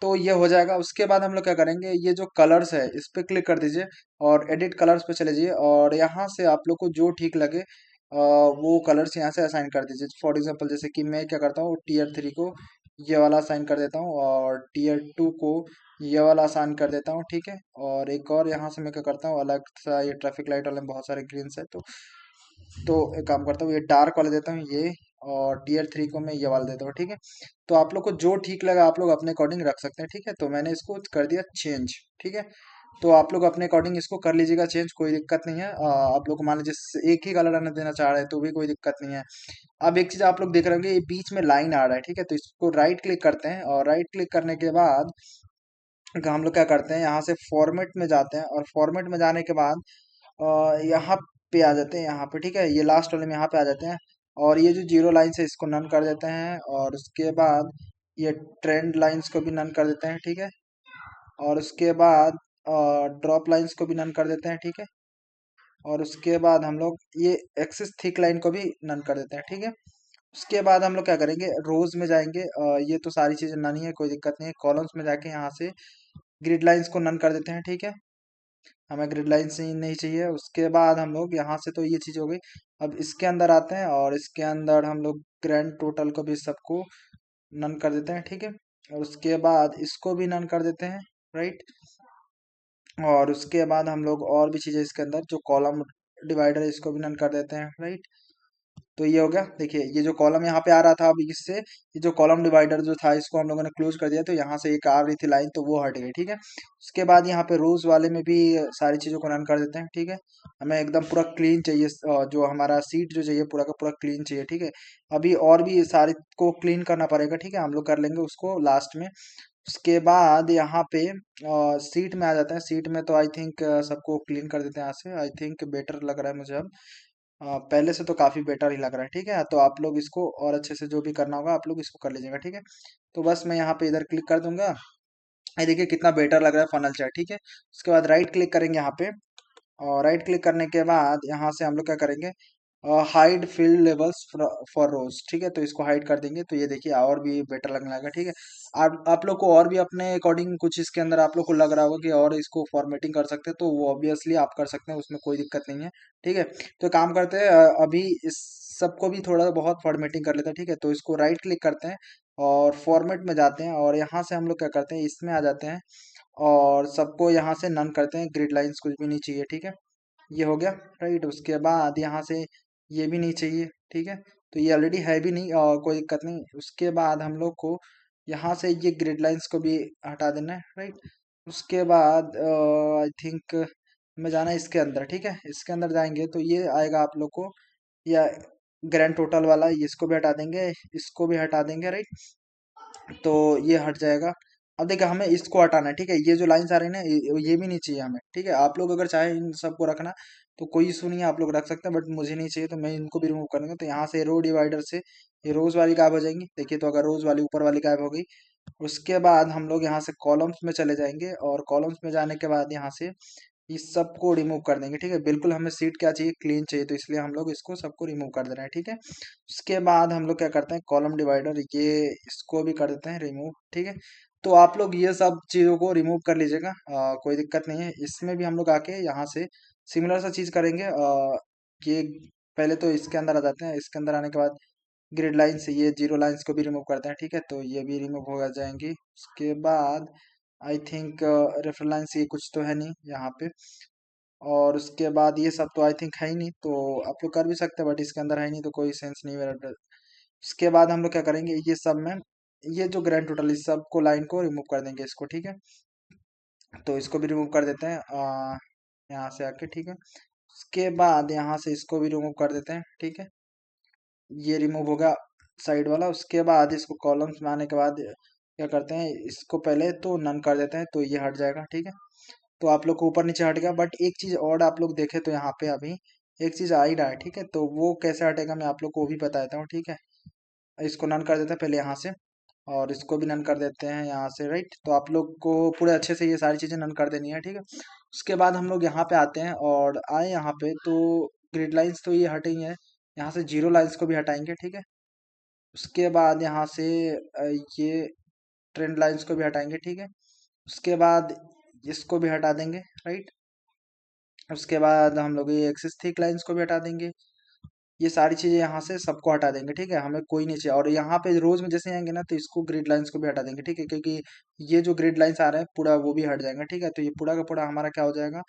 तो ये हो जाएगा। उसके बाद हम लोग क्या करेंगे, ये जो कलर्स है इस पे क्लिक कर दीजिए और एडिट कलर्स पे चले जाइए, और यहाँ से आप लोग को जो ठीक लगे वो कलर्स यहाँ से असाइन कर दीजिए। फॉर एग्जांपल जैसे कि मैं क्या करता हूँ, टीयर 3 को ये वाला असाइन कर देता हूँ, और टीयर 2 को ये वाला असाइन कर देता हूँ, ठीक है। और एक और यहाँ से मैं क्या करता हूँ, अलग सा ये ट्रैफिक लाइट वाले में बहुत सारे ग्रीन्स है, तो एक काम करता हूँ, ये डार्क वाले देता हूँ ये, और टीयर 3 को मैं ये वाला देता हूँ, ठीक है। तो आप लोग को जो ठीक लगा आप लोग अपने अकॉर्डिंग रख सकते हैं, ठीक है। तो मैंने इसको कर दिया चेंज, ठीक है। तो आप लोग अपने अकॉर्डिंग इसको कर लीजिएगा चेंज, कोई दिक्कत नहीं है। आप लोग को मान लीजिए एक ही कलर आने देना चाह रहे हैं तो भी कोई दिक्कत नहीं है। अब एक चीज आप लोग देख रहे होंगे, ये बीच में लाइन आ रहा है, ठीक है। तो इसको राइट क्लिक करते हैं, और राइट क्लिक करने के बाद हम लोग क्या करते हैं, यहाँ से फॉर्मेट में जाते हैं, और फॉर्मेट में जाने के बाद यहाँ पे आ जाते हैं, यहाँ पे, ठीक है। ये लास्ट वाले में यहाँ पे आ जाते हैं, और ये जो जीरो लाइन्स है इसको नन कर देते हैं, और उसके बाद ये ट्रेंड लाइंस को भी नन कर देते हैं, ठीक है। और उसके बाद ड्रॉप लाइंस को भी नन कर देते हैं, ठीक है। और उसके बाद हम लोग ये एक्सिस थिक लाइन को भी नन कर देते हैं, ठीक है। उसके बाद हम लोग क्या करेंगे, रोज में जाएंगे, ये तो सारी चीजें नन ही है, कोई दिक्कत नहीं है। कॉलम्स में जाके यहाँ से ग्रिड लाइंस को नन कर देते हैं, ठीक है। हमें ग्रिड लाइंस ही नहीं चाहिए। उसके बाद हम लोग यहाँ से, तो ये चीज हो गई। अब इसके अंदर आते हैं, और इसके अंदर हम लोग ग्रैंड टोटल को भी सबको नन कर देते हैं, ठीक है। और उसके बाद इसको भी नन कर देते हैं, राइट। और उसके बाद हम लोग और भी चीजें इसके अंदर, जो कॉलम डिवाइडर है इसको भी नन कर देते हैं, राइट। तो ये हो गया। देखिए ये जो कॉलम यहाँ पे आ रहा था, अब इससे ये जो कॉलम डिवाइडर जो था इसको हम लोगों ने क्लोज कर दिया, तो यहाँ से एक आ रही थी लाइन, तो वो हट गई, ठीक है। उसके बाद यहाँ पे रोज वाले में भी सारी चीजों को रन कर देते हैं, ठीक है। हमें एकदम पूरा क्लीन चाहिए, जो हमारा सीट जो चाहिए पूरा का पूरा क्लीन चाहिए, ठीक है। अभी और भी सारे को क्लीन करना पड़ेगा, ठीक है। हम लोग कर लेंगे उसको लास्ट में। उसके बाद यहाँ पे सीट में आ जाते हैं। सीट में तो आई थिंक सबको क्लीन कर देते हैं यहाँ से, आई थिंक बेटर लग रहा है मुझे अब। पहले से तो काफी बेटर ही लग रहा है, ठीक है। तो आप लोग इसको और अच्छे से जो भी करना होगा आप लोग इसको कर लीजिएगा, ठीक है। तो बस मैं यहाँ पे इधर क्लिक कर दूंगा। ये देखिए कितना बेटर लग रहा है फनल चार्ट, ठीक है। उसके बाद राइट क्लिक करेंगे यहाँ पे, और राइट क्लिक करने के बाद यहाँ से हम लोग क्या करेंगे, हाइड फील्ड लेवल्स फॉर रोज, ठीक है। तो इसको हाइड कर देंगे, तो ये देखिए और भी बेटर लगने लगा, ठीक है। आप लोग को और भी अपने अकॉर्डिंग कुछ इसके अंदर आप लोग को लग रहा होगा कि और इसको फॉर्मेटिंग कर सकते हैं, तो वो ऑब्वियसली आप कर सकते हैं, उसमें कोई दिक्कत नहीं है, ठीक है। तो काम करते हैं, अभी इस सबको भी थोड़ा बहुत फॉर्मेटिंग कर लेते हैं, ठीक है। तो इसको राइट क्लिक करते हैं, और फॉर्मेट में जाते हैं, और यहाँ से हम लोग क्या करते हैं, इसमें आ जाते हैं, और सबको यहाँ से नन करते हैं। ग्रिड लाइंस कुछ भी नहीं चाहिए, ठीक है। ये हो गया, राइट। उसके बाद यहाँ से ये भी नहीं चाहिए, ठीक है। तो ये ऑलरेडी है भी नहीं, और कोई दिक्कत नहीं। उसके बाद हम लोग को यहाँ से ये ग्रिड लाइंस को भी हटा देना है, राइट। उसके बाद आई थिंक हमें जाना है इसके अंदर, ठीक है। इसके अंदर जाएंगे तो ये आएगा आप लोग को, या ग्रैंड टोटल वाला, इसको भी हटा देंगे, इसको भी हटा देंगे, राइट। तो ये हट जाएगा। अब देखिए हमें इसको हटाना है, ठीक है। ये जो लाइंस आ रही है ना, ये भी नहीं चाहिए हमें, ठीक है। आप लोग अगर चाहे इन सबको रखना तो कोई इशू नहीं है, आप लोग रख सकते हैं, बट मुझे नहीं चाहिए, तो मैं इनको भी रिमूव करूंगा। तो यहाँ से रो डिवाइडर से ये रोज वाली गायब हो जाएंगी, देखिए। तो अगर रोज वाली ऊपर वाली गायब हो गई, उसके बाद हम लोग यहाँ से कॉलम्स में चले जाएंगे, और कॉलम्स में जाने के बाद यहाँ से इस सबको रिमूव कर देंगे, ठीक है। बिल्कुल हमें सीट क्या चाहिए, क्लीन चाहिए, तो इसलिए हम लोग इसको सबको रिमूव कर दे रहे हैं, ठीक है। उसके बाद हम लोग क्या करते हैं, कॉलम डिवाइडर ये इसको भी कर देते हैं रिमूव, ठीक है। तो आप लोग ये सब चीज़ों को रिमूव कर लीजिएगा, कोई दिक्कत नहीं है। इसमें भी हम लोग आके यहाँ से सिमिलर सा चीज़ करेंगे। ये पहले तो इसके अंदर आ जाते हैं, इसके अंदर आने के बाद ग्रिड लाइंस, ये जीरो लाइंस को भी रिमूव करते हैं, ठीक है। तो ये भी रिमूव हो जाएंगी। उसके बाद आई थिंक रेफर लाइंस ये कुछ तो है नहीं यहाँ पे, और उसके बाद ये सब तो आई थिंक है ही नहीं, तो आप लोग कर भी सकते हैं, बट इसके अंदर है नहीं तो कोई सेंस नहीं मेरा। उसके बाद हम लोग क्या करेंगे, ये सब में ये जो ग्रैंड टोटल इस सब को लाइन को रिमूव कर देंगे इसको, ठीक है। तो इसको भी रिमूव कर देते हैं यहाँ से आके, ठीक है। उसके बाद यहाँ से इसको भी रिमूव कर देते हैं, ठीक है। ये रिमूव होगा साइड वाला। उसके बाद इसको कॉलम्स में आने के बाद क्या करते हैं, इसको पहले तो नन कर देते हैं, तो ये हट जाएगा, ठीक है। तो आप लोग को ऊपर नीचे हट गया, बट एक चीज और आप लोग देखें तो यहाँ पे अभी एक चीज आ ही रहा है, ठीक है। तो वो कैसे हटेगा मैं आप लोग को वो भी बता देता हूँ, ठीक है। इसको नन कर देते हैं पहले यहाँ से, और इसको भी नन कर देते हैं यहाँ से, राइट। तो आप लोग को पूरे अच्छे से ये सारी चीजें नन कर देनी है, ठीक है। उसके बाद हम लोग यहाँ पे आते हैं, और आए यहाँ पे तो ग्रिड लाइंस तो ये हटेंगे हैं, यहाँ से जीरो लाइंस को भी हटाएंगे, ठीक है। उसके बाद यहाँ से ये ट्रेंड लाइंस को भी हटाएंगे, ठीक है। उसके बाद इसको भी हटा देंगे, राइट। उसके बाद हम लोग ये एक्सिस थिक लाइंस को भी हटा देंगे। ये सारी चीजें यहाँ से सबको हटा देंगे, ठीक है, हमें कोई नहीं चाहिए। और यहाँ पे रोज में जैसे आएंगे ना, तो इसको ग्रिड लाइंस को भी हटा देंगे, ठीक है, क्योंकि ये जो ग्रिड लाइंस आ रहे हैं पूरा वो भी हट जाएगा, ठीक है। तो ये पूरा का पूरा हमारा क्या हो जाएगा,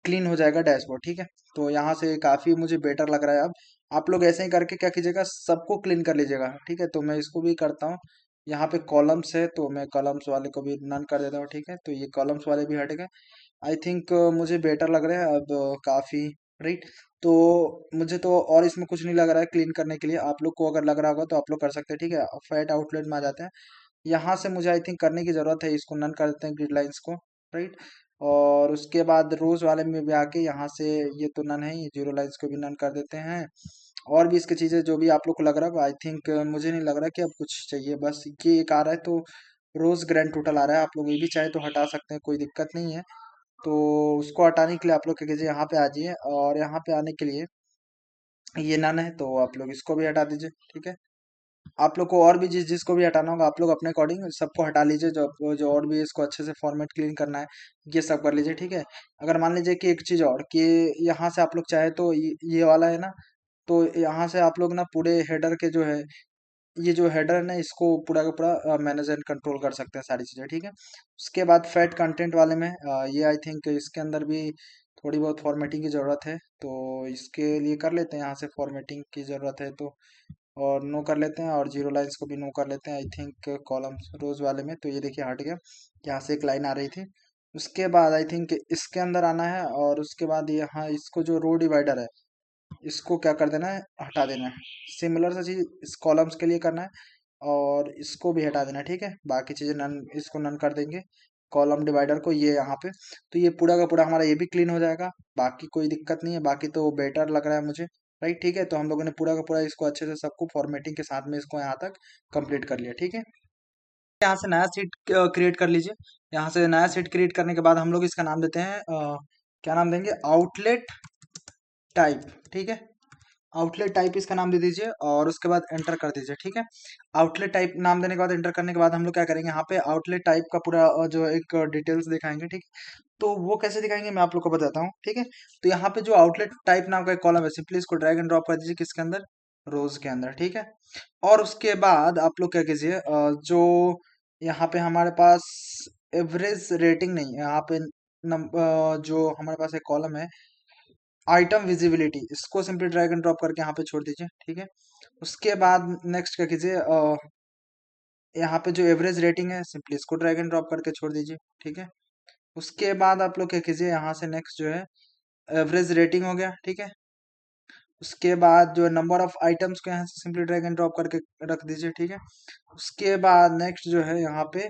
क्लीन हो जाएगा डैशबोर्ड, ठीक है। तो यहाँ से काफी मुझे बेटर लग रहा है। अब आप लोग ऐसे ही करके क्या कीजिएगा, सबको क्लीन कर लीजिएगा, ठीक है। तो मैं इसको भी करता हूँ। यहाँ पे कॉलम्स है तो मैं कॉलम्स वाले को भी नन कर देता हूँ, ठीक है। तो ये कॉलम्स वाले भी हट गए। आई थिंक मुझे बेटर लग रहा है अब काफी, राइट। तो मुझे तो और इसमें कुछ नहीं लग रहा है क्लीन करने के लिए। आप लोग को अगर लग रहा होगा तो आप लोग कर सकते हैं, ठीक है। फैट आउटलेट में आ जाते हैं। यहाँ से मुझे आई थिंक करने की जरूरत है, इसको नन कर देते हैं ग्रिड लाइंस को, राइट। और उसके बाद रोज वाले में भी आके यहाँ से, ये तो नन है, ये जीरो लाइंस को भी नन कर देते हैं। और भी इसकी चीजें जो भी आप लोग को लग रहा है, आई थिंक मुझे नहीं लग रहा कि अब कुछ चाहिए, बस ये एक आ रहा है। तो रोज ग्रैंड टोटल आ रहा है, आप लोग ये भी चाहे तो हटा सकते हैं, कोई दिक्कत नहीं है। तो उसको हटाने के लिए आप लोग क्या कीजिए, यहाँ पे आ जाइए, और यहाँ पे आने के लिए ये नन है तो आप लोग इसको भी हटा दीजिए, ठीक है। आप लोग को और भी जिसको भी हटाना होगा आप लोग अपने अकॉर्डिंग सबको हटा लीजिए, जो जो और भी इसको अच्छे से फॉर्मेट क्लीन करना है ये सब कर लीजिए, ठीक है। अगर मान लीजिए कि एक चीज और कि यहाँ से आप लोग चाहे तो ये वाला है ना, तो यहाँ से आप लोग ना पूरे हेडर के जो है, ये जो हेडर है ना, इसको पूरा का पूरा मैनेज एंड कंट्रोल कर सकते हैं सारी चीज़ें, ठीक है। उसके बाद फैट कंटेंट वाले में ये आई थिंक इसके अंदर भी थोड़ी बहुत फॉर्मेटिंग की ज़रूरत है, तो इसके लिए कर लेते हैं, यहाँ से फॉर्मेटिंग की ज़रूरत है तो, और नो कर लेते हैं, और जीरो लाइंस को भी नो कर लेते हैं आई थिंक कॉलम्स रोज वाले में। तो ये देखिए हट गया, यहाँ से एक लाइन आ रही थी। उसके बाद आई थिंक इसके अंदर आना है, और उसके बाद यहाँ इसको जो रो डिवाइडर है इसको क्या कर देना है, हटा देना है। सिमिलर सा चीज इस कॉलम्स के लिए करना है, और इसको भी हटा देना है, ठीक है। बाकी चीजें नन, इसको नन कर देंगे, कॉलम डिवाइडर को, ये यहाँ पे। तो ये पूरा का पूरा हमारा ये भी क्लीन हो जाएगा, बाकी कोई दिक्कत नहीं है, बाकी तो बेटर लग रहा है मुझे, राइट, ठीक है। तो हम लोगों ने पूरा का पूरा इसको अच्छे से सबको फॉर्मेटिंग के साथ में इसको यहाँ तक कंप्लीट कर लिया, ठीक है। यहाँ से नया सीट क्रिएट कर लीजिए। यहाँ से नया सीट क्रिएट करने के बाद हम लोग इसका नाम देते हैं क्या नाम देंगे, आउटलेट टाइप, ठीक है। आउटलेट टाइप इसका नाम दे दीजिए, और उसके बाद एंटर कर दीजिए, ठीक है। आउटलेट टाइप नाम देने के बाद एंटर करने के बाद हम लोग क्या करेंगे, यहाँ पे आउटलेट टाइप का पूरा जो एक डिटेल्स दिखाएंगे, ठीक है। तो वो कैसे दिखाएंगे मैं आप लोग को बताता हूँ, ठीक है। तो यहाँ पे जो आउटलेट टाइप नाम का एक कॉलम है, सिंपली इसको ड्रैग एंड ड्रॉप कर दीजिए किसके अंदर, रोज के अंदर, ठीक है। और उसके बाद आप लोग क्या कीजिए, जो यहाँ पे हमारे पास एवरेज रेटिंग नहीं है, यहाँ पे जो हमारे पास एक कॉलम है आइटम विजिबिलिटी, इसको सिंपली ड्रैग एंड ड्रॉप करके यहाँ पे छोड़ दीजिए, ठीक है। उसके बाद नेक्स्ट क्या कीजिए, यहाँ पे जो एवरेज रेटिंग है सिंपली इसको ड्रैग एंड ड्रॉप करके छोड़ दीजिए, ठीक है। उसके बाद आप लोग क्या कीजिए, यहाँ से नेक्स्ट जो है एवरेज रेटिंग हो गया, ठीक है। उसके बाद जो नंबर ऑफ आइटम्स को यहाँ से सिंपली ड्रैग एंड ड्रॉप करके रख दीजिए, ठीक है। उसके बाद नेक्स्ट जो है यहाँ पे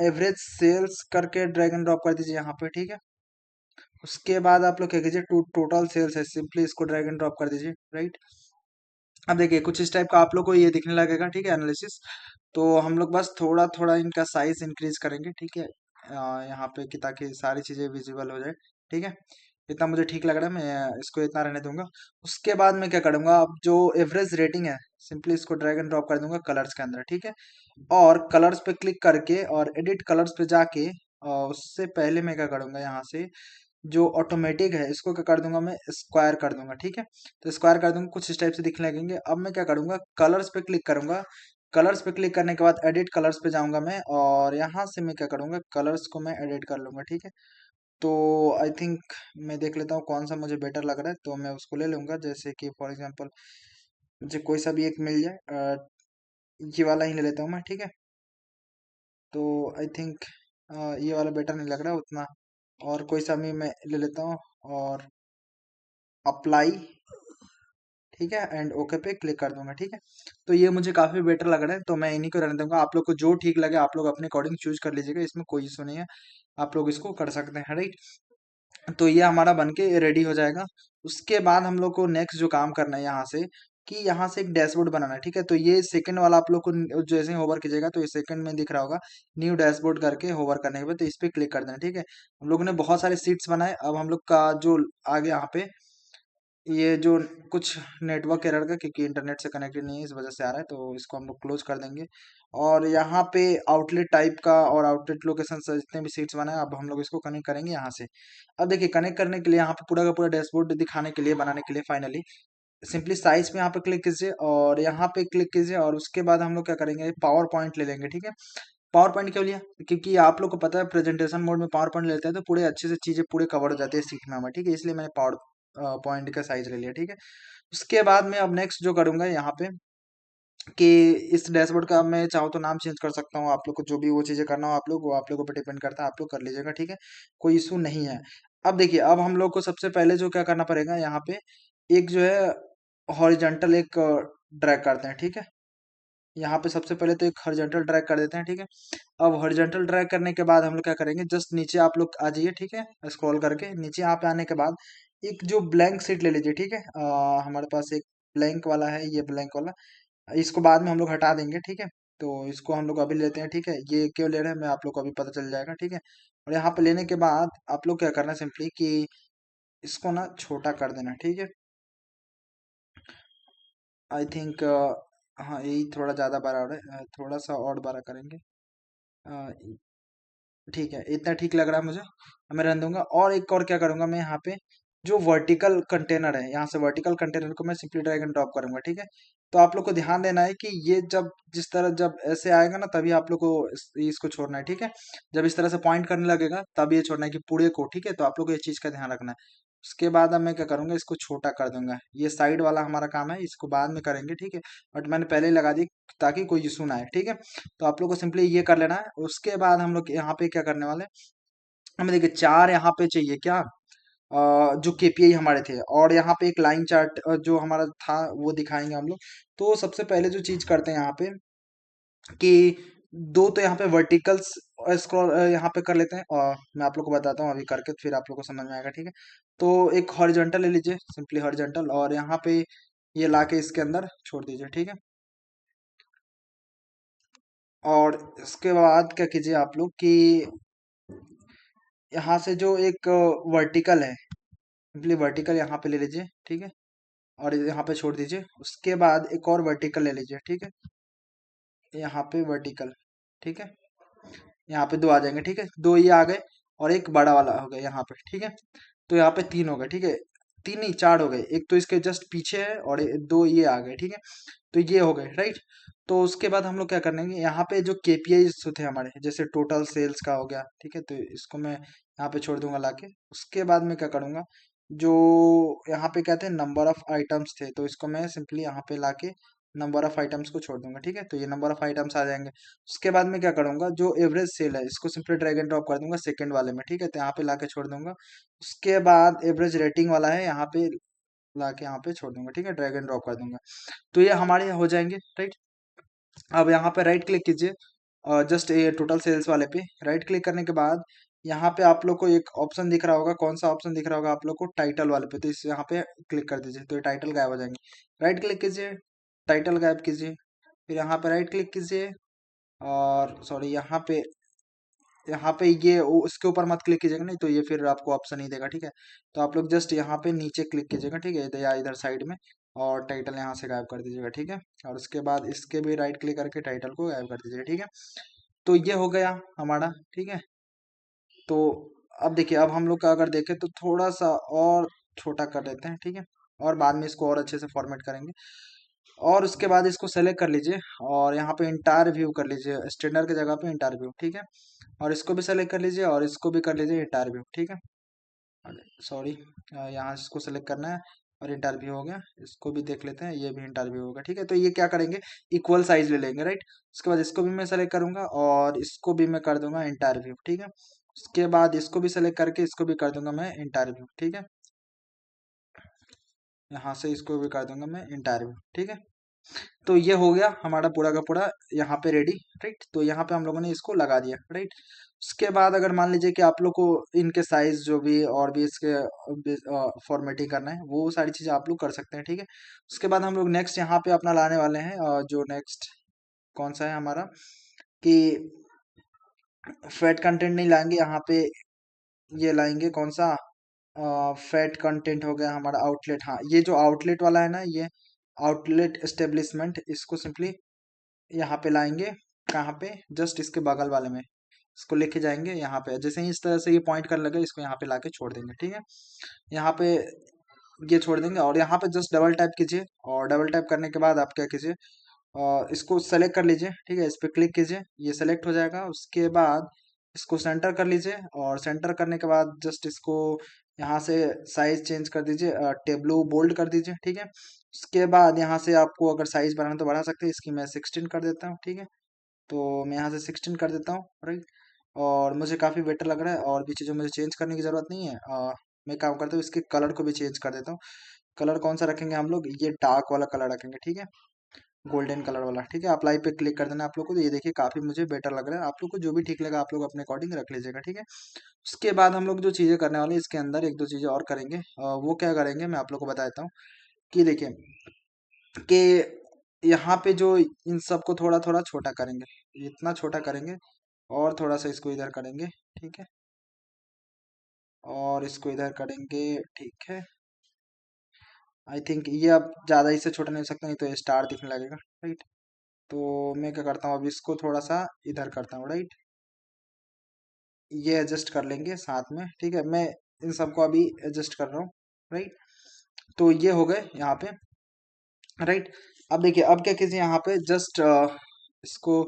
एवरेज सेल्स करके ड्रैग एंड ड्रॉप कर दीजिए यहाँ पे, ठीक है। उसके बाद आप लोग क्या कीजिए, टोटल सेल्स है, सिंपली इसको ड्रैग एंड ड्रॉप कर दीजिए, राइट। अब देखिए कुछ इस टाइप का आप लोग को ये दिखने लगेगा, ठीक है, एनालिसिस। तो हम लोग बस थोड़ा थोड़ा इनका साइज इंक्रीज करेंगे, ठीक है, यहाँ पे कि ताकि सारी चीजें विजिबल हो जाए, ठीक है। इतना मुझे ठीक लग रहा है, मैं इसको इतना रहने दूंगा। उसके बाद मैं क्या करूंगा, अब जो एवरेज रेटिंग है सिंपली इसको ड्रैग एंड ड्रॉप कर दूंगा कलर्स के अंदर, ठीक है। और कलर्स पे क्लिक करके और एडिट कलर्स पे जाके उससे पहले मैं क्या करूंगा, यहाँ से जो ऑटोमेटिक है इसको क्या कर दूंगा, मैं स्क्वायर कर दूंगा, ठीक है। तो स्क्वायर कर दूंगा, कुछ इस टाइप से दिखने लगेंगे। अब मैं क्या करूंगा, कलर्स पे क्लिक करूंगा। कलर्स पे क्लिक करने के बाद एडिट कलर्स पे जाऊंगा मैं, और यहाँ से मैं क्या करूंगा, कलर्स को मैं एडिट कर लूंगा, ठीक है। तो आई थिंक मैं देख लेता हूँ कौन सा मुझे बेटर लग रहा है, तो मैं उसको ले लूंगा। जैसे कि फॉर एग्जांपल मुझे कोई सा भी एक मिल जाए, ये वाला ही ले लेता हूँ मैं, ठीक है। तो आई थिंक ये वाला बेटर नहीं लग रहा है उतना, और कोई सा भी मैं ले लेता हूँ, और अप्लाई, ठीक है, एंड ओके पे क्लिक कर दूंगा, ठीक है। तो ये मुझे काफी बेटर लग रहा है, तो मैं इन्हीं को रहने दूंगा। आप लोग को जो ठीक लगे आप लोग अपने अकॉर्डिंग चूज कर लीजिएगा, इसमें कोई इशू नहीं है, आप लोग इसको कर सकते हैं, राइट। तो ये हमारा बनके रेडी हो जाएगा। उसके बाद हम लोग को नेक्स्ट जो काम करना है यहाँ से, कि यहाँ से एक डैशबोर्ड बनाना है, ठीक है। तो ये सेकंड वाला आप लोग को जैसे ही होवर कीजिएगा तो ये सेकंड में दिख रहा होगा, न्यू डैशबोर्ड करके होवर करने के बाद तो इस पे क्लिक कर देना, ठीक है। हम लोगों ने बहुत सारे सीट्स बनाए, अब हम लोग का जो आगे यहाँ पे ये जो कुछ नेटवर्क एरर का, क्योंकि इंटरनेट से कनेक्टेड नहीं है इस वजह से आ रहा है, तो इसको हम लोग क्लोज कर देंगे। और यहाँ पे आउटलेट टाइप का और आउटलेट लोकेशन से जितने भी सीट्स बनाए, अब हम लोग इसको कनेक्ट करेंगे यहाँ से। अब देखिए, कनेक्ट करने के लिए यहाँ पे पूरा का पूरा डैशबोर्ड दिखाने के लिए, बनाने के लिए फाइनली सिंपली साइज पे यहाँ पे क्लिक कीजिए और यहाँ पे क्लिक कीजिए, और उसके बाद हम लोग क्या करेंगे, पावर पॉइंट ले लेंगे। ठीक है, पावर पॉइंट क्यों लिया, क्योंकि आप लोग को पता है प्रेजेंटेशन मोड में पावर पॉइंट लेते हैं तो पूरे अच्छे से चीजें पूरे कवर हो जाती है सीखना में। ठीक है, इसलिए मैंने पावर पॉइंट का साइज ले लिया। ठीक है, उसके बाद मैं अब नेक्स्ट जो करूंगा यहाँ पे, कि इस डैशबोर्ड का मैं चाहूँ तो नाम चेंज कर सकता हूँ। आप लोग को जो भी वो चीजें करना हो, आप लोग वो आप लोगों पर डिपेंड करता है, आप लोग कर लीजिएगा। ठीक है, कोई इशू नहीं है। अब देखिए, अब हम लोग को सबसे पहले जो क्या करना पड़ेगा, यहाँ पे एक जो है हॉरिजॉन्टल एक ड्रैग करते हैं। ठीक है, यहाँ पे सबसे पहले तो एक हॉरिजॉन्टल ड्रैग कर देते हैं। ठीक है, अब हॉरिजॉन्टल ड्रैग करने के बाद हम लोग क्या करेंगे, जस्ट नीचे आप लोग आ जाइए। ठीक है, स्क्रॉल करके नीचे यहाँ पे आने के बाद एक जो ब्लैंक सीट ले लीजिए। ठीक है, हमारे पास एक ब्लैंक वाला है, ये ब्लैंक वाला, इसको बाद में हम लोग हटा देंगे। ठीक है, तो इसको हम लोग अभी लेते हैं। ठीक है, ये क्यों ले रहे हैं मैं आप लोग को अभी पता चल जाएगा। ठीक है, और यहाँ पे लेने के बाद आप लोग क्या करना है, सिंपली कि इसको ना छोटा कर देना। ठीक है, आई थिंक हाँ, यही थोड़ा ज़्यादा बड़ा हो रहा है, थोड़ा सा और बड़ा करेंगे। अ, ठीक है, इतना ठीक लग रहा है मुझे, मैं रहने दूंगा। और एक और क्या करूंगा, मैं यहाँ पे जो वर्टिकल कंटेनर है, यहाँ से वर्टिकल कंटेनर को मैं सिंपली ड्रैग एंड ड्रॉप करूंगा। ठीक है, तो आप लोग को ध्यान देना है कि ये जब जिस तरह जब ऐसे आएगा ना, तभी आप लोग को इसको छोड़ना है। ठीक है, जब इस तरह से पॉइंट करने लगेगा तब ये छोड़ना है कि पूरे को। ठीक है, तो आप लोग को ये चीज का ध्यान रखना है। उसके बाद अब मैं क्या करूंगा, इसको छोटा कर दूंगा। ये साइड वाला हमारा काम है, इसको बाद में करेंगे। ठीक है, बट मैंने पहले ही लगा दी ताकि कोई इशू ना आए। ठीक है, तो आप लोग को सिंपली ये कर लेना है। उसके बाद हम लोग यहाँ पे क्या करने वाले हैं, हमें देखिए चार यहाँ पे चाहिए क्या, जो केपीआई हमारे थे, और यहाँ पे एक लाइन चार्ट जो हमारा था वो दिखाएंगे हम लोग। तो सबसे पहले जो चीज करते हैं यहाँ पे, कि दो तो यहाँ पे वर्टिकल्स स्क्रॉल यहाँ पे कर लेते हैं, और मैं आप लोग को बताता हूँ अभी करके, फिर आप लोग को समझ में आएगा। ठीक है, तो एक हॉरिजॉन्टल ले लीजिए, सिंपली हॉरिजॉन्टल, और यहाँ पे ये लाके इसके अंदर छोड़ दीजिए। ठीक है, और इसके बाद क्या कीजिए आप लोग कि यहाँ से जो एक वर्टिकल है, सिंपली वर्टिकल यहाँ पे ले लीजिए। ठीक है, और यहाँ पे छोड़ दीजिए। उसके बाद एक और वर्टिकल ले लीजिए। ठीक है, यहाँ पे वर्टिकल। ठीक है, यहाँ पे दो आ जाएंगे। ठीक है, दो ये आ गए, और एक बड़ा वाला हो गया यहाँ पे। ठीक है, तो यहाँ पे तीन हो गए। ठीक है, तीन नहीं, चार हो गए, एक तो इसके जस्ट पीछे है, और दो ये आ गए। ठीक है, तो ये हो गए, राइट। तो उसके बाद हम लोग क्या करेंगे, यहाँ पे जो केपीआई थे हमारे, जैसे टोटल सेल्स का हो गया। ठीक है, तो इसको मैं यहाँ पे छोड़ दूंगा लाके। उसके बाद मैं क्या करूंगा, जो यहाँ पे कहते हैं नंबर ऑफ आइटम्स थे, तो इसको मैं सिंपली यहाँ पे लाके नंबर ऑफ आइटम्स को छोड़ दूंगा। ठीक है, तो ये नंबर ऑफ आइटम्स आ जाएंगे। उसके बाद मैं क्या करूंगा, जो एवरेज सेल है इसको सिंपली ड्रैग एंड ड्रॉप कर दूंगा सेकंड वाले में। ठीक है, तो यहाँ पे लाके छोड़ दूंगा। उसके बाद एवरेज रेटिंग वाला है, यहाँ पे लाके यहाँ पे छोड़ दूंगा। ठीक है, ड्रैग एंड ड्रॉप कर दूंगा। तो ये हमारे यहाँ हो जाएंगे, राइट। अब यहाँ पे राइट क्लिक कीजिए, और जस्ट ये टोटल सेल्स वाले पे राइट क्लिक करने के बाद यहाँ पे आप लोग को एक ऑप्शन दिख रहा होगा, कौन सा ऑप्शन दिख रहा होगा आप लोग को, टाइटल वाले पे, तो इस यहाँ पे क्लिक कर दीजिए, तो ये टाइटल गायब हो जाएंगे। राइट क्लिक कीजिए, टाइटल गायब कीजिए, फिर यहाँ पे राइट क्लिक कीजिए, और सॉरी यहाँ पे ये उसके ऊपर मत क्लिक कीजिएगा, नहीं तो ये फिर आपको ऑप्शन नहीं देगा। ठीक है, तो आप लोग जस्ट यहाँ पे नीचे क्लिक कीजिएगा। ठीक है, या इधर साइड में, और टाइटल यहाँ से गायब कर दीजिएगा। ठीक है, और उसके बाद इसके भी राइट क्लिक करके टाइटल को गायब कर दीजिएगा। ठीक है, तो ये हो गया हमारा। ठीक है, तो अब देखिए, अब हम लोग का अगर देखें तो थोड़ा सा और छोटा कर लेते हैं। ठीक है, और बाद में इसको और अच्छे से फॉर्मेट करेंगे। और उसके बाद इसको सेलेक्ट कर लीजिए, और यहाँ पे इंटायर व्यू कर लीजिए, स्टैंडर्ड की जगह पे इंटायर व्यू। ठीक है, और इसको भी सेलेक्ट कर लीजिए, और इसको भी कर लीजिए इंटायर व्यू। ठीक है, सॉरी, यहाँ इसको सेलेक्ट करना है, और इंटरव्यू हो गया। इसको भी देख लेते हैं, ये भी इंटरव्यू होगा। ठीक है, तो ये क्या करेंगे, इक्वल साइज ले लेंगे, राइट। उसके बाद इसको भी मैं सेलेक्ट करूंगा, और इसको भी मैं कर दूंगा इंटरव्यू। ठीक है, उसके बाद इसको भी सेलेक्ट करके इसको भी कर दूंगा मैं इंटरव्यू। ठीक है, यहाँ से इसको भी कर दूंगा मैं इंटरव्यू। ठीक है, तो ये हो गया हमारा पूरा का पूरा यहाँ पे रेडी, राइट। तो यहाँ पे हम लोगों ने इसको लगा दिया, राइट। उसके बाद अगर मान लीजिए कि आप लोग को इनके साइज जो भी और भी इसके फॉर्मेटिंग करना है, वो सारी चीजें आप लोग कर सकते हैं। ठीक है, उसके बाद हम लोग नेक्स्ट यहाँ पे अपना लाने वाले हैं, जो नेक्स्ट कौन सा है हमारा, कि फैट कंटेंट नहीं लाएंगे यहाँ पे, ये लाएंगे कौन सा, फैट कंटेंट हो गया हमारा आउटलेट। हाँ, ये जो आउटलेट वाला है ना, ये आउटलेट एस्टेब्लिशमेंट, इसको सिंपली यहाँ पे लाएंगे। कहाँ पे? जस्ट इसके बगल वाले में इसको लेके जाएंगे। यहाँ पे जैसे ही इस तरह से ये पॉइंट करने लगे, इसको यहाँ पे लाके छोड़ देंगे। ठीक है, यहाँ पे ये छोड़ देंगे और यहाँ पे जस्ट डबल टैप कीजिए। और डबल टैप करने के बाद आप क्या कीजिए, इसको सेलेक्ट कर लीजिए। ठीक है, इस पर क्लिक कीजिए, ये सेलेक्ट हो जाएगा। उसके बाद इसको सेंटर कर लीजिए और सेंटर करने के बाद जस्ट इसको यहाँ से साइज चेंज कर दीजिए, टेब्लू बोल्ड कर दीजिए। ठीक है, उसके बाद यहाँ से आपको अगर साइज बढ़ाना तो बढ़ा सकते हैं। इसकी मैं 16 कर देता हूँ। ठीक है, तो मैं यहाँ से 16 कर देता हूँ। राइट, और मुझे काफ़ी बेटर लग रहा है और भी चीज़ें मुझे चेंज करने की ज़रूरत नहीं है। मैं काम करता हूँ, इसके कलर को भी चेंज कर देता हूँ। कलर कौन सा रखेंगे हम लोग? ये डार्क वाला कलर रखेंगे। ठीक है, गोल्डन कलर वाला। ठीक है, अप्लाई पे क्लिक कर देना आप लोग को। तो ये देखिए काफ़ी मुझे बेटर लग रहा है। आप लोग को जो भी ठीक लगा आप लोग अपने अकॉर्डिंग रख लीजिएगा। ठीक है, उसके बाद हम लोग जो चीज़ें करने वाले हैं, इसके अंदर एक दो चीज़ें और करेंगे। वो क्या करेंगे मैं आप लोग को बता देता हूँ। कि देखिए कि यहाँ पे जो इन सबको थोड़ा थोड़ा छोटा करेंगे, इतना छोटा करेंगे और थोड़ा सा इसको इधर करेंगे। ठीक है, और इसको इधर करेंगे। ठीक है, आई थिंक ये अब ज़्यादा इससे छोटा नहीं हो सकता, नहीं तो ये स्टार दिखने लगेगा। राइट, तो मैं क्या करता हूँ, अब इसको थोड़ा सा इधर करता हूँ। राइट, ये एडजस्ट कर लेंगे साथ में। ठीक है, मैं इन सबको अभी एडजस्ट कर रहा हूँ। राइट, तो ये हो गए यहाँ पे। राइट, अब देखिए अब क्या कीजिए, यहाँ पे जस्ट इसको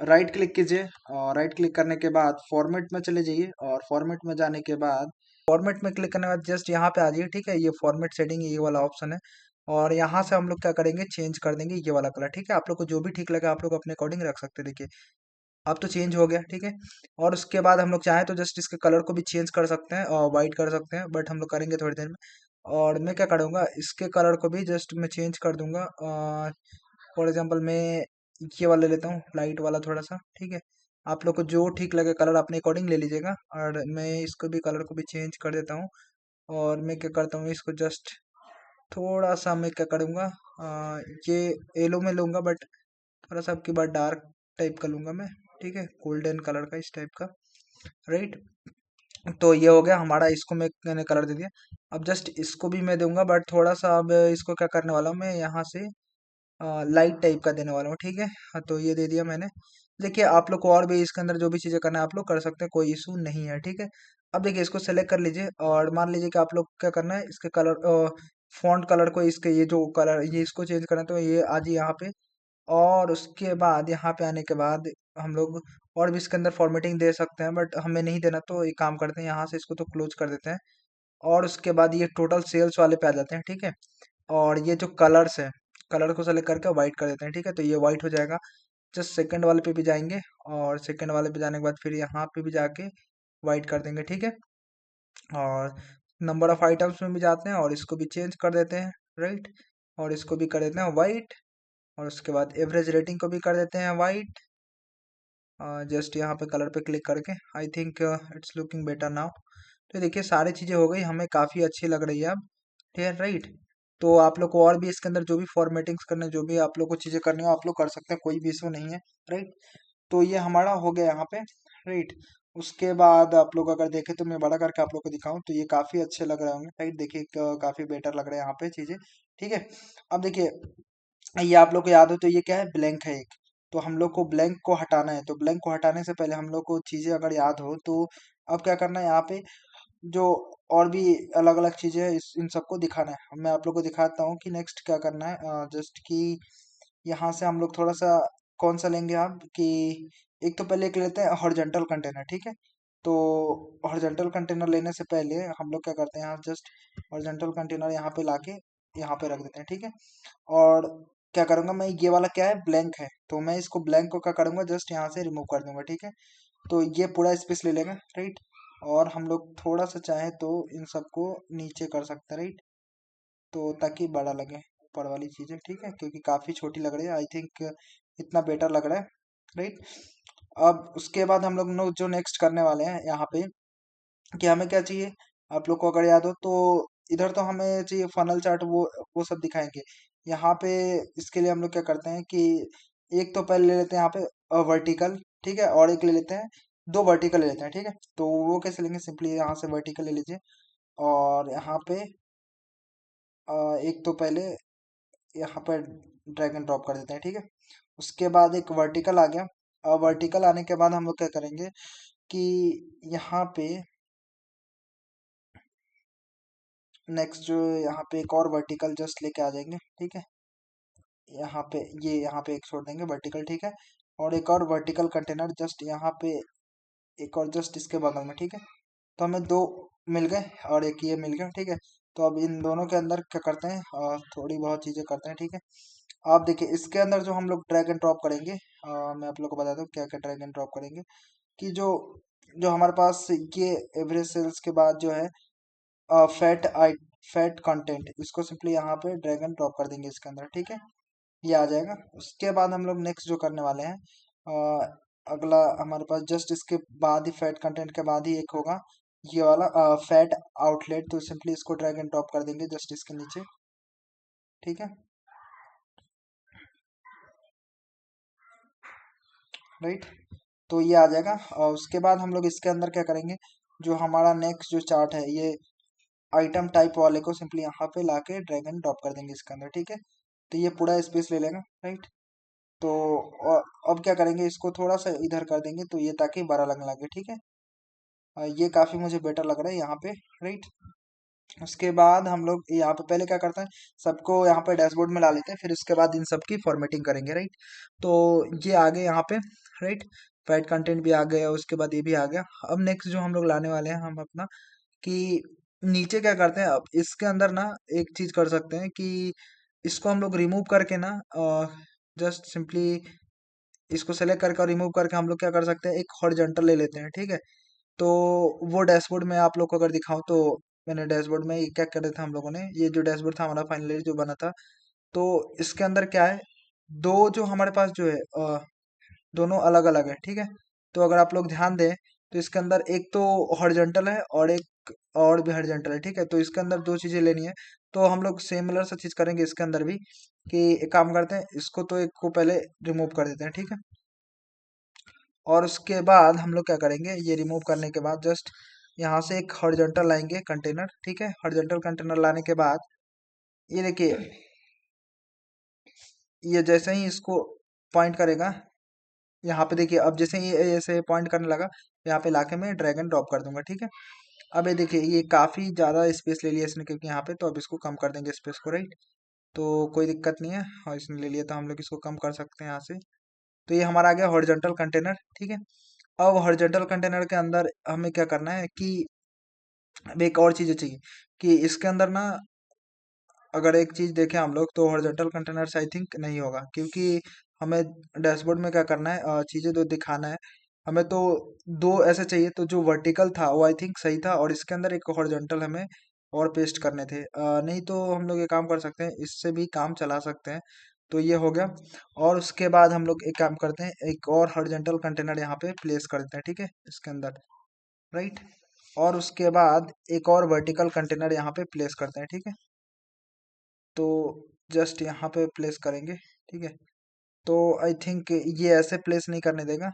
राइट क्लिक कीजिए। और राइट क्लिक करने के बाद फॉर्मेट में चले जाइए और फॉर्मेट में जाने के बाद फॉर्मेट में क्लिक करने के बाद जस्ट यहाँ पे आ जाइए। ठीक है, ये फॉर्मेट सेटिंग ये वाला ऑप्शन है और यहाँ से हम लोग क्या करेंगे, चेंज कर देंगे ये वाला कलर। ठीक है, आप लोग को जो भी ठीक लगे आप लोग अपने अकॉर्डिंग रख सकते हैं। देखिए अब तो चेंज हो गया। ठीक है, और उसके बाद हम लोग चाहें तो जस्ट इसके कलर को भी चेंज कर सकते हैं और वाइट कर सकते हैं, बट हम लोग करेंगे थोड़ी देर में। और मैं क्या करूँगा, इसके कलर को भी जस्ट मैं चेंज कर दूंगा। फॉर एग्जांपल मैं ये वाला लेता हूँ, लाइट वाला थोड़ा सा। ठीक है, आप लोग को जो ठीक लगे कलर अपने अकॉर्डिंग ले लीजिएगा। और मैं इसको भी कलर को भी चेंज कर देता हूँ। और मैं क्या करता हूँ, इसको जस्ट थोड़ा सा मैं क्या करूँगा, ये येलो में लूँगा, बट थोड़ा सा आपकी बार डार्क टाइप का लूँगा मैं। ठीक है, गोल्डन कलर का, इस टाइप का। राइट, तो ये हो गया हमारा, इसको मैंने कलर दे दिया। अब जस्ट इसको भी मैं दूंगा, बट थोड़ा सा अब इसको क्या करने वाला हूँ मैं, यहाँ से लाइट टाइप का देने वाला हूँ। ठीक है, हाँ, तो ये दे दिया मैंने। देखिए आप लोग को और भी इसके अंदर जो भी चीज़ें करना है आप लोग कर सकते हैं, कोई इशू नहीं है। ठीक है, अब देखिए इसको सेलेक्ट कर लीजिए और मान लीजिए कि आप लोग क्या करना है, इसके कलर फॉन्ट कलर को, इसके ये जो कलर ये इसको चेंज करना है, तो ये आज यहाँ पे। और उसके बाद यहाँ पे आने के बाद हम लोग और भी इसके अंदर फॉर्मेटिंग दे सकते हैं, बट हमें नहीं देना, तो एक काम करते हैं, यहाँ से इसको तो क्लोज कर देते हैं। और उसके बाद ये टोटल सेल्स वाले पे आ जाते हैं। ठीक है, और ये जो कलर्स है, कलर को सेलेक्ट करके वाइट कर देते हैं। ठीक है, तो ये वाइट हो जाएगा। जस्ट सेकंड वाले पे भी जाएंगे और सेकंड वाले पे जाने के बाद फिर यहाँ पे भी जाके वाइट कर देंगे। ठीक है, और नंबर ऑफ आइटम्स में भी जाते हैं और इसको भी चेंज कर देते हैं। राइट, और इसको भी कर देते हैं वाइट। और उसके बाद एवरेज रेटिंग को भी कर देते हैं वाइट। जस्ट यहाँ पे कलर पे क्लिक करके I think it's looking better now. तो देखिए सारी चीज़ें हो गई, हमें काफ़ी अच्छी लग रही है अब। ठीक है, राइट, तो आप लोग को और भी इसके अंदर जो भी फॉर्मेटिंग्स करने, जो भी आप लोग को चीज़ें करनी हो आप लोग कर सकते हैं, कोई भी इशू नहीं है। राइट, तो ये हमारा हो गया यहाँ पे। राइट, उसके बाद आप लोग अगर देखें तो मैं बड़ा करके आप लोग को दिखाऊं तो ये काफ़ी अच्छे लग रहे होंगे। राइट, देखिए काफ़ी बेटर लग रहे हैं यहाँ पे चीज़ें। ठीक है, अब देखिए ये आप लोग को याद हो तो ये क्या है, ब्लैंक है एक। तो हम लोग को ब्लैंक को हटाना है, तो ब्लैंक को हटाने से पहले हम लोग को चीज़ें अगर याद हो तो अब क्या करना है, यहाँ पे जो और भी अलग अलग चीज़ें हैं इस इन सबको दिखाना है। मैं आप लोग को दिखाता हूँ कि नेक्स्ट क्या करना है। जस्ट कि यहाँ से हम लोग थोड़ा सा कौन सा लेंगे आप, कि एक तो पहले एक लेते हैं हॉरिजॉन्टल कंटेनर। ठीक है, तो हॉरिजॉन्टल कंटेनर लेने से पहले हम लोग क्या करते हैं, यहाँ जस्ट हॉरिजॉन्टल कंटेनर यहाँ पे लाके यहाँ पे रख देते हैं। ठीक है, और क्या करूंगा मैं, ये वाला क्या है, ब्लैंक है, तो मैं इसको ब्लैंक को क्या करूंगा, जस्ट यहाँ से रिमूव कर दूंगा। ठीक है, तो ये पूरा स्पेस ले लेगा। राइट, और हम लोग थोड़ा सा चाहे तो इन सबको नीचे कर सकते हैं। राइट, तो ताकि बड़ा लगे ऊपर वाली चीजें। ठीक है, क्योंकि काफी छोटी लग रही है, आई थिंक इतना बेटर लग रहा है। राइट, अब उसके बाद हम लोग जो नेक्स्ट करने वाले हैं यहाँ पे, कि हमें क्या चाहिए, आप लोग को अगर याद हो तो इधर तो हमें चाहिए फनल चार्ट, वो सब दिखाएंगे यहाँ पे। इसके लिए हम लोग क्या करते हैं कि एक तो पहले ले लेते हैं यहाँ पे वर्टिकल। ठीक है, और एक ले लेते हैं, दो वर्टिकल ले लेते हैं। ठीक है, तो वो कैसे लेंगे, सिंपली यहाँ से वर्टिकल ले लीजिए और यहाँ पे एक तो पहले यहाँ पर ड्रैग एंड ड्रॉप कर देते हैं, ठीक है। उसके बाद एक वर्टिकल आ गया। वर्टिकल आने के बाद हम लोग क्या करेंगे कि यहाँ पे नेक्स्ट जो यहाँ पे एक और वर्टिकल जस्ट लेके आ जाएंगे, ठीक है। यहाँ पे एक छोड़ देंगे वर्टिकल, ठीक है। और एक और वर्टिकल कंटेनर जस्ट यहाँ पे, एक और जस्ट इसके बगल में, ठीक है। तो हमें दो मिल गए और एक ये मिल गया, ठीक है। तो अब इन दोनों के अंदर क्या करते हैं, थोड़ी बहुत चीजें करते हैं, ठीक है। आप देखिए इसके अंदर जो हम लोग ड्रैग एंड ड्रॉप करेंगे, मैं आप लोग को बताता हूँ क्या क्या ड्रैग एंड ड्रॉप करेंगे। कि जो जो हमारे पास ये एवरेज सेल्स के बाद जो है फैट आई फैट कंटेंट, इसको सिंपली यहाँ पे ड्रैग एंड ड्रॉप कर देंगे इसके अंदर, ठीक है। ये आ जाएगा। उसके बाद हम लोग नेक्स्ट जो करने वाले हैं, अगला हमारे पास जस्ट इसके बाद ही फैट कंटेंट के बाद ही एक होगा ये वाला फैट आउटलेट, तो सिंपली इसको ड्रैग एंड ड्रॉप कर देंगे जस्ट इसके नीचे, ठीक है। राइट। तो ये आ जाएगा और उसके बाद हम लोग इसके अंदर क्या करेंगे, जो हमारा नेक्स्ट जो चार्ट है ये आइटम टाइप वाले को सिंपली यहाँ पे लाके ड्रैग एंड ड्रॉप कर देंगे इसके अंदर, ठीक है। तो ये पूरा स्पेस ले लेगा, राइट। तो अब क्या करेंगे, इसको थोड़ा सा इधर कर देंगे तो ये ताकि बड़ा लगने लगे, ठीक है। ये काफी मुझे बेटर लग रहा है यहाँ पे, राइट। उसके बाद हम लोग यहाँ पे पहले क्या करते हैं, सबको यहाँ पे डैशबोर्ड में ला लेते हैं, फिर उसके बाद इन सब की फॉर्मेटिंग करेंगे, राइट। तो ये आ गए यहाँ पे, राइट। फैट कंटेंट भी आ गया, उसके बाद ये भी आ गया। अब नेक्स्ट जो हम लोग लाने वाले हैं हम अपना, कि नीचे क्या करते हैं, अब इसके अंदर ना एक चीज कर सकते हैं कि इसको हम लोग रिमूव करके ना जस्ट सिंपली इसको सेलेक्ट करके और रिमूव करके हम लोग क्या कर सकते हैं, एक हॉरिजॉन्टल ले लेते हैं, ठीक है। तो वो डैशबोर्ड में आप लोग को अगर दिखाऊं तो मैंने डैशबोर्ड में ये क्या करे थे हम लोगों ने, ये जो डैशबोर्ड था हमारा फाइनली जो बना था, तो इसके अंदर क्या है, दो जो हमारे पास जो है दोनों अलग अलग है, ठीक है। तो अगर आप लोग ध्यान दें तो इसके अंदर एक तो हॉरिजॉन्टल है और एक और भी हॉरिजॉन्टल है, ठीक है। तो इसके अंदर दो चीजें लेनी है। तो हम लोग सिमिलर सा चीज करेंगे इसके अंदर भी, कि एक काम करते हैं, इसको तो एक को पहले रिमूव कर देते हैं, ठीक है। और उसके बाद हम लोग क्या करेंगे, ये रिमूव करने के बाद जस्ट यहाँ से एक हॉरिजॉन्टल लाएंगे कंटेनर, ठीक है। हॉरिजॉन्टल कंटेनर लाने के बाद ये देखिए, ये जैसे ही इसको पॉइंट करेगा, यहाँ पे देखिए अब जैसे ही ये ऐसे पॉइंट करने लगा, यहाँ पे लाके मैं ड्रैग एंड ड्रॉप कर दूंगा, ठीक है। अब ये देखिए ये काफी ज्यादा स्पेस ले लिया इसने, क्योंकि यहाँ पे, तो अब इसको कम कर देंगे स्पेस को, राइट। तो कोई दिक्कत नहीं है, और इसने ले लिया तो हम लोग इसको कम कर सकते हैं यहाँ से। तो ये हमारा आ गया हॉरिजॉन्टल कंटेनर, ठीक है। अब हॉरिजॉन्टल कंटेनर के अंदर हमें क्या करना है कि अब एक और चीज चाहिए, कि इसके अंदर ना अगर एक चीज देखें हम लोग, तो हॉरिजॉन्टल कंटेनर्स आई थिंक नहीं होगा, क्योंकि हमें डैशबोर्ड में क्या करना है, चीजें तो दिखाना है हमें, तो दो ऐसे चाहिए। तो जो वर्टिकल था वो आई थिंक सही था, और इसके अंदर एक हॉरिजॉन्टल हमें और पेस्ट करने थे, नहीं तो हम लोग ये काम कर सकते हैं, इससे भी काम चला सकते हैं। तो ये हो गया। और उसके बाद हम लोग एक काम करते हैं, एक और हॉरिजॉन्टल कंटेनर यहाँ पे प्लेस कर देते हैं, ठीक है, इसके अंदर, राइट। और उसके बाद एक और वर्टिकल कंटेनर यहाँ पे प्लेस करते हैं, ठीक है। तो जस्ट यहाँ पे प्लेस करेंगे, ठीक है। तो आई थिंक ये ऐसे प्लेस नहीं करने देगा,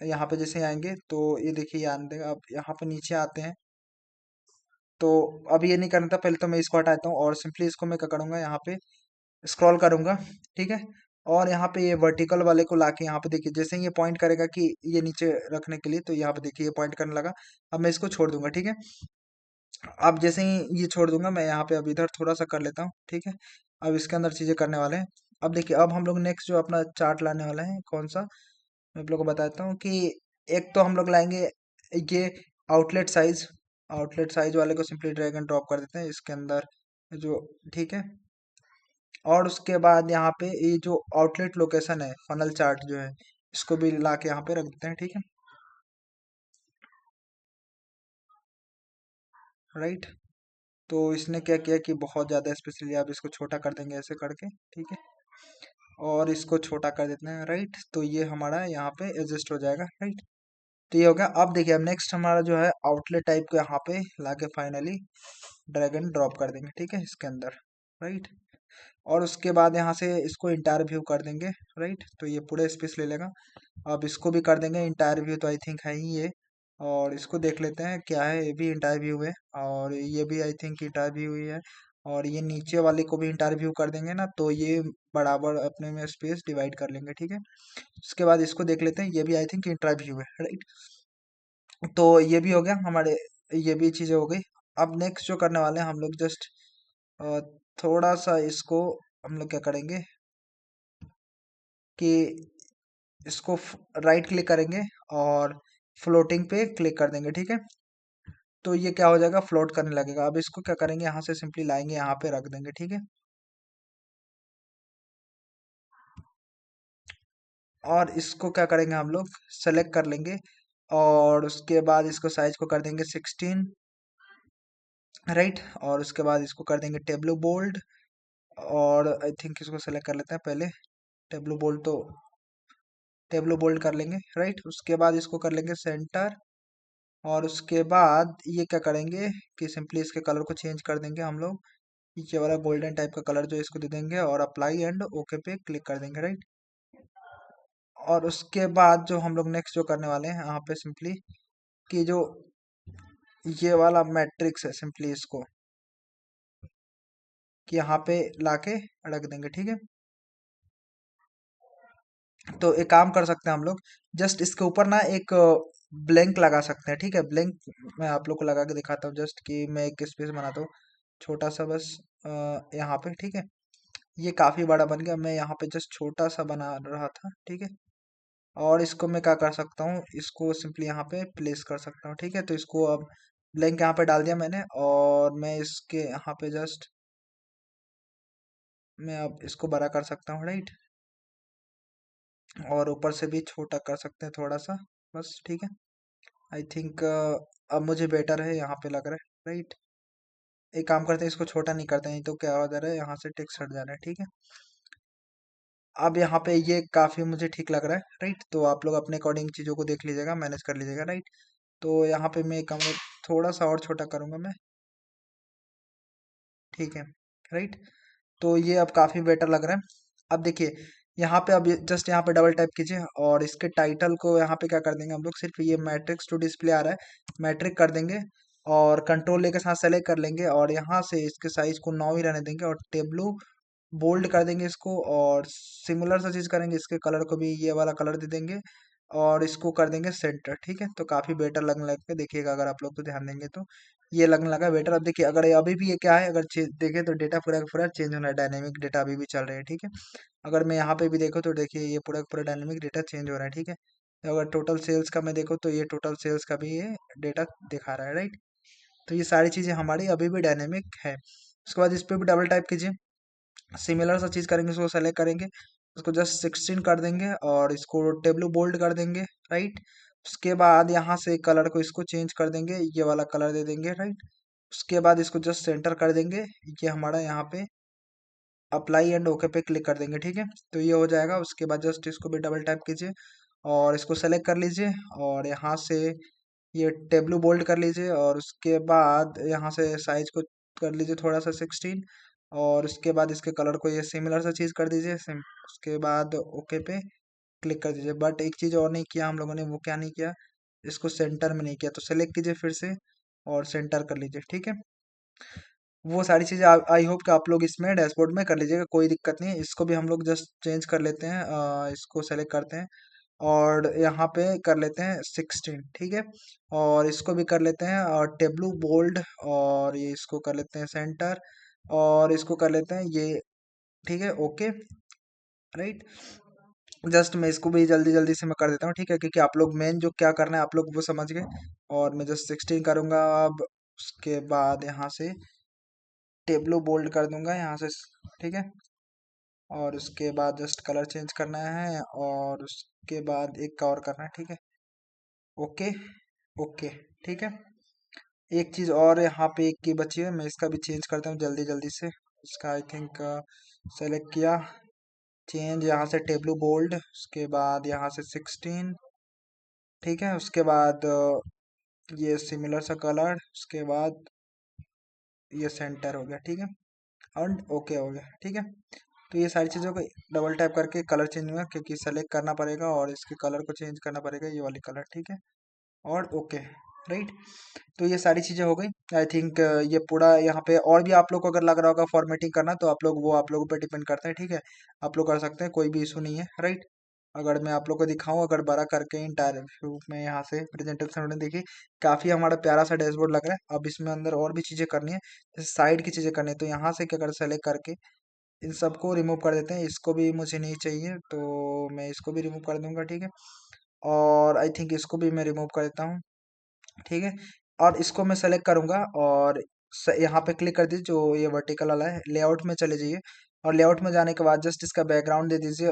यहाँ पे जैसे आएंगे तो ये देखिए ये आने देगा। अब यहाँ पे नीचे आते हैं, तो अब ये नहीं करना था, पहले तो मैं इसको हटाता हूँ और सिंपली इसको मैं क्या करूँगा, यहाँ पे स्क्रॉल करूँगा, ठीक है। और यहाँ पे ये वर्टिकल वाले को लाके यहाँ पे देखिए, जैसे ही ये पॉइंट करेगा कि ये नीचे रखने के लिए, तो यहाँ पे देखिए ये पॉइंट करने लगा। अब मैं इसको छोड़ दूंगा, ठीक है। अब जैसे ही ये छोड़ दूंगा, मैं यहाँ पे अब इधर थोड़ा सा कर लेता हूँ, ठीक है। अब इसके अंदर चीजें करने वाले हैं। अब देखिए अब हम लोग नेक्स्ट जो अपना चार्ट लाने वाला है कौन सा, मैं आप लोग को बताता हूँ कि एक तो हम लोग लाएंगे ये आउटलेट साइज। आउटलेट साइज वाले को सिंपली ड्रैग एंड ड्रॉप कर देते हैं इसके अंदर जो, ठीक है। और उसके बाद यहाँ पे ये जो आउटलेट लोकेशन है, फनल चार्ट जो है, इसको भी ला के यहाँ पे रख देते हैं, ठीक है, राइट। तो इसने क्या किया कि बहुत ज़्यादा स्पेशली, आप इसको छोटा कर देंगे ऐसे करके, ठीक है। और इसको छोटा कर देते हैं, राइट। तो ये हमारा यहाँ पे एडजस्ट हो जाएगा, राइट। तो ये हो गया। अब देखिए अब नेक्स्ट हमारा जो है आउटलेट टाइप को यहाँ पे लाके फाइनली ड्रैग एंड ड्रॉप कर देंगे, ठीक है, इसके अंदर, राइट। और उसके बाद यहाँ से इसको इंटायर व्यू कर देंगे, राइट। तो ये पूरा स्पेस ले लेगा। अब इसको भी कर देंगे इंटायर व्यू, तो आई थिंक है ही ये, और इसको देख लेते हैं क्या है। ये भी इंटरव्यू है और ये भी आई थिंक इंटरव्यू ही है। और ये नीचे वाले को भी इंटरव्यू कर देंगे ना, तो ये बराबर अपने में स्पेस डिवाइड कर लेंगे, ठीक है। उसके बाद इसको देख लेते हैं, ये भी आई थिंक इंटरव्यू है, राइट। तो ये भी हो गया हमारे, ये भी चीजें हो गई। अब नेक्स्ट जो करने वाले हैं हम लोग, जस्ट थोड़ा सा इसको हम लोग क्या करेंगे कि इसको राइट क्लिक करेंगे और फ्लोटिंग पे क्लिक कर देंगे, ठीक है। तो ये क्या हो जाएगा, फ्लोट करने लगेगा। अब इसको क्या करेंगे, यहाँ से सिंपली लाएंगे, यहाँ पे रख देंगे, ठीक है। और इसको क्या करेंगे, हम लोग सेलेक्ट कर लेंगे और उसके बाद इसको साइज को कर देंगे 16, राइट। और उसके बाद इसको कर देंगे टेब्लो बोल्ड। और आई थिंक इसको सेलेक्ट कर लेते हैं पहले, टेब्लो बोल्ड तो टेब्लो बोल्ड कर लेंगे, राइट। उसके बाद इसको कर लेंगे सेंटर। और उसके बाद ये क्या करेंगे कि सिंपली इसके कलर को चेंज कर देंगे हम लोग, ये वाला गोल्डन टाइप का कलर जो इसको दे देंगे और अप्लाई एंड ओके पे क्लिक कर देंगे, राइट। और उसके बाद जो हम लोग नेक्स्ट जो करने वाले हैं यहाँ पे सिंपली कि जो ये वाला मैट्रिक्स है, सिंपली इसको कि यहाँ पे लाके रख देंगे, ठीक है। तो एक काम कर सकते हैं हम लोग, जस्ट इसके ऊपर ना एक ब्लैंक लगा सकते हैं, ठीक है। ब्लैंक मैं आप लोग को लगा के दिखाता हूँ, जस्ट कि मैं एक स्पेस बनाता हूँ छोटा सा बस, यहाँ पे, ठीक है। ये काफी बड़ा बन गया, मैं यहाँ पे जस्ट छोटा सा बना रहा था, ठीक है। और इसको मैं क्या कर सकता हूँ, इसको सिंपली यहाँ पे प्लेस कर सकता हूँ, ठीक है। तो इसको अब ब्लैंक यहाँ पे डाल दिया मैंने, और मैं इसके यहाँ पे जस्ट मैं अब इसको बड़ा कर सकता हूँ, राइट। और ऊपर से भी छोटा कर सकते हैं थोड़ा सा, बस, ठीक है। आई थिंक अब मुझे बेटर है यहाँ पे लग रहा है, राइट। एक काम करते हैं, इसको छोटा नहीं करते हैं, तो क्या हो जा रहा है, यहाँ से टेक्स्ट हट जा रहा है, ठीक है। अब यहाँ पे ये काफी मुझे ठीक लग रहा है, राइट। तो आप लोग अपने अकॉर्डिंग चीजों को देख लीजिएगा, मैनेज कर लीजिएगा, राइट। तो यहाँ पे मैं कम थोड़ा सा और छोटा करूंगा मैं, ठीक है, राइट। तो ये अब काफी बेटर लग रहा है। अब देखिए यहाँ पे, अब जस्ट यहाँ पे डबल टाइप कीजिए और इसके टाइटल को यहाँ पे क्या कर देंगे हम लोग, सिर्फ ये मैट्रिक्स टू डिस्प्ले आ रहा है, मैट्रिक कर देंगे। और कंट्रोल लेके साथ सेलेक्ट कर लेंगे और यहाँ से इसके साइज को 9 ही रहने देंगे और टेब्लू बोल्ड कर देंगे इसको। और सिमिलर सा चीज करेंगे, इसके कलर को भी ये वाला कलर दे देंगे और इसको कर देंगे सेंटर, ठीक है। तो काफी बेटर लगने लगे, देखिएगा अगर आप लोग तो ध्यान देंगे तो ये लगने लगा बेटर। अब देखिए अगर अभी भी ये क्या है, अगर देखें तो डेटा पूरा का पूरा चेंज होना है, डायनेमिक डेटा अभी भी चल रहे हैं, ठीक है। अगर मैं यहाँ पे भी देखो तो देखिए ये पूरा का पूरा डायनेमिक डेटा चेंज हो रहा है, ठीक है। अगर टोटल सेल्स का मैं देखो तो ये टोटल सेल्स का भी ये डेटा दिखा रहा है, राइट। तो ये सारी चीजें हमारी अभी भी डायनेमिक है। उसके बाद इस पे भी डबल टाइप कीजिए, सिमिलर सा चीज करेंगे, इसको सेलेक्ट करेंगे, उसको जस्ट 16 कर देंगे और इसको टेब्लू बोल्ड कर देंगे, राइट। उसके बाद यहाँ से कलर को इसको चेंज कर देंगे, ये वाला कलर दे देंगे, राइट। उसके बाद इसको जस्ट सेंटर कर देंगे, ये हमारा यहाँ पे अप्लाई एंड ओके पे क्लिक कर देंगे, ठीक है। तो ये हो जाएगा। उसके बाद जस्ट इसको भी डबल टाइप कीजिए और इसको सेलेक्ट कर लीजिए और यहाँ से ये टेब्लू बोल्ड कर लीजिए और उसके बाद यहाँ से साइज को कर लीजिए थोड़ा सा 16। और उसके बाद इसके कलर को ये सिमिलर सा चीज कर दीजिए, उसके बाद ओके पे क्लिक कर दीजिए। बट एक चीज और नहीं किया हम लोगों ने, वो क्या नहीं किया, इसको सेंटर में नहीं किया। तो सेलेक्ट कीजिए फिर से और सेंटर कर लीजिए, ठीक है। वो सारी चीजें आई होप कि आप लोग इसमें डैशबोर्ड में कर लीजिएगा, कोई दिक्कत नहीं है। इसको भी हम लोग जस्ट चेंज कर लेते हैं, इसको सेलेक्ट करते हैं और यहाँ पे कर लेते हैं 16, ठीक है। और इसको भी कर लेते हैं और टेब्लू बोल्ड और ये इसको कर लेते हैं सेंटर और इसको कर लेते हैं ये, ठीक है, ओके, राइट। जस्ट मैं इसको भी जल्दी जल्दी से मैं कर देता हूँ, ठीक है, क्योंकि आप लोग मेन जो क्या करना है आप लोग वो समझ गए। और मैं जस्ट 16 करूंगा अब। उसके बाद यहाँ से टेब्लू बोल्ड कर दूंगा यहाँ से, ठीक है। और उसके बाद जस्ट कलर चेंज करना है और उसके बाद एक का और करना है, ठीक है, ओके, ओके, ठीक है। एक चीज और यहाँ पे एक की बची है, मैं इसका भी चेंज करता हूँ जल्दी जल्दी से। इसका आई थिंक सेलेक्ट किया, चेंज यहाँ से टेब्लू बोल्ड, उसके बाद यहाँ से 16, ठीक है। उसके बाद ये सिमिलर सा कलर, उसके बाद ये सेंटर हो गया, ठीक है। और ओके हो गया, ठीक है। तो ये सारी चीज़ों को डबल टैप करके कलर चेंज होगा, क्योंकि सेलेक्ट करना पड़ेगा और इसके कलर को चेंज करना पड़ेगा, ये वाली कलर, ठीक है। और ओके, राइट। तो ये सारी चीज़ें हो गई आई थिंक। ये पूरा यहाँ पे और भी आप लोग को अगर लग रहा होगा फॉर्मेटिंग करना, तो आप लोग वो आप लोगों पे डिपेंड करता है, ठीक है। आप लोग कर सकते हैं, कोई भी इशू नहीं है, राइट। अगर मैं आप लोग को दिखाऊं अगर बड़ा करके इंटायर व्यू में यहाँ से प्रेजेंटेशन देखिए, काफ़ी हमारा प्यारा सा डैशबोर्ड लग रहा है। अब इसमें अंदर और भी चीज़ें करनी है, जैसे साइड की चीज़ें करनी है, तो यहाँ से क्या कर सेलेक्ट करके इन सबको रिमूव कर देते हैं। इसको भी मुझे नहीं चाहिए, तो मैं इसको भी रिमूव कर दूंगा, ठीक है। और आई थिंक इसको भी मैं रिमूव कर देता हूँ, ठीक है। और इसको मैं सेलेक्ट करूंगा और यहाँ पे क्लिक कर दीजिए, जो ये वर्टिकल वाला है, लेआउट में चले जाइए। और लेआउट में जाने के बाद जस्ट इसका बैकग्राउंड दे दीजिए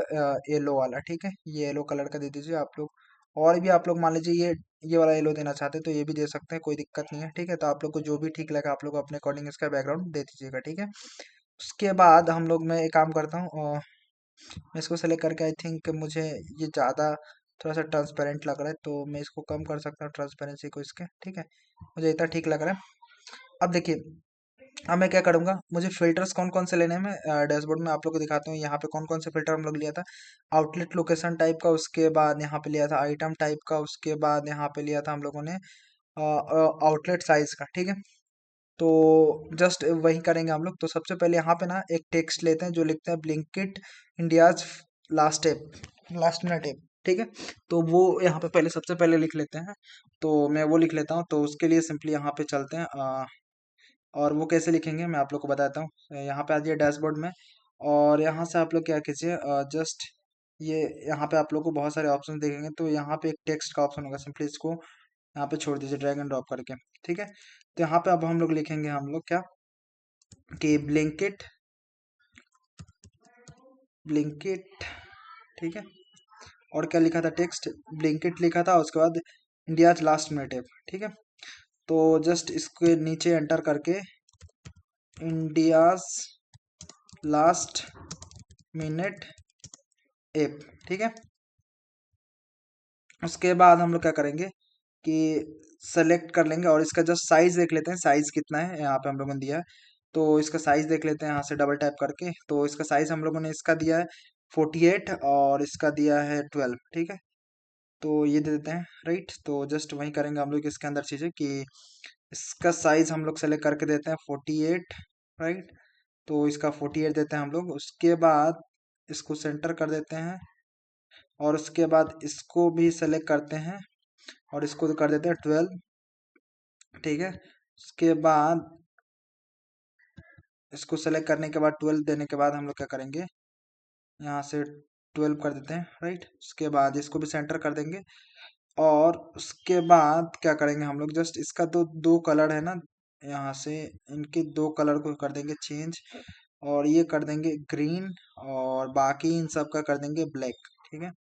येलो वाला, ठीक है। ये येलो कलर का दे दीजिए आप लोग। और भी आप लोग मान लीजिए ये वाला येलो देना चाहते हैं तो ये भी दे सकते हैं, कोई दिक्कत नहीं है, ठीक है। तो आप लोग को जो भी ठीक लगा आप लोग अपने अकॉर्डिंग इसका बैकग्राउंड दे दीजिएगा, ठीक है। उसके बाद हम लोग, मैं एक काम करता हूँ, मैं इसको सेलेक्ट करके आई थिंक मुझे ये ज़्यादा थोड़ा सा ट्रांसपेरेंट लग रहा है, तो मैं इसको कम कर सकता हूँ ट्रांसपेरेंसी को इसके, ठीक है। मुझे इतना ठीक लग रहा है। अब देखिए, अब मैं क्या करूँगा, मुझे फिल्टर्स कौन कौन से लेने हैं मैं डैशबोर्ड में आप लोग को दिखाता हूँ। यहाँ पे कौन कौन से फिल्टर हम लोग लिया था, आउटलेट लोकेशन टाइप का, उसके बाद यहाँ पे लिया था आइटम टाइप का, उसके बाद यहाँ पे लिया था हम लोगों ने आउटलेट साइज का, ठीक है। तो जस्ट वही करेंगे हम लोग। तो सबसे पहले यहाँ पे ना एक टेक्स्ट लेते हैं जो लिखते हैं Blinkit India's last app, last minute app, ठीक है। तो वो यहाँ पे पहले सबसे पहले लिख लेते हैं। तो मैं वो लिख लेता हूँ। तो उसके लिए सिंपली यहाँ पे चलते हैं, और वो कैसे लिखेंगे मैं आप लोग को बताता हूँ। यहाँ पे आ जाइए डैशबोर्ड में, और यहाँ से आप लोग क्या कीजिए, जस्ट ये यहाँ पे आप लोग को बहुत सारे ऑप्शन देखेंगे, तो यहाँ पे एक टेक्स्ट का ऑप्शन होगा, सिंपली इसको यहाँ पे छोड़ दीजिए ड्रैग एंड ड्रॉप करके, ठीक है। तो यहाँ पे अब हम लोग लिखेंगे, हम लोग क्या, कि ब्लिंकिट, ब्लिंकिट, ठीक है। और क्या लिखा था टेक्स्ट, ब्लिंकिट लिखा था, उसके बाद इंडियाज लास्ट मिनट ऐप, ठीक है। तो जस्ट इसके नीचे एंटर करके इंडियाज लास्ट मिनट ऐप, ठीक है। उसके बाद हम लोग क्या करेंगे कि सेलेक्ट कर लेंगे और इसका जस्ट साइज देख लेते हैं, साइज कितना है यहाँ पे हम लोगों ने दिया है। तो इसका साइज देख लेते हैं यहाँ से डबल टैप करके। तो इसका साइज हम लोगों ने इसका दिया है 48 और इसका दिया है 12, ठीक है। तो ये दे देते हैं, राइट। तो जस्ट वही करेंगे हम लोग इसके अंदर चीज़ें, कि इसका साइज हम लोग सेलेक्ट करके देते हैं 48, राइट। तो इसका 48 देते हैं हम लोग। उसके बाद इसको सेंटर कर देते हैं, और उसके बाद इसको भी सेलेक्ट करते हैं और इसको कर देते हैं 12, ठीक है। उसके बाद इसको सेलेक्ट करने के बाद 12 देने के बाद हम लोग क्या करेंगे, यहाँ से 12 कर देते हैं, राइट। उसके बाद इसको भी सेंटर कर देंगे, और उसके बाद क्या करेंगे हम लोग, जस्ट इसका दो दो कलर है ना, यहाँ से इनके दो कलर को कर देंगे चेंज, और ये कर देंगे ग्रीन, और बाकी इन सब का कर देंगे ब्लैक, ठीक है।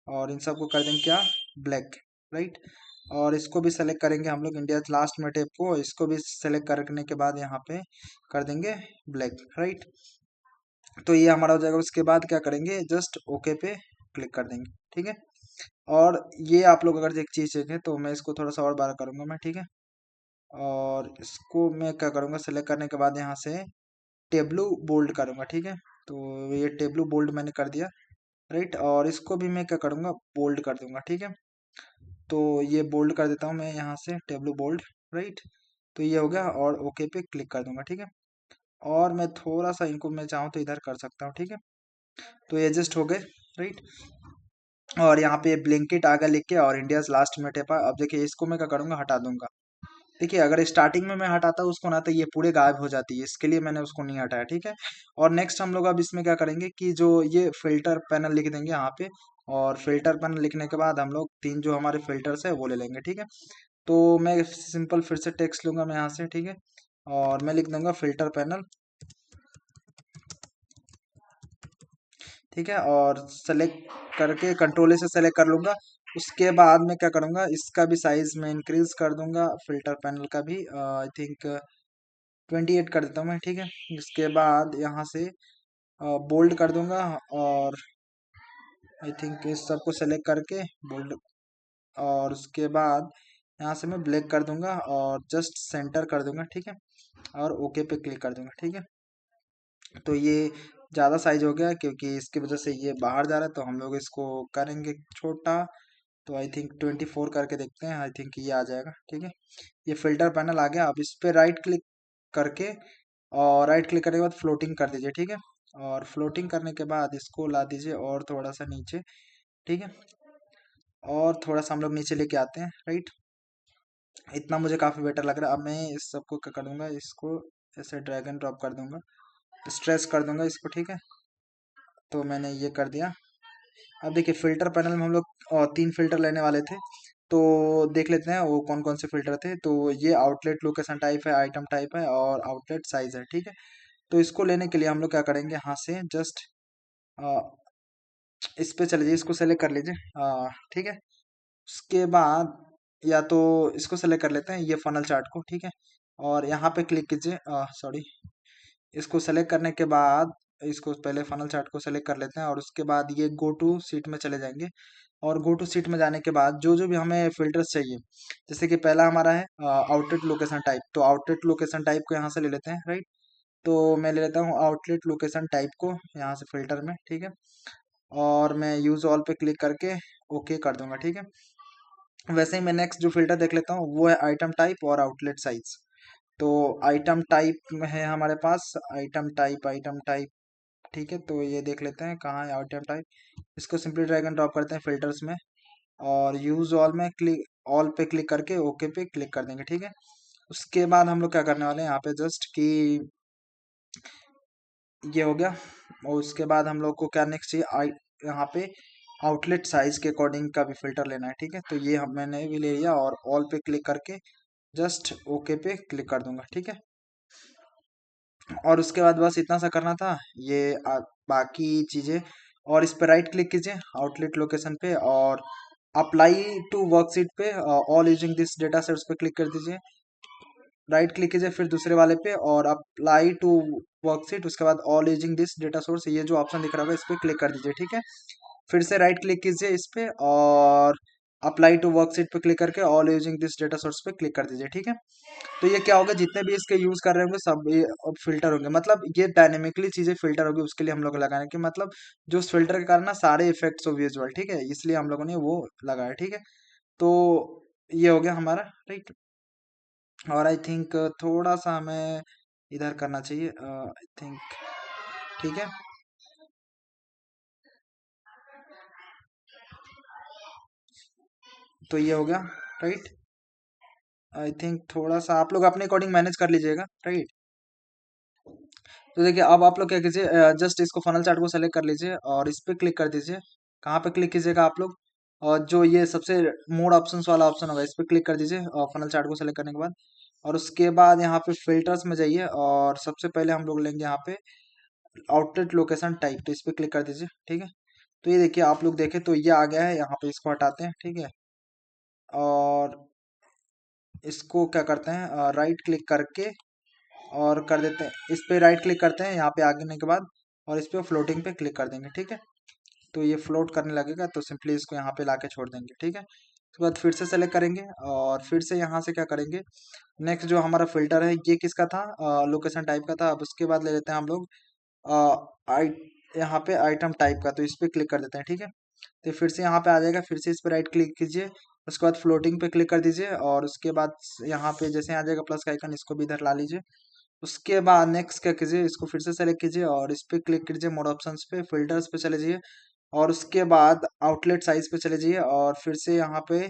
और इन सबको कर देंगे क्या, ब्लैक, राइट। और इसको भी सेलेक्ट करेंगे हम लोग इंडिया लास्ट में टेप को, इसको भी सेलेक्ट करने के बाद यहाँ पे कर देंगे ब्लैक, राइट। तो ये हमारा हो जाएगा। उसके बाद क्या करेंगे, जस्ट ओके पे क्लिक कर देंगे, ठीक है। और ये आप लोग अगर एक चीज़ देखें, तो मैं इसको थोड़ा सा और बार करूंगा मैं, ठीक है। और इसको मैं क्या करूंगा, सेलेक्ट करने के बाद यहाँ से टेब्लू बोल्ड करूंगा, ठीक है। तो ये टेब्लू बोल्ड मैंने कर दिया, राइट। और इसको भी मैं क्या करूंगा, बोल्ड कर दूंगा, ठीक है। तो ये बोल्ड कर देता हूँ मैं यहाँ से, टेब्लू बोल्ड, राइट। तो ये हो गया, और ओके पे क्लिक कर दूंगा, ठीक है। और मैं थोड़ा सा इनको मैं चाहूँ तो इधर कर सकता हूँ, ठीक है। तो ये एडजस्ट हो गए, राइट। और यहाँ पे ब्लिंकिट आगे लिख के और इंडियाज लास्ट में टेपा। अब देखिए इसको मैं क्या करूँगा, हटा दूंगा। देखिए अगर स्टार्टिंग में मैं हटाता उसको ना, तो ये पूरे गायब हो जाती है, इसके लिए मैंने उसको नहीं हटाया, ठीक है। और नेक्स्ट हम लोग अब इसमें क्या करेंगे, कि जो ये फिल्टर पैनल लिख देंगे यहाँ पे, और फिल्टर पैनल लिखने के बाद हम लोग तीन जो हमारे फिल्टर्स है वो ले लेंगे, ठीक है। तो मैं सिंपल फिर से टेक्स्ट लूंगा मैं यहाँ से, ठीक है। और मैं लिख दूंगा फिल्टर पैनल, ठीक है। और सेलेक्ट करके कंट्रोल से सेलेक्ट कर लूंगा। उसके बाद मैं क्या करूंगा, इसका भी साइज मैं इंक्रीज कर दूंगा, फिल्टर पैनल का भी आई थिंक 28 कर देता हूँ मैं, ठीक है। इसके बाद यहाँ से बोल्ड कर दूंगा, और आई थिंक इस सबको सेलेक्ट करके बोल्ड, और उसके बाद यहाँ से मैं ब्लैक कर दूंगा और जस्ट सेंटर कर दूंगा, ठीक है। और ओके पे क्लिक कर दूंगा, ठीक है। तो ये ज़्यादा साइज हो गया, क्योंकि इसकी वजह से ये बाहर जा रहा है, तो हम लोग इसको करेंगे छोटा, तो आई थिंक 24 करके देखते हैं, आई थिंक ये आ जाएगा। ठीक है, ये फिल्टर पैनल आ गया। अब इस पे राइट क्लिक करके, और राइट क्लिक करने के बाद फ्लोटिंग कर दीजिए। ठीक है, और फ्लोटिंग करने के बाद इसको ला दीजिए और थोड़ा सा नीचे। ठीक है, और थोड़ा सा हम लोग नीचे लेके आते हैं। राइट, इतना मुझे काफ़ी बेटर लग रहा है। अब मैं इस सबको क्या कर दूंगा, इसको ऐसे ड्रैग एंड ड्रॉप कर दूंगा, स्ट्रेस कर दूंगा इसको। ठीक है, तो मैंने ये कर दिया। अब देखिए फिल्टर पैनल में हम लोग 3 फिल्टर लेने वाले थे, तो देख लेते हैं वो कौन कौन से फिल्टर थे। तो ये आउटलेट लोकेशन टाइप है, आइटम टाइप है, और आउटलेट साइज है। ठीक है, तो इसको लेने के लिए हम लोग क्या करेंगे, यहाँ से जस्ट इस पे चले जाइए, इसको सेलेक्ट कर लीजिए। ठीक है, उसके बाद या तो इसको सेलेक्ट कर लेते हैं, ये फनल चार्ट को। ठीक है, और यहाँ पे क्लिक कीजिए, सॉरी, इसको सेलेक्ट करने के बाद इसको पहले फनल चार्ट को सेलेक्ट कर लेते हैं, और उसके बाद ये गो टू सीट में चले जाएंगे। और गो टू सीट में जाने के बाद जो जो भी हमें फिल्टर्स चाहिए, जैसे कि पहला हमारा है आउटलेट लोकेशन टाइप, तो आउटलेट लोकेशन टाइप को यहाँ से ले लेते हैं। राइट, तो मैं ले लेता हूँ आउटलेट लोकेशन टाइप को यहाँ से फिल्टर में। ठीक है, और मैं यूज ऑल पे क्लिक करके ओके कर दूंगा। ठीक है, वैसे ही मैं नेक्स्ट जो फिल्टर देख लेता हूँ वो है आइटम टाइप और आउटलेट साइज। तो आइटम टाइप में है हमारे पास, आइटम टाइप। ठीक है, तो ये देख लेते हैं कहाँ है आइटम टाइप। इसको सिंपली ड्रैग एंड ड्रॉप करते हैं फिल्टर्स में, और यूज ऑल में क्लिक, ऑल पे क्लिक करके ओके पे क्लिक कर देंगे। ठीक है, उसके बाद हम लोग क्या करने वाले हैं यहाँ पे, जस्ट कि ये हो गया। और उसके बाद हम लोग को क्या नेक्स्ट चाहिए, यहाँ पे आउटलेट साइज के अकॉर्डिंग का भी फिल्टर लेना है। ठीक है, तो ये हम मैंने भी ले लिया, और ऑल पे क्लिक करके जस्ट ओके पे क्लिक कर दूंगा। ठीक है, और उसके बाद बस इतना सा करना था। ये बाकी चीज़ें, और इस पे राइट क्लिक कीजिए आउटलेट लोकेशन पे, और अप्लाई टू वर्कशीट पे all using this data sets पे क्लिक कर दीजिए। राइट क्लिक कीजिए फिर दूसरे वाले पे, और अप्लाई टू वर्कशीट, उसके बाद all using this data source, ये जो ऑप्शन दिख रहा होगा इस पे क्लिक कर दीजिए। ठीक है, फिर से राइट क्लिक कीजिए इस पे, और अप्लाई टू वर्कशीट पे क्लिक करके all using this data source पे क्लिक कर दीजिए। ठीक है, तो ये क्या होगा, जितने भी इसके यूज कर रहे होंगे सब ये अब फिल्टर होंगे, मतलब ये डायनेमिकली चीजें फिल्टर होगी, उसके लिए हम लोग लगाने कि मतलब जो उस फिल्टर के कारण ना सारे इफेक्ट्स हो विजुअल। ठीक है, इसलिए हम लोगों ने वो लगाया। ठीक है, तो ये हो गया हमारा। राइट, और आई थिंक थोड़ा सा हमें इधर करना चाहिए, आई थिंक। ठीक है, तो ये हो गया। राइट, आई थिंक थोड़ा सा आप लोग अपने अकॉर्डिंग मैनेज कर लीजिएगा। राइट, तो देखिए अब आप लोग क्या कीजिए, जस्ट इसको फनल चार्ट को सेलेक्ट कर लीजिए, और इस पे क्लिक कर दीजिए। कहाँ पे क्लिक कीजिएगा आप लोग, और जो ये सबसे मोड ऑप्शंस वाला ऑप्शन होगा इस पे क्लिक कर दीजिए, और फनल चार्ट को सेलेक्ट करने के बाद, और उसके बाद यहाँ पे फिल्टर्स में जाइए, और सबसे पहले हम लोग लेंगे यहाँ पे आउटलेट लोकेशन टाइप, तो इस पे क्लिक कर दीजिए। ठीक है, तो ये देखिए आप लोग देखें तो ये आ गया है, यहाँ पे इसको हटाते हैं। ठीक है, और इसको क्या करते हैं, राइट क्लिक करके और कर देते हैं, इस पे राइट क्लिक करते हैं यहाँ पे आने के बाद, और इस पे फ्लोटिंग पे क्लिक कर देंगे। ठीक है, तो ये फ्लोट करने लगेगा, तो सिंपली इसको यहाँ पे लाके छोड़ देंगे। ठीक है, उसके बाद फिर से सेलेक्ट करेंगे, और फिर से यहाँ से क्या करेंगे, नेक्स्ट जो हमारा फिल्टर है ये किसका था, लोकेशन टाइप का था। अब उसके बाद ले लेते हैं हम लोग आई यहाँ पे आइटम टाइप का, तो इस पे क्लिक कर देते हैं। ठीक है, तो फिर से यहाँ पे आ जाएगा, फिर से इस पे राइट क्लिक कीजिए, उसके बाद फ्लोटिंग पे क्लिक कर दीजिए, और उसके बाद यहाँ पे जैसे आ जाएगा प्लस का आइकन, इसको भी इधर ला लीजिए। उसके बाद नेक्स्ट क्या कीजिए, इसको फिर से सेलेक्ट कीजिए, और इस पे क्लिक कीजिए, मोड ऑप्शंस पे, फिल्टर्स पे चले जाइए, और उसके बाद आउटलेट साइज पे चले जाइए, और फिर से यहाँ पे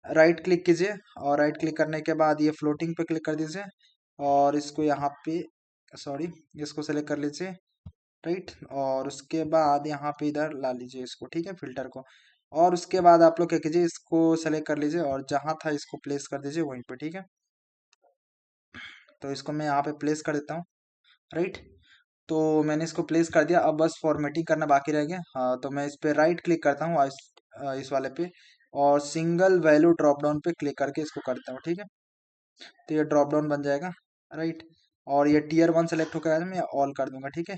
राइट क्लिक कीजिए, और राइट क्लिक करने के बाद ये फ्लोटिंग पे क्लिक कर दीजिए, और इसको यहाँ पे, सॉरी, इसको सेलेक्ट कर लीजिए। राइट, और उसके बाद यहाँ पे इधर ला लीजिए इसको। ठीक है, फिल्टर को, और उसके बाद आप लोग क्या कीजिए, इसको सेलेक्ट कर लीजिए, और जहाँ था इसको प्लेस कर दीजिए वहीं पे। ठीक है, तो इसको मैं यहाँ पे प्लेस कर देता हूँ। राइट, तो मैंने इसको प्लेस कर दिया, अब बस फॉर्मेटिंग करना बाकी रह गया। हाँ, तो मैं इस पे राइट क्लिक करता हूँ, इस वाले पे, और सिंगल वैल्यू ड्रॉप डाउन पे क्लिक करके इसको करता हूँ। ठीक है, तो ये ड्रॉप डाउन बन जाएगा। राइट, और ये टीयर 1 सेलेक्ट होकर आया, मैं ऑल कर दूंगा। ठीक है,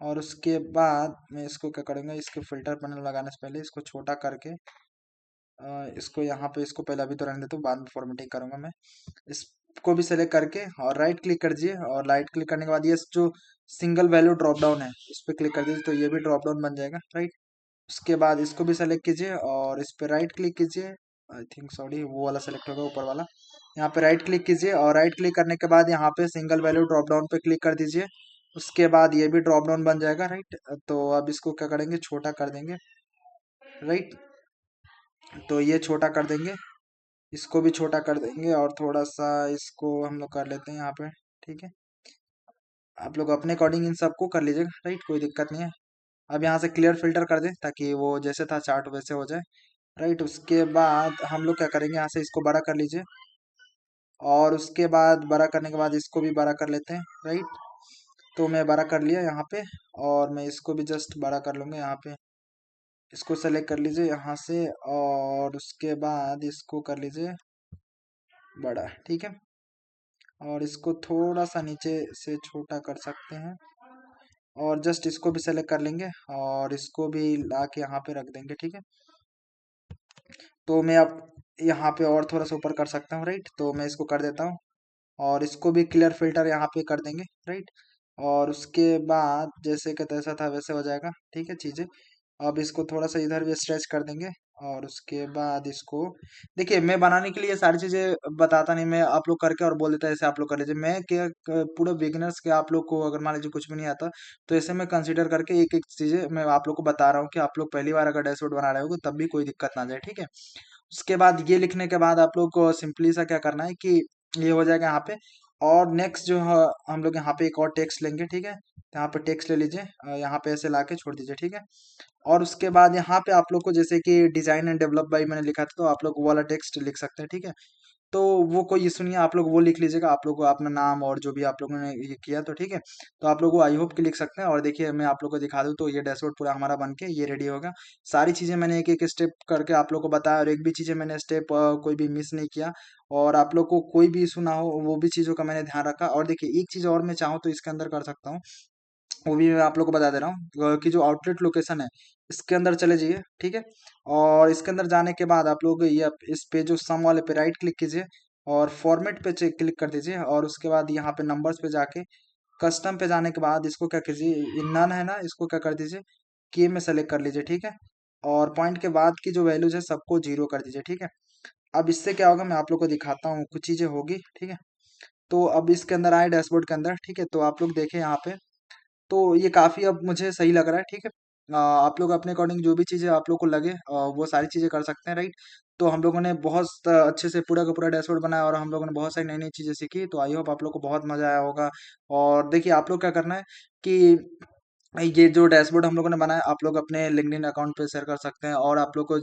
और उसके बाद मैं इसको क्या करूँगा, इसके फिल्टर पैनल लगाने से पहले इसको छोटा करके इसको यहाँ पे, इसको पहले अभी तो रहने देता हूँ, बाद में फॉर्मेटिंग करूंगा मैं। इसको भी सेलेक्ट करके और राइट क्लिक कर दीजिए, और राइट क्लिक करने के बाद ये जो सिंगल वैल्यू ड्रॉप डाउन है इस पे क्लिक कर दीजिए, तो ये भी ड्रॉप डाउन बन जाएगा। राइट, उसके बाद इसको भी सेलेक्ट कीजिए और इस पे राइट क्लिक कीजिए। आई थिंक सॉरी वो वाला सेलेक्ट होगा ऊपर वाला। यहाँ पे राइट क्लिक कीजिए और राइट क्लिक करने के बाद यहाँ पे सिंगल वैल्यू ड्रॉप डाउन पे क्लिक कर दीजिए। उसके बाद ये भी ड्रॉप डाउन बन जाएगा, राइट। तो अब इसको क्या करेंगे, छोटा कर देंगे, राइट। तो ये छोटा कर देंगे, इसको भी छोटा कर देंगे और थोड़ा सा इसको हम लोग कर लेते हैं यहाँ पे, ठीक है। आप लोग अपने अकॉर्डिंग इन सबको कर लीजिएगा, राइट, कोई दिक्कत नहीं है। अब यहाँ से क्लियर फिल्टर कर दें ताकि वो जैसे था चार्ट वैसे हो जाए, राइट। उसके बाद हम लोग क्या करेंगे, यहाँ से इसको बड़ा कर लीजिए और उसके बाद बड़ा करने के बाद इसको भी बड़ा कर लेते हैं, राइट। तो मैं बड़ा कर लिया यहाँ पे और मैं इसको भी जस्ट बड़ा कर लूँगा यहाँ पे। इसको सेलेक्ट कर लीजिए यहाँ से और उसके बाद इसको कर लीजिए बड़ा, ठीक है। और इसको थोड़ा सा नीचे से छोटा कर सकते हैं और जस्ट इसको भी सेलेक्ट कर लेंगे और इसको भी ला के यहाँ पे रख देंगे, ठीक है। तो मैं अब यहाँ पे और थोड़ा सा ऊपर कर सकता हूँ, राइट। तो मैं इसको कर देता हूँ और इसको भी क्लियर फिल्टर यहाँ पे कर देंगे, राइट। और उसके बाद जैसे कि तैसा था वैसे हो जाएगा, ठीक है चीज़ें। अब इसको थोड़ा सा इधर भी स्ट्रेच कर देंगे और उसके बाद इसको देखिए, मैं बनाने के लिए सारी चीज़ें बताता नहीं, मैं आप लोग करके और बोल देता है ऐसे आप लोग कर लीजिए। मैं क्या पूरे बिगिनर्स के आप लोग को अगर मान लीजिए कुछ भी नहीं आता तो ऐसे मैं कंसीडर करके एक एक चीज़ें मैं आप लोग को बता रहा हूँ कि आप लोग पहली बार अगर डैशबोर्ड बना रहे हो तब भी कोई दिक्कत ना जाए, ठीक है। उसके बाद ये लिखने के बाद आप लोग को सिंपली सा क्या करना है कि ये हो जाएगा यहाँ पे। और नेक्स्ट जो है हम लोग यहाँ पे एक और टेक्स्ट लेंगे, ठीक है। तो यहाँ पे टेक्स्ट ले लीजिए, यहाँ पे ऐसे ला के छोड़ दीजिए, ठीक है। और उसके बाद यहाँ पे आप लोग को जैसे कि डिजाइन एंड डेवलप बाई मैंने लिखा था तो आप लोग वो वाला टेक्स्ट लिख सकते हैं, ठीक है। तो वो कोई इशू नहीं है, आप लोग वो लिख लीजिएगा, आप लोग को अपना नाम और जो भी आप लोगों ने ये किया तो ठीक है। तो आप लोग वो आई होप कि लिख सकते हैं। और देखिए मैं आप लोग को दिखा दूँ तो ये डैशबोर्ड पूरा हमारा बन के ये रेडी होगा। सारी चीज़ें मैंने एक एक स्टेप करके आप लोग को बताया और एक भी चीज़ें मैंने स्टेप कोई भी मिस नहीं किया। और आप लोग को कोई भी इशू ना हो वो भी चीज़ों का मैंने ध्यान रखा। और देखिए एक चीज़ और मैं चाहूँ तो इसके अंदर कर सकता हूँ, वो भी मैं आप लोग को बता दे रहा हूँ कि जो आउटलेट लोकेशन है इसके अंदर चले जाइए, ठीक है। और इसके अंदर जाने के बाद आप लोग ये इस पे जो सम वाले पे राइट क्लिक कीजिए और फॉर्मेट पे क्लिक कर दीजिए और उसके बाद यहाँ पे नंबर्स पे जाके कस्टम पे जाने के बाद इसको क्या कीजिए, ये नन है ना, इसको क्या कर दीजिए की में सेलेक्ट कर लीजिए, ठीक है। और पॉइंट के बाद की जो वैल्यूज है सबको जीरो कर दीजिए, ठीक है। अब इससे क्या होगा मैं आप लोग को दिखाता हूँ, कुछ चीज़ें होगी, ठीक है। तो अब इसके अंदर आए डैशबोर्ड के अंदर, ठीक है। तो आप लोग देखें यहाँ पे, तो ये काफ़ी अब मुझे सही लग रहा है, ठीक है। आप लोग अपने अकॉर्डिंग जो भी चीज़ें आप लोग को लगे वो सारी चीज़ें कर सकते हैं, राइट। तो हम लोगों ने बहुत अच्छे से पूरा का पूरा डैशबोर्ड बनाया और हम लोगों ने बहुत सारी नई नई चीज़ें सीखी। तो आई होप आप लोग को बहुत मज़ा आया होगा। और देखिए आप लोग क्या करना है कि ये जो डैशबोर्ड हम लोगों ने बनाया आप लोग अपने लिंक्डइन अकाउंट पे शेयर कर सकते हैं। और आप लोग को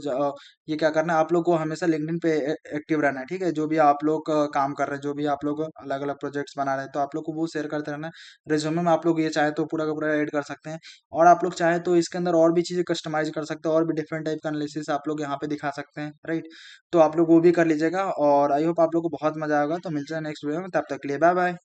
ये क्या करना है, आप लोग को हमेशा लिंक्डइन पे एक्टिव रहना है, ठीक है। जो भी आप लोग काम कर रहे हैं, जो भी आप लोग अलग अलग प्रोजेक्ट्स बना रहे हैं तो आप लोग को वो शेयर करते रहना है। रिज्यूमे में आप लोग ये चाहे तो पूरा का पूरा ऐड कर सकते हैं। और आप लोग चाहे तो इसके अंदर और भी चीज़ें कस्टमाइज कर सकते हैं और भी डिफरेंट टाइप का एनालिसिस आप लोग यहाँ पे दिखा सकते हैं, राइट। तो आप लोग वो भी कर लीजिएगा और आई होप आप लोग को बहुत मजा आएगा। तो मिलते हैं नेक्स्ट वीडियो में, तब तक के लिए बाय बाय।